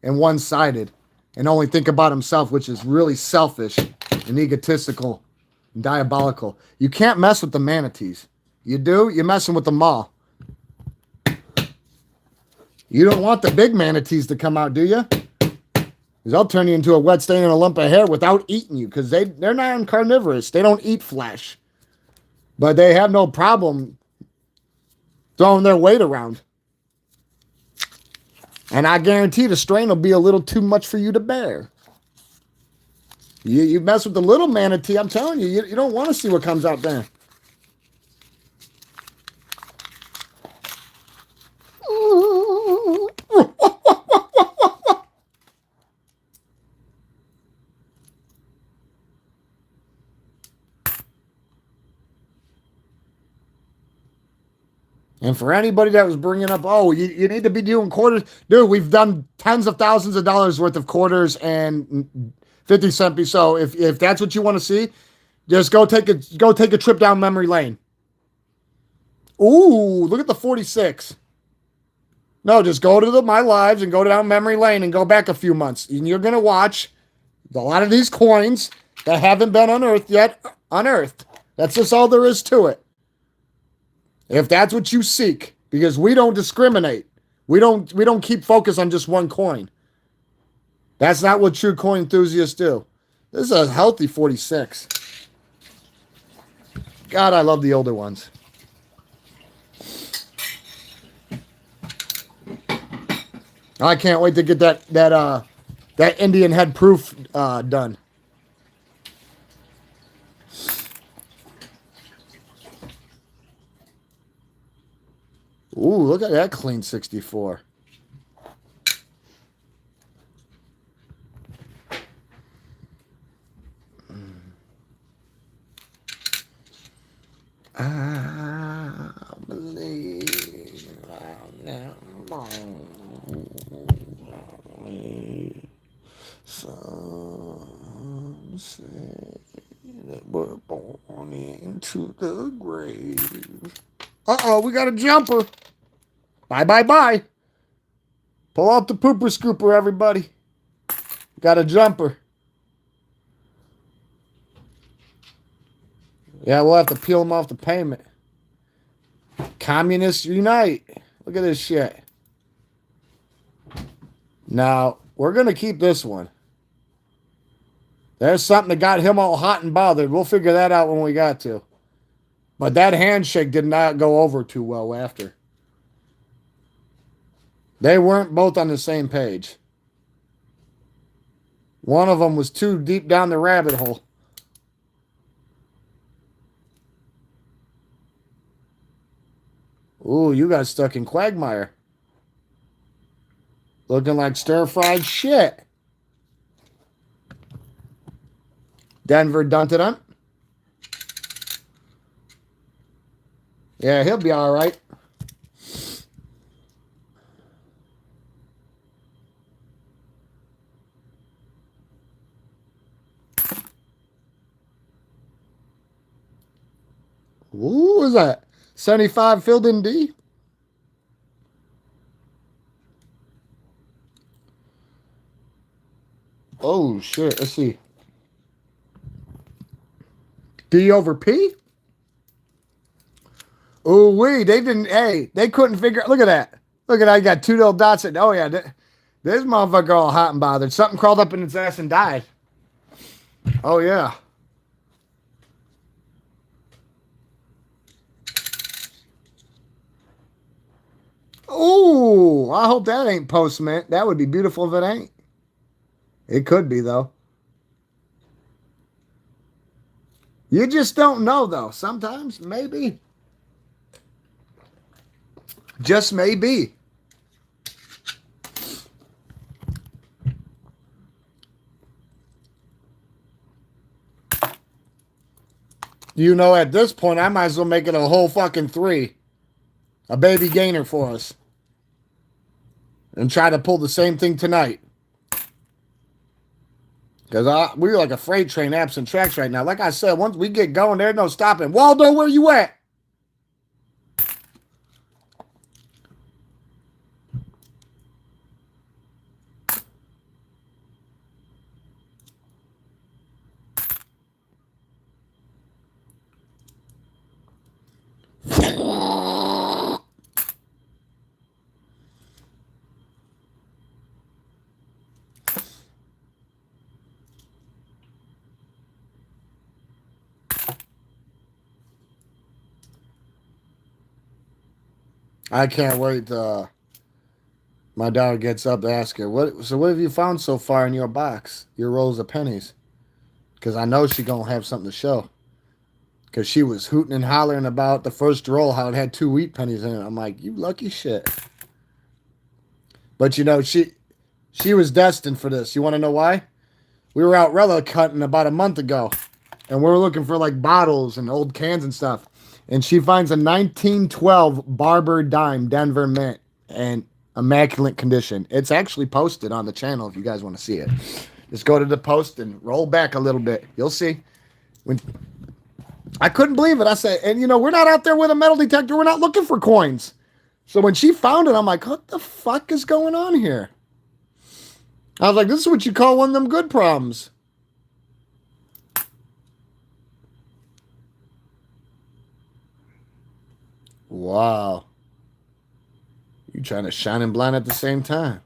and one-sided and only think about himself, which is really selfish and egotistical and diabolical. You can't mess with the manatees. You do? You're messing with them all. You don't want the big manatees to come out, do you? Because they'll turn you into a wet stain and a lump of hair without eating you because they're not carnivorous. They don't eat flesh. But they have no problem throwing their weight around. And I guarantee the strain will be a little too much for you to bear. You mess with the little manatee, I'm telling you, you don't want to see what comes out there. And for anybody that was bringing up, oh, you need to be doing quarters. Dude, we've done tens of thousands of dollars worth of quarters and 50-cent piece. So if that's what you want to see, just go take a trip down memory lane. Ooh, look at the 46. No, just go to my lives and go down memory lane and go back a few months. And you're going to watch a lot of these coins that haven't been unearthed yet unearthed. That's just all there is to it. If that's what you seek, because we don't discriminate. We don't keep focus on just one coin. That's not what true coin enthusiasts do. This is a healthy 46. God, I love the older ones. I can't wait to get that Indian head proof done. Ooh, look at that clean 64. I believe I'll never some say that we're born into the grave. Uh-oh, we got a jumper. Bye, bye, bye. Pull out the pooper scooper, everybody. Got a jumper. Yeah, we'll have to peel them off the payment. Communists unite. Look at this shit. Now, we're going to keep this one. There's something that got him all hot and bothered. We'll figure that out when we got to. But that handshake did not go over too well after. They weren't both on the same page. One of them was too deep down the rabbit hole. Ooh, you got stuck in Quagmire. Looking like stir-fried shit. Denver Dunterunt. Yeah, he'll be all right. Ooh, what was that? 75 filled in D? Oh, shit. Let's see. D over P? Oh, they didn't. Hey, they couldn't figure. Look at that. Look at that. I got two little dots. Oh, yeah. This motherfucker all hot and bothered. Something crawled up in its ass and died. Oh, yeah. Oh, I hope that ain't post mint. That would be beautiful if it ain't. It could be, though. You just don't know, though. Sometimes, maybe. Just maybe. You know, at this point, I might as well make it a whole fucking 3. A baby gainer for us. And try to pull the same thing tonight. Because we're like a freight train, absent tracks right now. Like I said, once we get going, there's no stopping. Waldo, where you at? I can't wait. My daughter gets up to ask her, what have you found so far in your box? Your rolls of pennies. Because I know she's going to have something to show. Because she was hooting and hollering about the first roll, how it had 2 wheat pennies in it. I'm like, you lucky shit. But you know, she was destined for this. You want to know why? We were out relic hunting about a month ago. And we were looking for like bottles and old cans and stuff. And she finds a 1912 Barber Dime Denver Mint and immaculate condition. It's actually posted on the channel if you guys want to see it. Just go to the post and roll back a little bit. You'll see. I couldn't believe it. I said, and you know, we're not out there with a metal detector. We're not looking for coins. So when she found it, I'm like, what the fuck is going on here? I was like, this is what you call one of them good problems. Wow. You trying to shine and blind at the same time.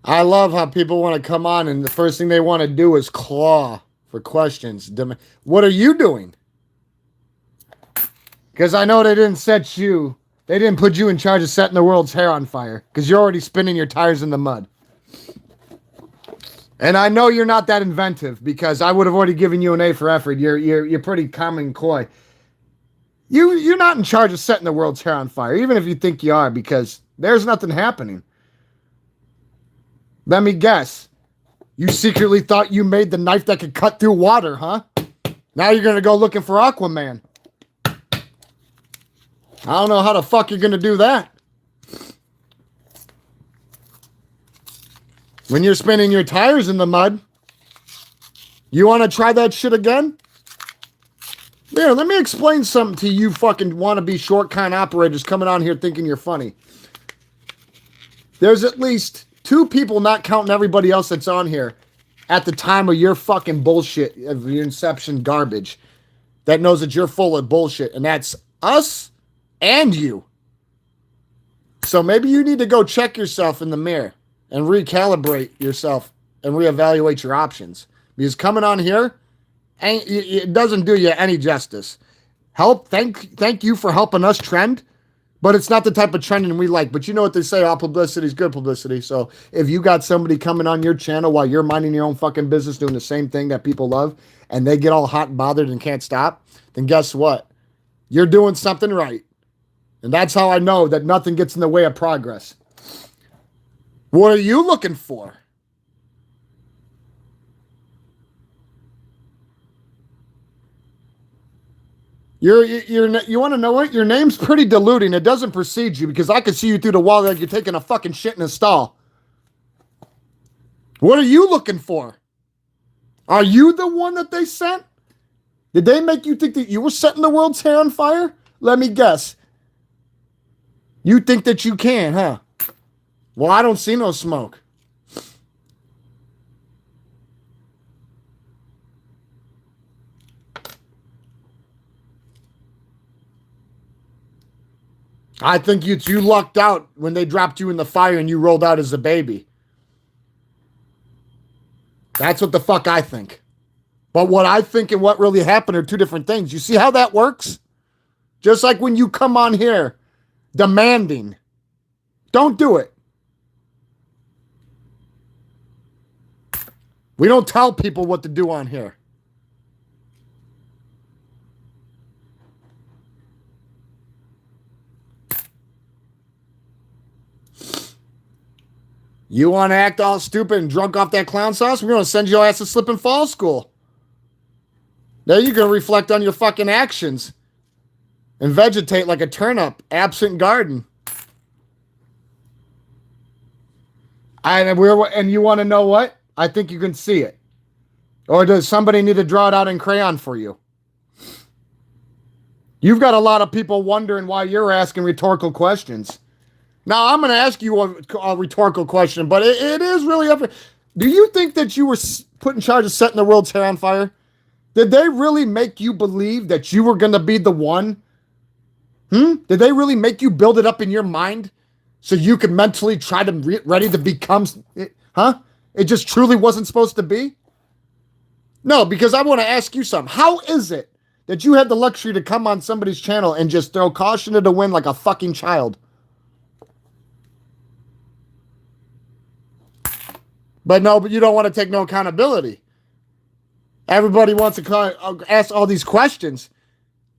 I love how people want to come on and the first thing they want to do is claw for questions. What are you doing? Because I know they didn't they didn't put you in charge of setting the world's hair on fire because you're already spinning your tires in the mud. And I know you're not that inventive because I would have already given you an A for effort. You're pretty calm and coy. You're not in charge of setting the world's hair on fire, even if you think you are, because there's nothing happening. Let me guess. You secretly thought you made the knife that could cut through water, huh? Now you're going to go looking for Aquaman. I don't know how the fuck you're going to do that. When you're spinning your tires in the mud, you want to try that shit again? Here, let me explain something to you fucking wannabe short con operators coming on here thinking you're funny. There's at least 2 people, not counting everybody else that's on here, at the time of your fucking bullshit, of your inception garbage, that knows that you're full of bullshit, and that's us and you. So maybe you need to go check yourself in the mirror and recalibrate yourself and reevaluate your options. Because coming on here, it doesn't do you any justice. Thank you for helping us trend, but it's not the type of trending we like. But you know what they say, all publicity is good publicity. So if you got somebody coming on your channel while you're minding your own fucking business doing the same thing that people love, and they get all hot and bothered and can't stop, then guess what? You're doing something right. And that's how I know that nothing gets in the way of progress. What are you looking for? You want to know what? Your name's pretty diluting. It doesn't precede you because I can see you through the wall like you're taking a fucking shit in a stall. What are you looking for? Are you the one that they sent? Did they make you think that you were setting the world's hair on fire? Let me guess. You think that you can, huh? Well, I don't see no smoke. I think you lucked out when they dropped you in the fire and you rolled out as a baby. That's what the fuck I think. But what I think and what really happened are two different things. You see how that works? Just like when you come on here demanding. Don't do it. We don't tell people what to do on here. You want to act all stupid and drunk off that clown sauce? We're going to send your ass to slip and fall school. There you can reflect on your fucking actions and vegetate like a turnip, absent garden. And you want to know what? I think you can see it. Or does somebody need to draw it out in crayon for you? You've got a lot of people wondering why you're asking rhetorical questions. Now, I'm going to ask you a rhetorical question, but it is really up. Do you think that you were put in charge of setting the world's hair on fire? Did they really make you believe that you were going to be the one? Did they really make you build it up in your mind so you could mentally try to ready to become? It just truly wasn't supposed to be? No, because I want to ask you something. How is it that you had the luxury to come on somebody's channel and just throw caution to the wind like a fucking child? But you don't want to take no accountability. Everybody wants to ask all these questions.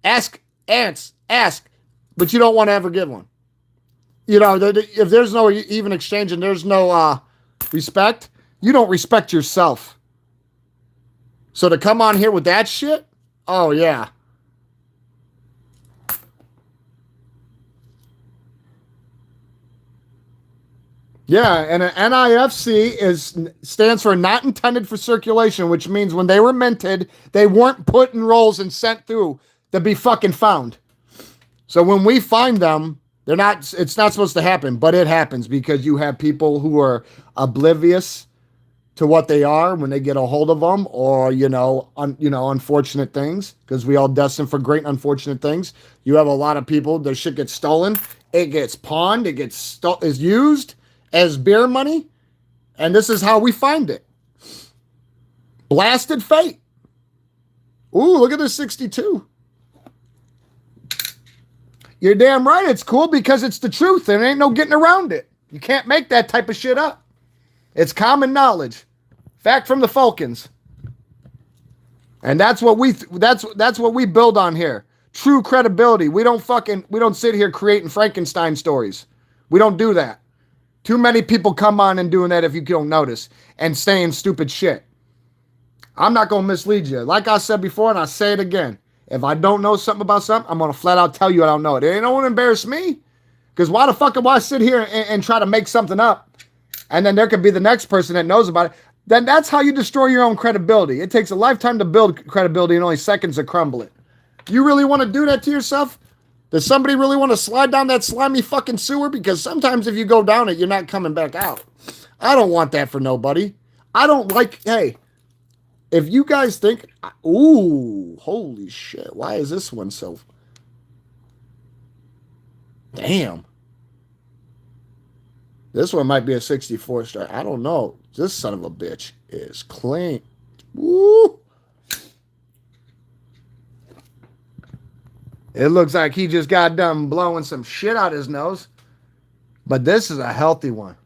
Ask, but you don't want to ever give one. If there's no even exchange and there's no respect, you don't respect yourself. So to come on here with that shit, oh yeah. Yeah, and an NIFC stands for not intended for circulation, which means when they were minted, they weren't put in rolls and sent through to be fucking found. So when we find them, it's not supposed to happen, but it happens because you have people who are oblivious to what they are when they get a hold of them, or unfortunate things, because we all destined for great unfortunate things. You have a lot of people, their shit gets stolen, it gets pawned, is used as beer money, and this is how we find it. Blasted fate. Ooh, look at this 62. You're damn right it's cool because it's the truth. There ain't no getting around it. You can't make that type of shit up. It's common knowledge. Fact from the Falcons. And that's what we build on here. True credibility. We don't sit here creating Frankenstein stories. We don't do that. Too many people come on and doing that if you don't notice and saying stupid shit. I'm not going to mislead you. Like I said before, and I say it again. If I don't know something about something, I'm going to flat out tell you I don't know it. It ain't going to embarrass me. Because why the fuck do I sit here and try to make something up? And then there could be the next person that knows about it. Then that's how you destroy your own credibility. It takes a lifetime to build credibility and only seconds to crumble it. You really want to do that to yourself? Does somebody really want to slide down that slimy fucking sewer? Because sometimes if you go down it, you're not coming back out. I don't want that for nobody. I don't like, hey, if you guys think, ooh, holy shit, why is this one so, damn. This one might be a 64 star. I don't know. This son of a bitch is clean. Woo. It looks like he just got done blowing some shit out his nose. But this is a healthy one.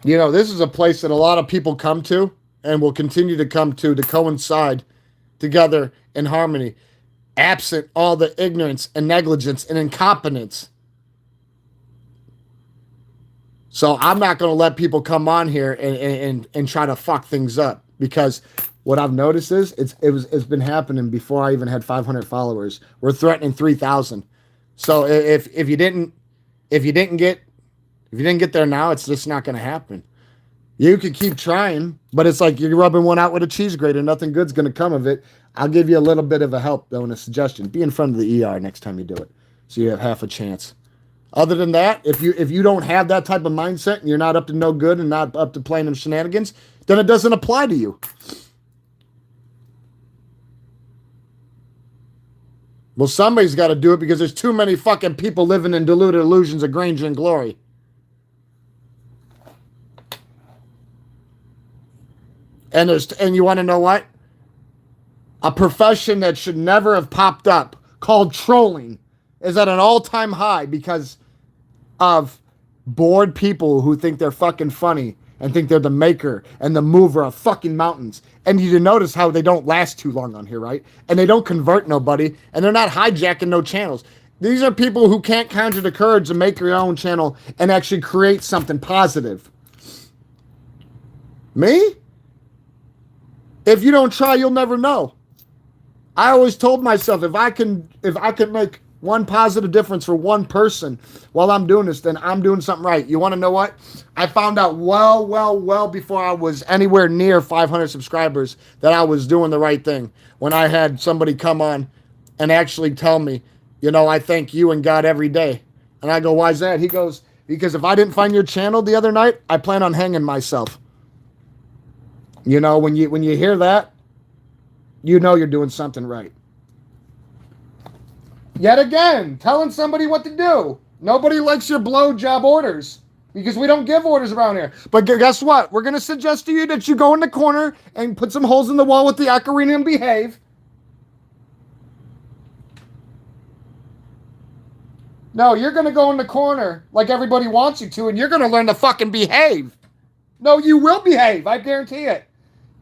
This is a place that a lot of people come to and will continue to come to coincide together in harmony, absent all the ignorance and negligence and incompetence. So I'm not going to let people come on here and try to fuck things up, because what I've noticed is it's been happening before I even had 500 followers. We're threatening 3,000. So if you didn't get there now, it's just not going to happen. You could keep trying, but it's like you're rubbing one out with a cheese grater. Nothing good's going to come of it. I'll give you a little bit of a help, though, and a suggestion. Be in front of the ER next time you do it, so you have half a chance. Other than that, if you don't have that type of mindset and you're not up to no good and not up to playing them shenanigans, then it doesn't apply to you. Well, somebody's got to do it, because there's too many fucking people living in deluded illusions of grandeur and glory. And you want to know what? A profession that should never have popped up, called trolling, is at an all-time high because of bored people who think they're fucking funny and think they're the maker and the mover of fucking mountains. And you notice how they don't last too long on here, right? And they don't convert nobody, and they're not hijacking no channels. These are people who can't conjure the courage to make their own channel and actually create something positive. Me? If you don't try, you'll never know. I always told myself, if I can make one positive difference for one person while I'm doing this, then I'm doing something right. You want to know what? I found out well before I was anywhere near 500 subscribers that I was doing the right thing. When I had somebody come on and actually tell me, I thank you and God every day. And I go, why is that? He goes, because if I didn't find your channel the other night, I plan on hanging myself. When you hear that, you're doing something right. Yet again, telling somebody what to do. Nobody likes your blowjob orders, because we don't give orders around here. But guess what? We're going to suggest to you that you go in the corner and put some holes in the wall with the ocarina and behave. No, you're going to go in the corner like everybody wants you to, and you're going to learn to fucking behave. No, you will behave. I guarantee it.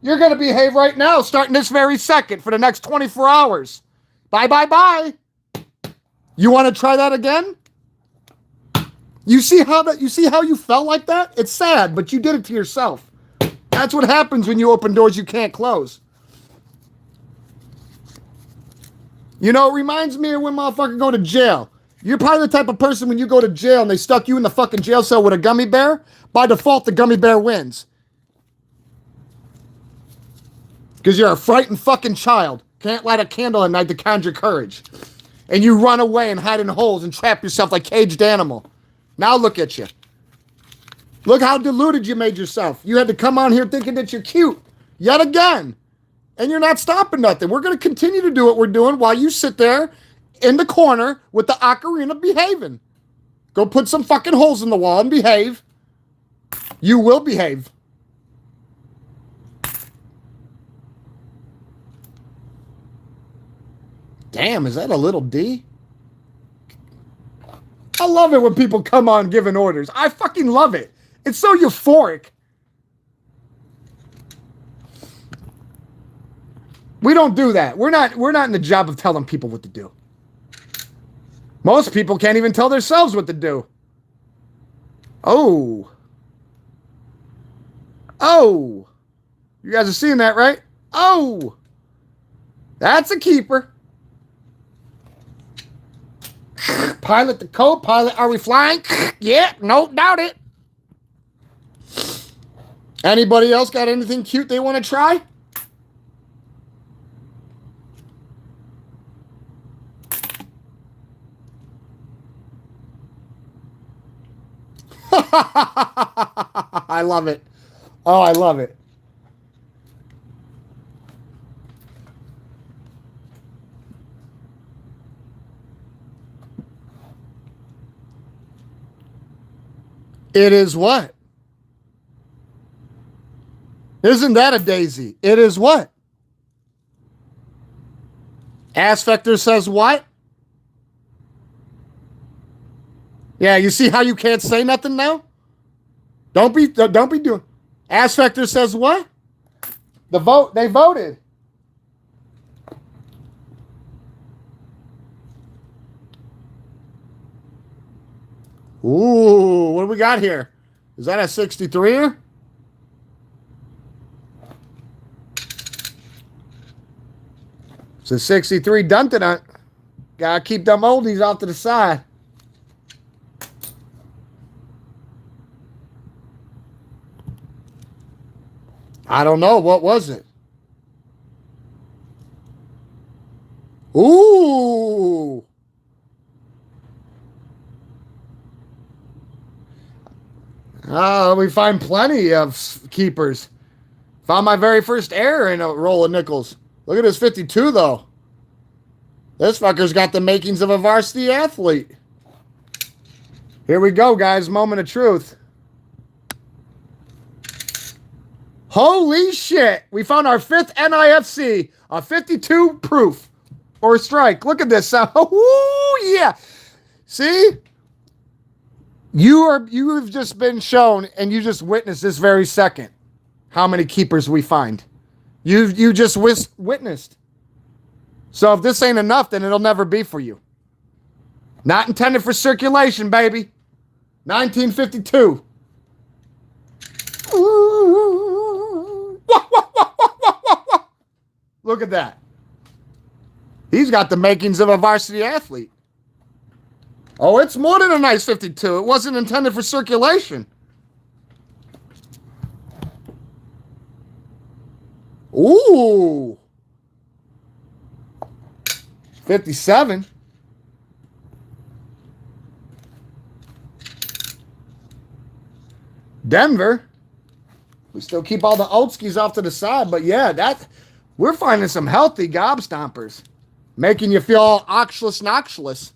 You're going to behave right now, starting this very second, for the next 24 hours. Bye. You want to try that again? You see how you felt like that? It's sad, but you did it to yourself. That's what happens when you open doors you can't close. It reminds me of when motherfuckers go to jail. You're probably the type of person, when you go to jail and they stuck you in the fucking jail cell with a gummy bear, by default the gummy bear wins. Because you're a frightened fucking child. Can't light a candle at night to conjure courage. And you run away and hide in holes and trap yourself like caged animal. Now look at you. Look how deluded you made yourself. You had to come on here thinking that you're cute. Yet again. And you're not stopping nothing. We're going to continue to do what we're doing while you sit there in the corner with the ocarina behaving. Go put some fucking holes in the wall and behave. You will behave. Damn, is that a little D? I love it when people come on giving orders. I fucking love it. It's so euphoric. We don't do that. We're not in the job of telling people what to do. Most people can't even tell themselves what to do. Oh. You guys are seeing that, right? Oh. That's a keeper. Pilot the co-pilot. Are we flying? Yeah, no doubt it. Anybody else got anything cute they want to try? I love it. Oh, I love it. It is what? Isn't that a daisy? It is what? Ass Vector says what? Yeah, you see how you can't say nothing now? Don't be doing. Ass Vector says what? They voted. Ooh, what do we got here? Is that a 63er? It's a 63 Dunton. Gotta keep them oldies off to the side. I don't know. What was it? Ooh. We find plenty of keepers. Found my very first error in a roll of nickels. Look at this 52, though. This fucker's got the makings of a varsity athlete. Here we go, guys. Moment of truth. Holy shit. We found our 5th NIFC. A 52 proof. Or strike. Look at this. Ooh, yeah. See? You've just been shown, and you just witnessed this very second how many keepers we find. You just witnessed. So if this ain't enough, then it'll never be for you. Not intended for circulation, baby. 1952. Ooh. Look at that. He's got the makings of a varsity athlete. Oh, it's more than a nice 52. It wasn't intended for circulation. Ooh. 57. Denver. We still keep all the Oatskis off to the side, but yeah, we're finding some healthy gob stompers. Making you feel all oxless noxless.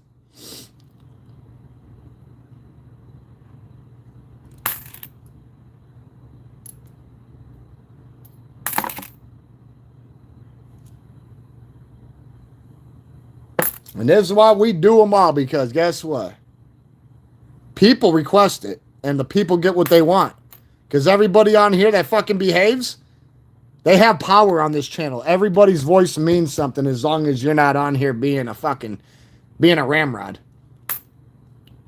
And this is why we do them all, because guess what? People request it, and the people get what they want. Because everybody on here that fucking behaves, they have power on this channel. Everybody's voice means something as long as you're not on here being a ramrod.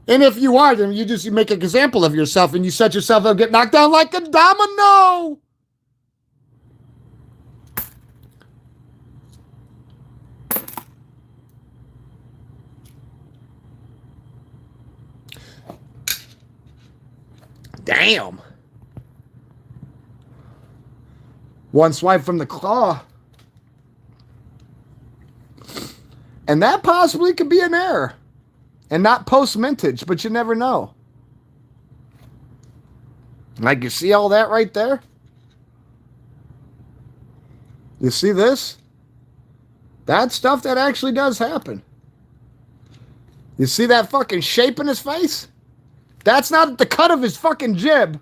And if you are, then you make an example of yourself and you set yourself up to get knocked down like a domino. Damn. One swipe from the claw. And that possibly could be an error. And not post-mintage, but you never know. Like, you see all that right there? You see this? That's stuff that actually does happen. You see that fucking shape in his face? That's not the cut of his fucking jib.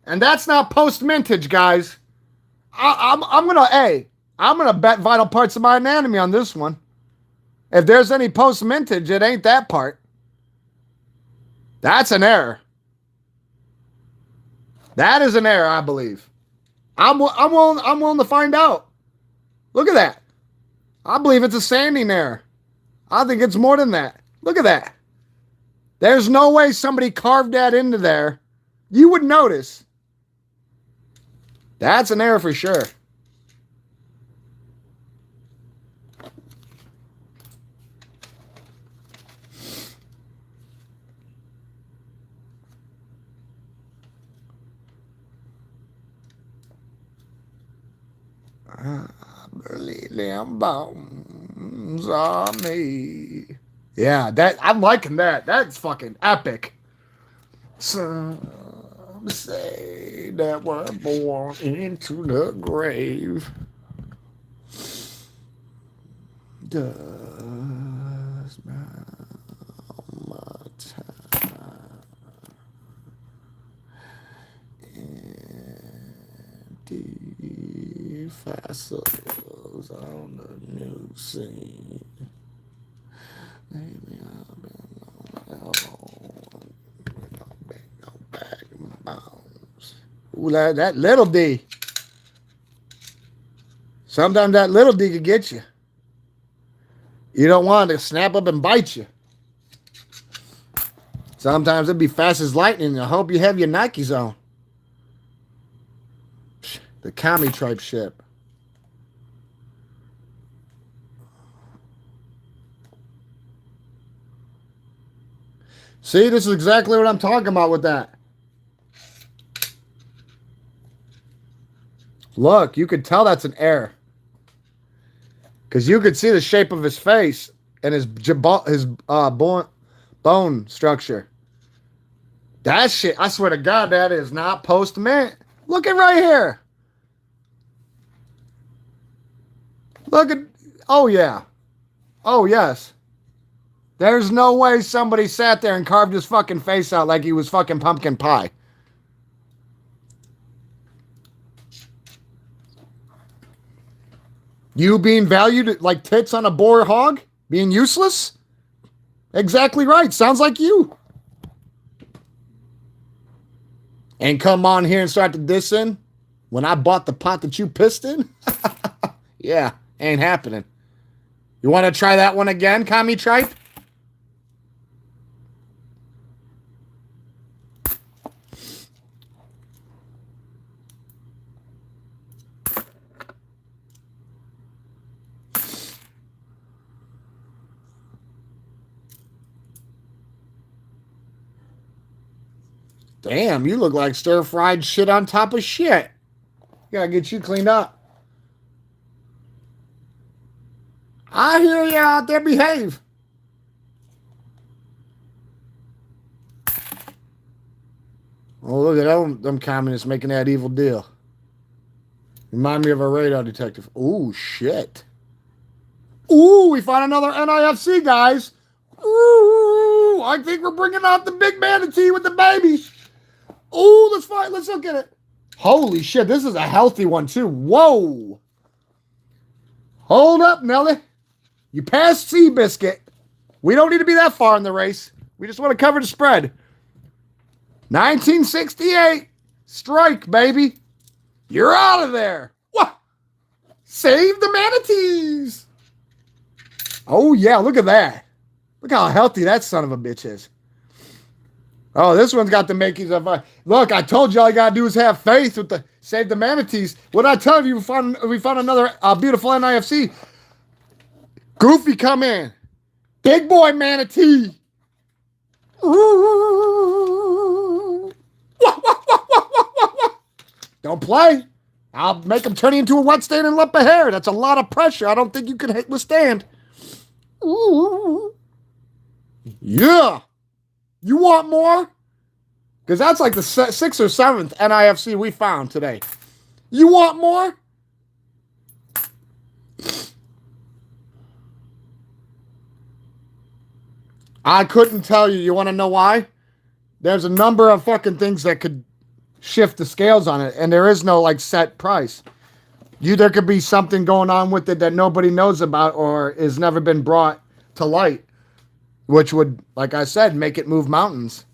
And that's not post-mintage, guys. I'm gonna bet vital parts of my anatomy on this one. If there's any post-mintage, it ain't that part. That's an error. That is an error, I believe. I'm willing to find out. Look at that. I believe it's a sanding error. I think it's more than that. Look at that. There's no way somebody carved that into there. You would notice. That's an error for sure. I believe them bones are me. Yeah, I'm liking that. That's fucking epic. Some say that we're born into the grave. Does my time empty fossils on the new scene. Maybe I've been on my own. No back in my bones. Ooh, that little D. Sometimes that little D can get you. You don't want it to snap up and bite you. Sometimes it'd be fast as lightning. I hope you have your Nikes on. The commie tribe ship. See, this is exactly what I'm talking about with that. Look, you could tell that's an error. Because you could see the shape of his face and his bone structure. That shit, I swear to God, that is not post-mint. Look at right here. Look at, oh yeah. Oh yes. There's no way somebody sat there and carved his fucking face out like he was fucking pumpkin pie. You being valued like tits on a boar hog? Being useless? Exactly right. Sounds like you. And come on here and start to diss in when I bought the pot that you pissed in? Yeah, ain't happening. You want to try that one again, commie tripe? Damn, you look like stir-fried shit on top of shit. Gotta get you cleaned up. I hear you out there, behave. Oh, look at them communists making that evil deal. Remind me of a radar detective. Ooh, shit. Ooh, we found another NIFC, guys. Ooh, I think we're bringing out the big manatee with the baby. Ooh, let's find. Let's look at it. Holy shit, this is a healthy one too. Whoa. Hold up, Nelly. You passed Seabiscuit. We don't need to be that far in the race. We just want to cover the spread. 1968. Strike, baby. You're out of there. What? Save the manatees. Oh, yeah, look at that. Look how healthy that son of a bitch is. Oh, this one's got the makings of... look, I told you all you got to do is have faith with the save the manatees. What did I tell you? We found another beautiful NIFC. Goofy, come in. Big boy manatee. Don't play. I'll make him turn you into a wet stain and lump of hair. That's a lot of pressure. I don't think you can withstand. Yeah. You want more? Because that's like the 6th or 7th NIFC we found today. You want more? I couldn't tell you. You want to know why? There's a number of fucking things that could shift the scales on it, and there is no like set price. There could be something going on with it that nobody knows about or has never been brought to light, which would, like I said, make it move mountains.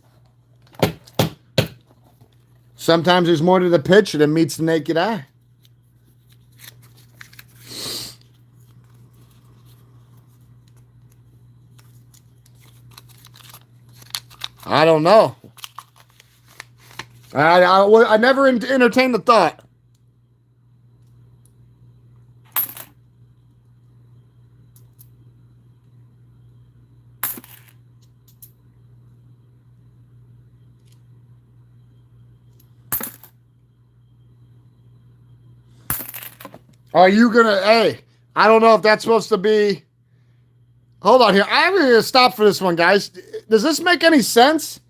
Sometimes there's more to the picture than meets the naked eye. I don't know. I never entertained the thought. Are you gonna? Hey, I don't know if that's supposed to be. Hold on here. I'm gonna stop for this one, guys. Does this make any sense?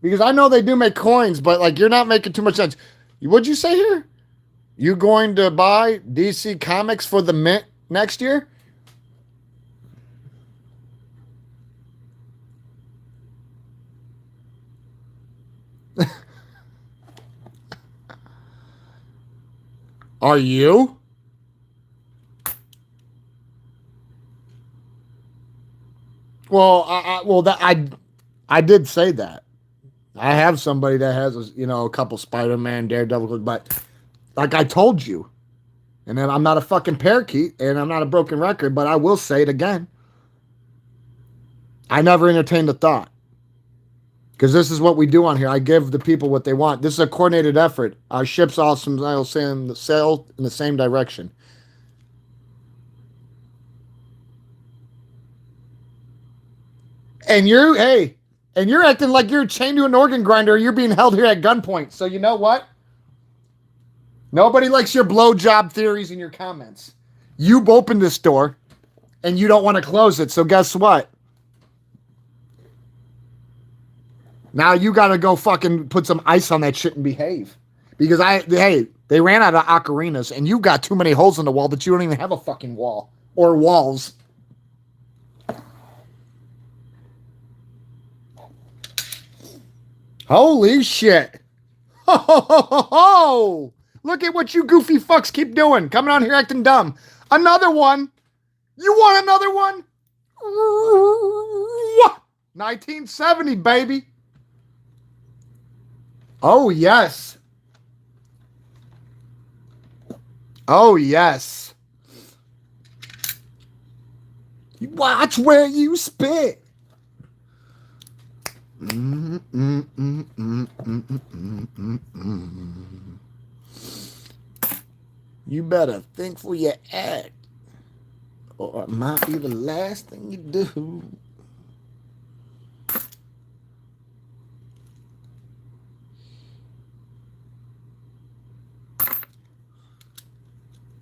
Because I know they do make coins, but like you're not making too much sense. What'd you say here? You going to buy DC Comics for the mint next year? Are you? Well, I did say that. I have somebody that has, a couple Spider-Man, Daredevil, but like I told you, and then I'm not a fucking parakeet, and I'm not a broken record, but I will say it again. I never entertained the thought. Because this is what we do on here. I give the people what they want. This is a coordinated effort. Our ships all sail in the same direction. And you're acting like you're chained to an organ grinder. You're being held here at gunpoint. So you know what? Nobody likes your blowjob theories in your comments. You've opened this door, and you don't want to close it. So guess what? Now you got to go fucking put some ice on that shit and behave. Because they ran out of ocarinas, and you got too many holes in the wall that you don't even have a fucking wall or walls. Holy shit. Ho, ho, ho, ho, ho. Look at what you goofy fucks keep doing. Coming on here acting dumb. Another one. You want another one? 1970, baby. Oh, yes. Oh, yes. Watch where you spit. You better think for your act, or it might be the last thing you do.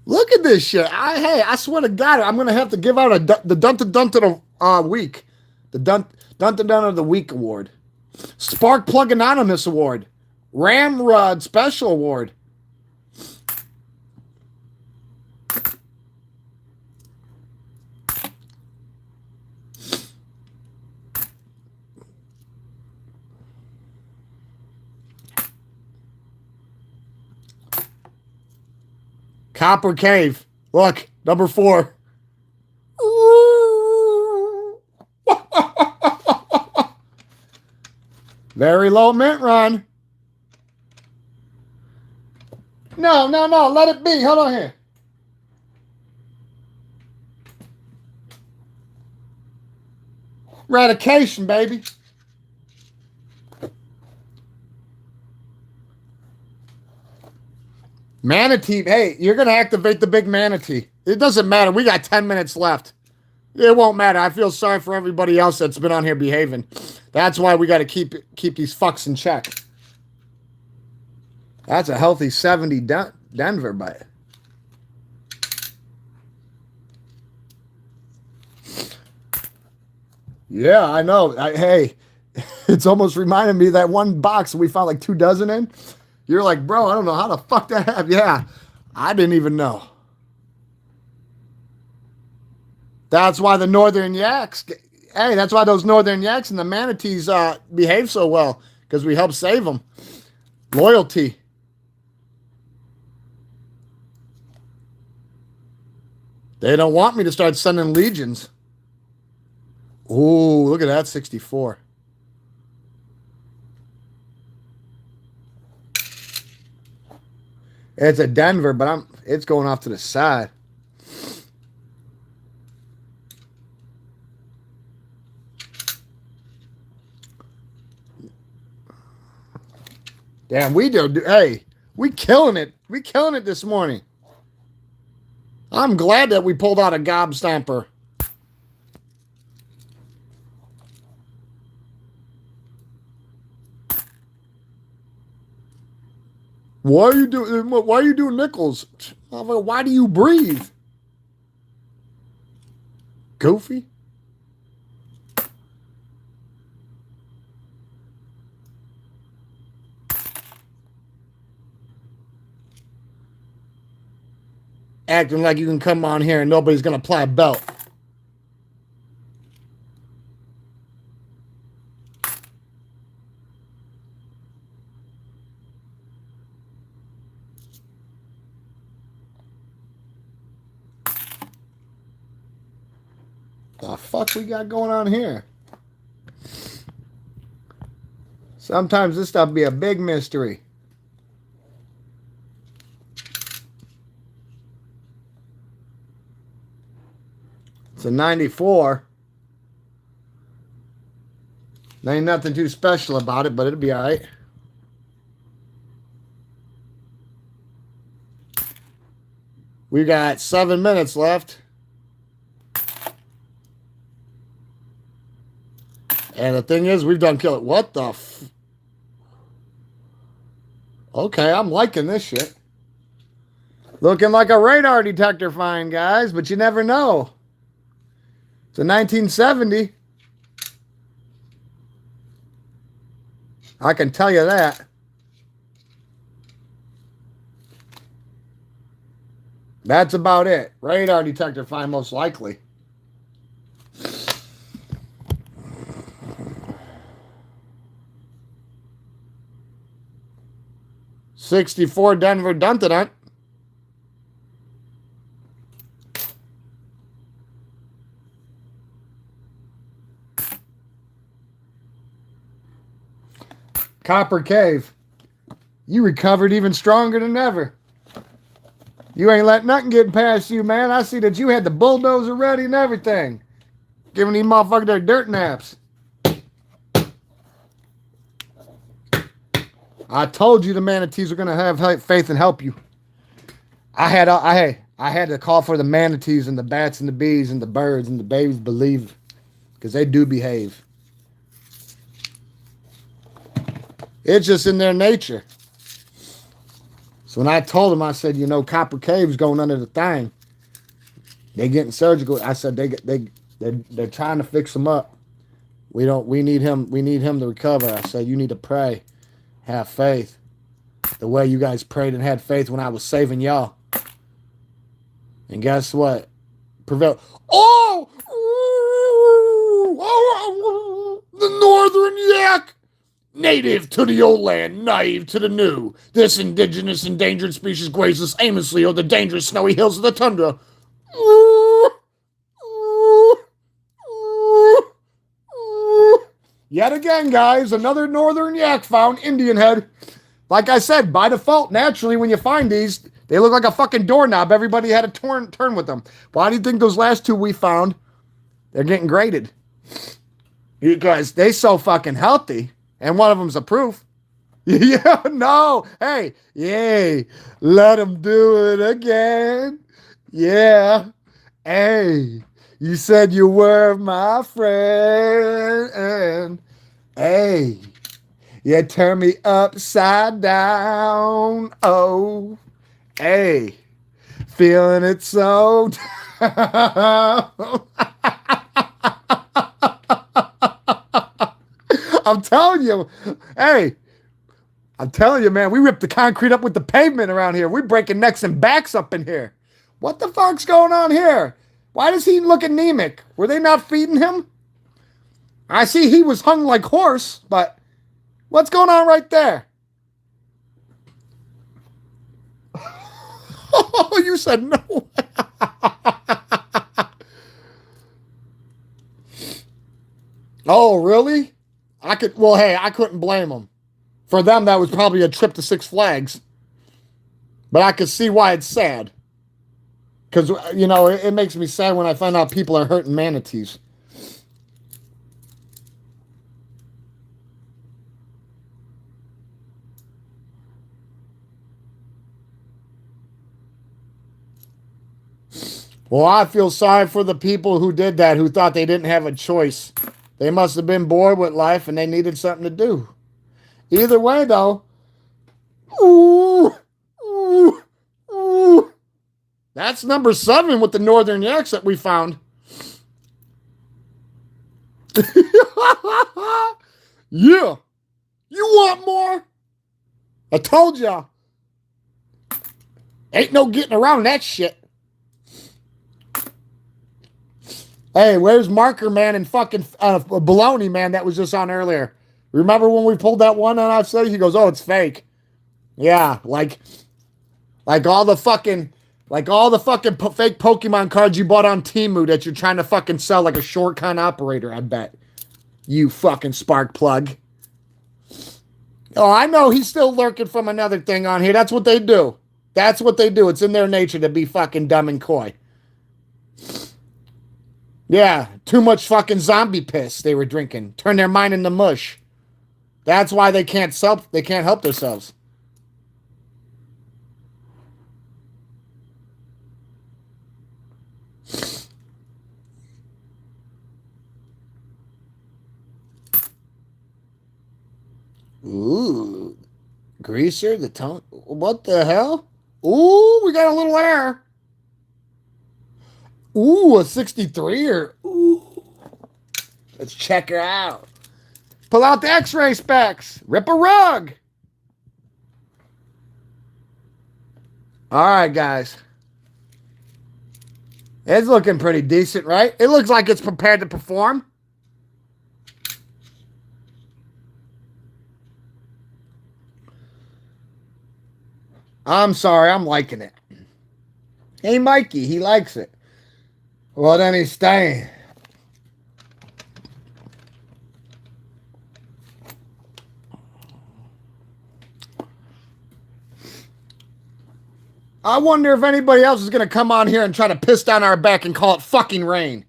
Look at this shit. I swear to God, I'm going to have to give out the Dun-to-Dun of the week. The Dun-to-Dun of the Week award. Spark Plug Anonymous award. Ramrod Special award. Copper Cave. Look, number 4. Very low mint run. No. Let it be. Hold on here. Eradication, baby. Manatee. Hey, you're going to activate the big manatee. It doesn't matter. We got 10 minutes left. It won't matter. I feel sorry for everybody else that's been on here behaving. That's why we got to keep these fucks in check. That's a healthy 70 Denver bite. Yeah, I know. Hey, it's almost reminded me of that one box we found like 2 dozen in. You're like, bro, I don't know how the fuck that happened. Yeah, I didn't even know. That's why the northern yaks, hey, that's why those northern yaks and the manatees behave so well, because we help save them. Loyalty. They don't want me to start sending legions. Ooh, look at that 64. It's a Denver, but it's going off to the side. Damn, we do. Hey, we killing it. We killing it this morning. I'm glad that we pulled out a gob stamper. Why are you doing nickels? Why do you breathe? Goofy. Acting like you can come on here and nobody's going to apply a belt. The fuck we got going on here? Sometimes this stuff be a big mystery. It's a 94. There ain't nothing too special about it, but it'll be all right. We got 7 minutes left. And the thing is, we've done kill it. What the f... Okay, I'm liking this shit. Looking like a radar detector find, guys, but you never know. It's a 1970. I can tell you that. That's about it. Radar detector find, most likely. '64 Denver Dun-dun-dun. Copper Cave. You recovered even stronger than ever. You ain't let nothing get past you, man. I see that you had the bulldozer ready and everything. Giving these motherfuckers their dirt naps. I told you the manatees were gonna have faith and help you. I had to call for the manatees and the bats and the bees and the birds and the babies believe, because they do behave. It's just in their nature. So when I told them, I said, you know, Copper Cave's going under the thing. They getting surgical. I said they're trying to fix him up. We need him to recover. I said, you need to pray. Have faith. The way you guys prayed and had faith when I was saving y'all. And guess what? Prevail. Oh! The northern yak! Native to the old land, naive to the new. This indigenous endangered species grazes aimlessly over the dangerous snowy hills of the tundra. Yet again, guys, another northern yak found, Indian head. Like I said, by default, naturally, when you find these, they look like a fucking doorknob. Everybody had a turn with them. Why do you think those last two we found, they're getting graded? Because they so fucking healthy. And one of them's a proof. Yeah, no. Hey, yay. Let them do it again. Yeah. Hey, you said you were my friend. Hey, you turn me upside down. Oh, hey, feeling it so. I'm telling you, hey, I'm telling you, man, we ripped the concrete up with the pavement around here. We're breaking necks and backs up in here. What the fuck's going on here? Why does he look anemic? Were they not feeding him? I see he was hung like horse, but what's going on right there? Oh, you said no. Oh, really? I couldn't blame them. For them, that was probably a trip to Six Flags. But I could see why it's sad. Because, you know, it makes me sad when I find out people are hurting manatees. Well, I feel sorry for the people who did that, who thought they didn't have a choice. They must have been bored with life and they needed something to do. Either way, though, ooh, ooh, ooh. That's number 7 with the northern yaks that we found. Yeah. You want more? I told y'all. Ain't no getting around that shit. Hey, where's Marker Man and fucking Baloney Man that was just on earlier? Remember when we pulled that one on our study? He goes, oh, it's fake. Yeah, like all the fucking fake Pokemon cards you bought on Temu that you're trying to fucking sell like a short con operator, I bet. You fucking spark plug. Oh, I know he's still lurking from another thing on here. That's what they do. That's what they do. It's in their nature to be fucking dumb and coy. Yeah, too much fucking zombie piss they were drinking. Turn their mind into mush. That's why they can't help themselves. Ooh. Greaser, the tone. What the hell? Ooh, we got a little air. Ooh, a 63 or ooh. Let's check her out. Pull out the x-ray specs. Rip a rug. All right, guys. It's looking pretty decent, right? It looks like it's prepared to perform. I'm sorry, I'm liking it. Hey, Mikey, he likes it. Well, then he's staying. I wonder if anybody else is going to come on here and try to piss down our back and call it fucking rain.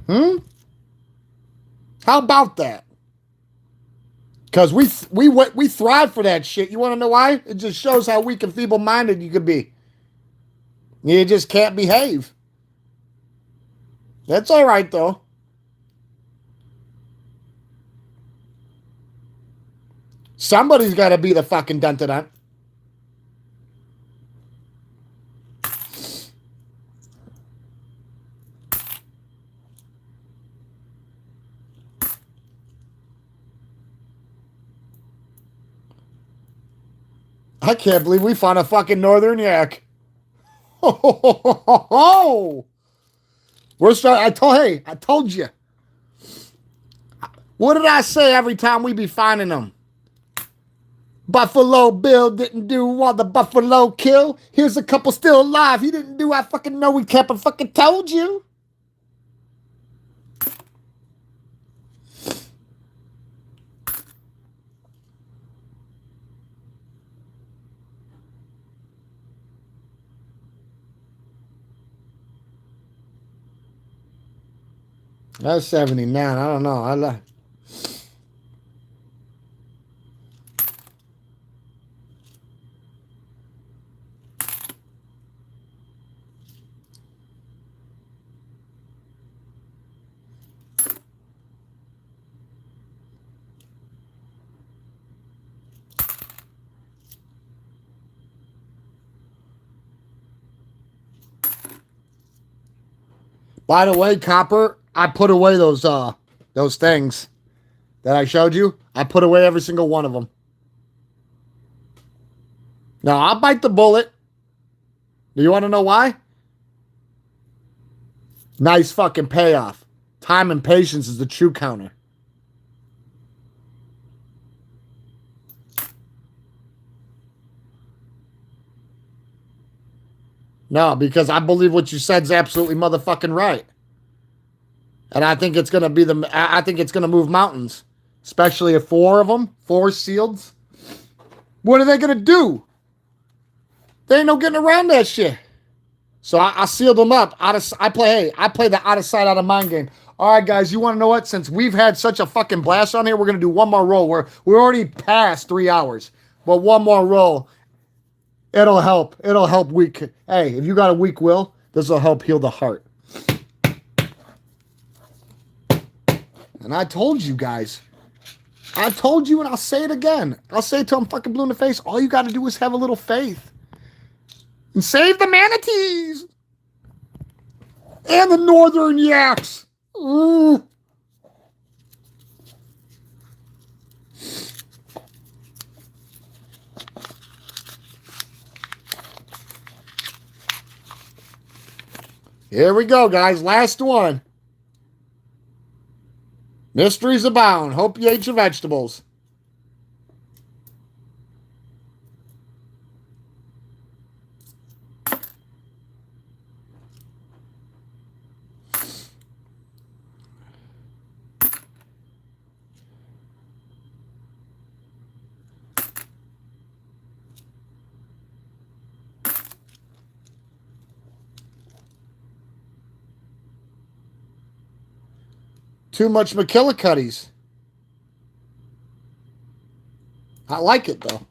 How about that? Because we thrive for that shit. You want to know why? It just shows how weak and feeble-minded you could be. You just can't behave. That's all right, though. Somebody's got to be the fucking dun-dun-dun. I can't believe we found a fucking northern yak. Oh, we're starting. I told you. What did I say every time we be finding them? Buffalo Bill didn't do all the buffalo kill. Here's a couple still alive. He didn't do. I fucking know. We kept and fucking told you. That's 79. I don't know. I like. By the way, Copper, I put away those things that I showed you. I put away every single one of them. Now I'll bite the bullet. Do you want to know why? Nice fucking payoff. Time and patience is the true counter. No, because I believe what you said is absolutely motherfucking right. And I think it's gonna be I think it's gonna move mountains. Especially if four sealed. What are they gonna do? They ain't no getting around that shit. So I sealed them up. I play the out of sight, out of mind game. All right, guys, you want to know what? Since we've had such a fucking blast on here, we're gonna do one more roll. We're already past 3 hours, but one more roll. It'll help. It'll help weak. Hey, if you got a weak will, this will help heal the heart. And I told you guys. I told you, and I'll say it again. I'll say it till I'm fucking blue in the face. All you got to do is have a little faith. And save the manatees. And the northern yaks. Ooh. Here we go, guys. Last one. Mysteries abound. Hope you ate your vegetables. too much McKillicuddies. I like it, though.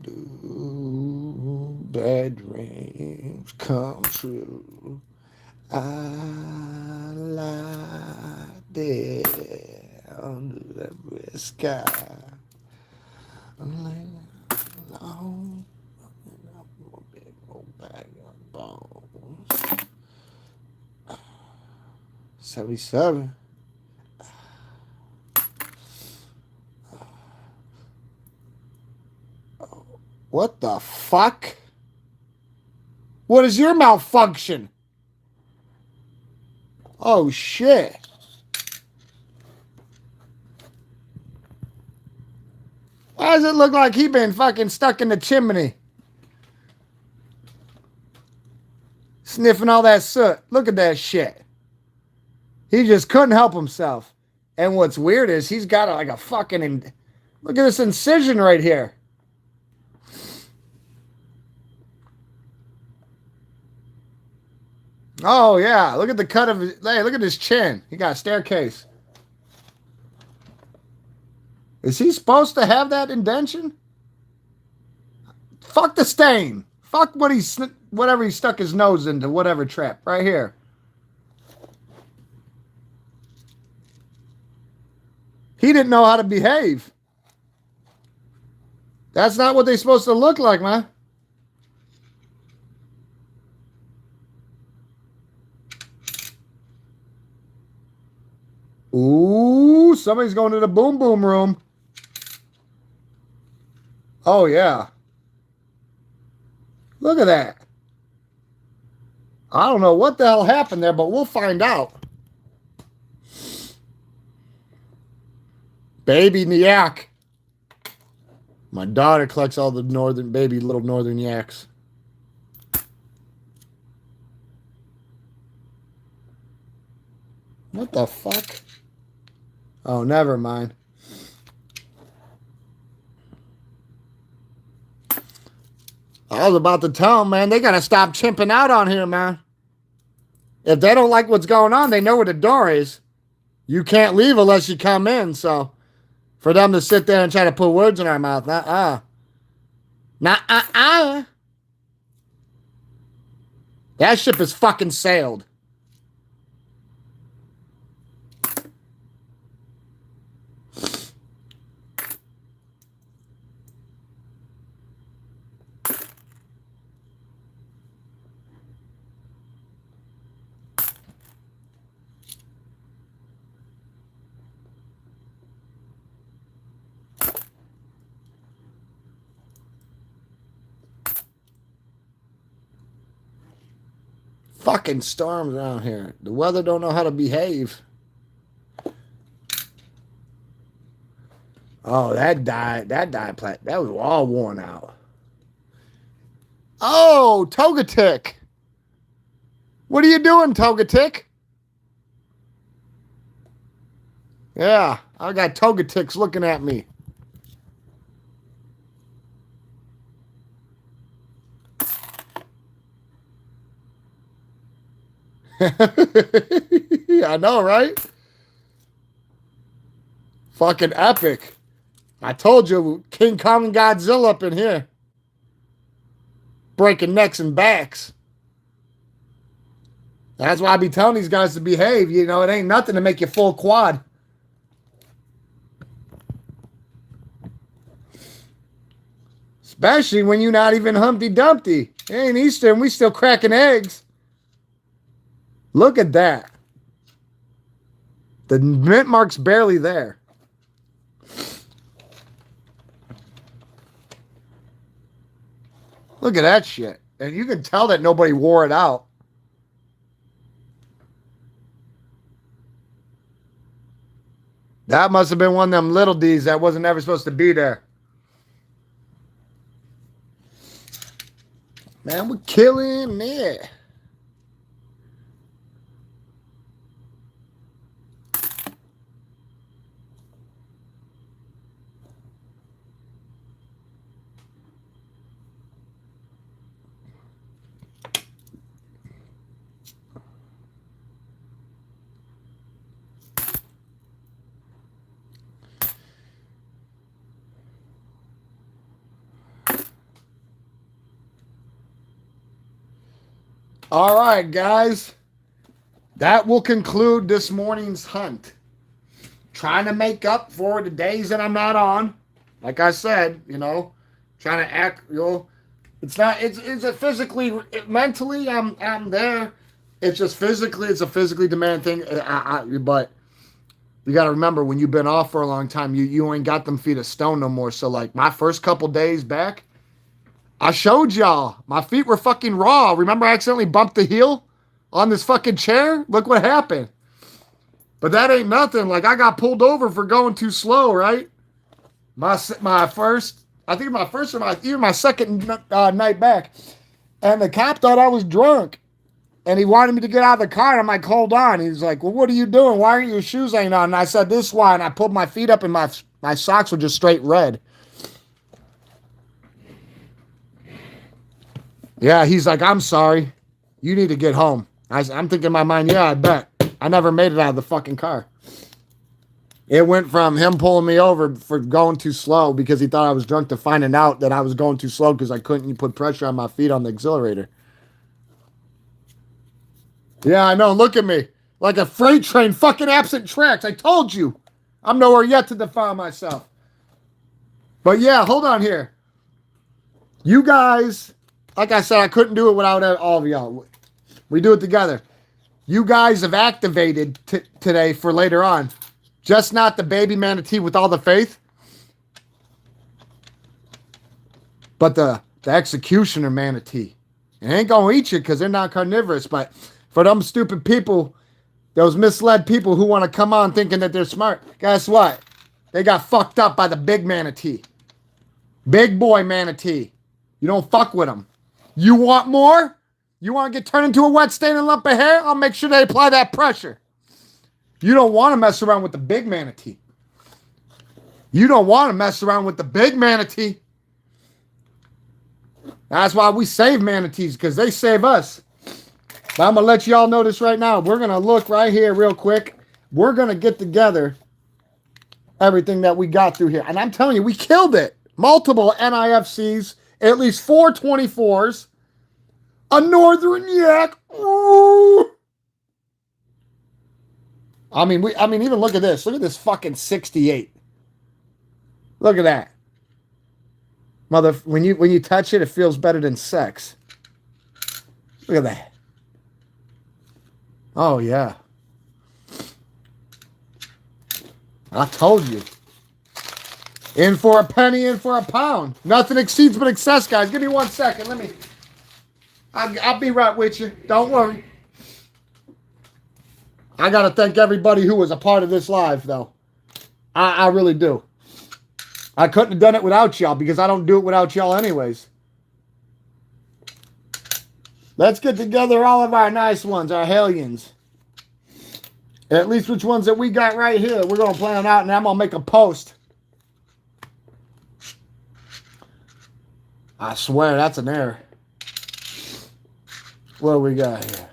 Do bad dreams come true? I lie there under the red sky. I'm laying alone in a big old bag of bones. 77. What the fuck? What is your malfunction? Oh, shit. Why does it look like he been fucking stuck in the chimney? Sniffing all that soot. Look at that shit. He just couldn't help himself. And what's weird is he's got like a fucking... Look at this incision right here. Oh, yeah. Look at the cut of his... Hey, look at his chin. He got a staircase. Is he supposed to have that indentation? Fuck the stain. Fuck what whatever he stuck his nose into, whatever trap. Right here. He didn't know how to behave. That's not what they're supposed to look like, man. Ooh, somebody's going to the boom boom room. Oh, yeah. Look at that. I don't know what the hell happened there, but we'll find out. Baby yak. My daughter collects all the little northern yaks. What the fuck? Oh, never mind. I was about to tell them, man, they got to stop chimping out on here, man. If they don't like what's going on, they know where the door is. You can't leave unless you come in, so for them to sit there and try to put words in our mouth, nuh-uh. Nuh-uh-uh. That ship is fucking sailed. Fucking storms around here. The weather don't know how to behave. Oh, that was all worn out. Oh, Togetic. What are you doing, Togetic? Yeah, I got Togetics looking at me. I know, right? Fucking epic. I told you, King Kong and Godzilla up in here. Breaking necks and backs. That's why I be telling these guys to behave. You know, it ain't nothing to make you full quad. Especially when you're not even Humpty Dumpty. It ain't Easter and we still cracking eggs. Look at that. The mint mark's barely there. Look at that shit. And you can tell that nobody wore it out. That must have been one of them little D's that wasn't ever supposed to be there. Man, we're killing it. All right, guys. That will conclude this morning's hunt. Trying to make up for the days that I'm not on. Like I said, trying to act, it's a physically, mentally, I'm there. It's just physically, it's a physically demanding thing. But you got to remember, when you've been off for a long time, you ain't got them feet of stone no more. So, like, my first couple days back, I showed y'all. My feet were fucking raw. Remember I accidentally bumped the heel on this fucking chair? Look what happened. But that ain't nothing. Like, I got pulled over for going too slow, right? My first, I think my first or even my second night back. And the cop thought I was drunk. And he wanted me to get out of the car. And I'm like, hold on. He's like, well, what are you doing? Why aren't your shoes ain't on? And I said, this why. And I pulled my feet up and my socks were just straight red. Yeah, he's like, I'm sorry. You need to get home. I'm thinking in my mind, yeah, I bet. I never made it out of the fucking car. It went from him pulling me over for going too slow because he thought I was drunk to finding out that I was going too slow because I couldn't put pressure on my feet on the accelerator. Yeah, I know. Look at me. Like a freight train, fucking absent tracks. I told you. I'm nowhere yet to define myself. But yeah, hold on here. You guys, like I said, I couldn't do it without all of y'all. We do it together. You guys have activated today for later on. Just not the baby manatee with all the faith, but the executioner manatee. It ain't going to eat you because they're not carnivorous, but for them stupid people, those misled people who want to come on thinking that they're smart, guess what? They got fucked up by the big manatee. Big boy manatee. You don't fuck with them. You want more? You want to get turned into a wet stain and lump of hair? I'll make sure they apply that pressure. You don't want to mess around with the big manatee. You don't want to mess around with the big manatee. That's why we save manatees, because they save us. But I'm going to let y'all know this right now. We're going to look right here real quick. We're going to get together everything that we got through here. And I'm telling you, we killed it. Multiple NIFCs, at least 4 24s, a northern yak. Ooh. I mean, even look at this. Look at this fucking 68. Look at that. Mother, when you touch it, it feels better than sex. Look at that. Oh, yeah. I told you. In for a penny, in for a pound. Nothing exceeds but excess, guys. Give me 1 second. I'll be right with you. Don't worry. I got to thank everybody who was a part of this live, though. I really do. I couldn't have done it without y'all because I don't do it without y'all anyways. Let's get together all of our nice ones, our hellions. At least which ones that we got right here. We're going to plan out, and I'm going to make a post. I swear, that's an error. What do we got here?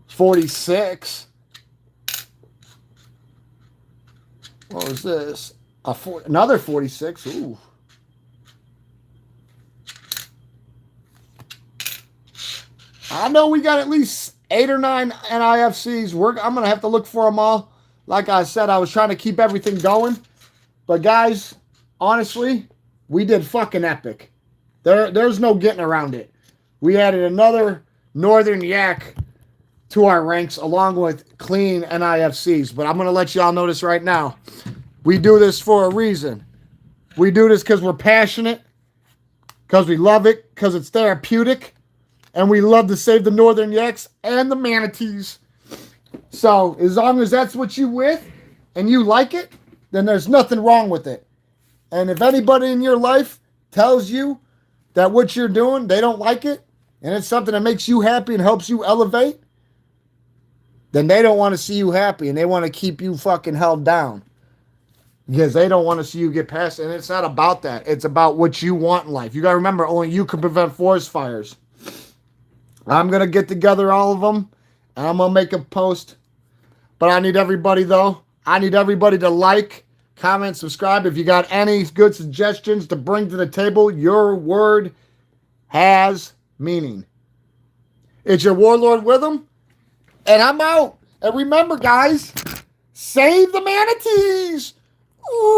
46. What was this? Another 46. Ooh. I know we got at least 8 or 9 NIFCs. I'm going to have to look for them all. Like I said, I was trying to keep everything going. But guys, honestly, we did fucking epic. There's no getting around it. We added another northern yak to our ranks along with clean NIFCs. But I'm going to let y'all know this right now. We do this for a reason. We do this because we're passionate, because we love it, because it's therapeutic, and we love to save the northern yaks and the manatees. So as long as that's what you with and you like it, then there's nothing wrong with it. And if anybody in your life tells you that what you're doing, they don't like it, and it's something that makes you happy and helps you elevate, then they don't want to see you happy and they want to keep you fucking held down. Because they don't want to see you get past it. And it's not about that. It's about what you want in life. You got to remember, only you can prevent forest fires. I'm going to get together all of them. And I'm going to make a post. But I need everybody, though. I need everybody to like, comment, subscribe. If you got any good suggestions to bring to the table, your word has meaning. It's your warlord with him. And I'm out. And remember, guys, save the manatees. Ooh.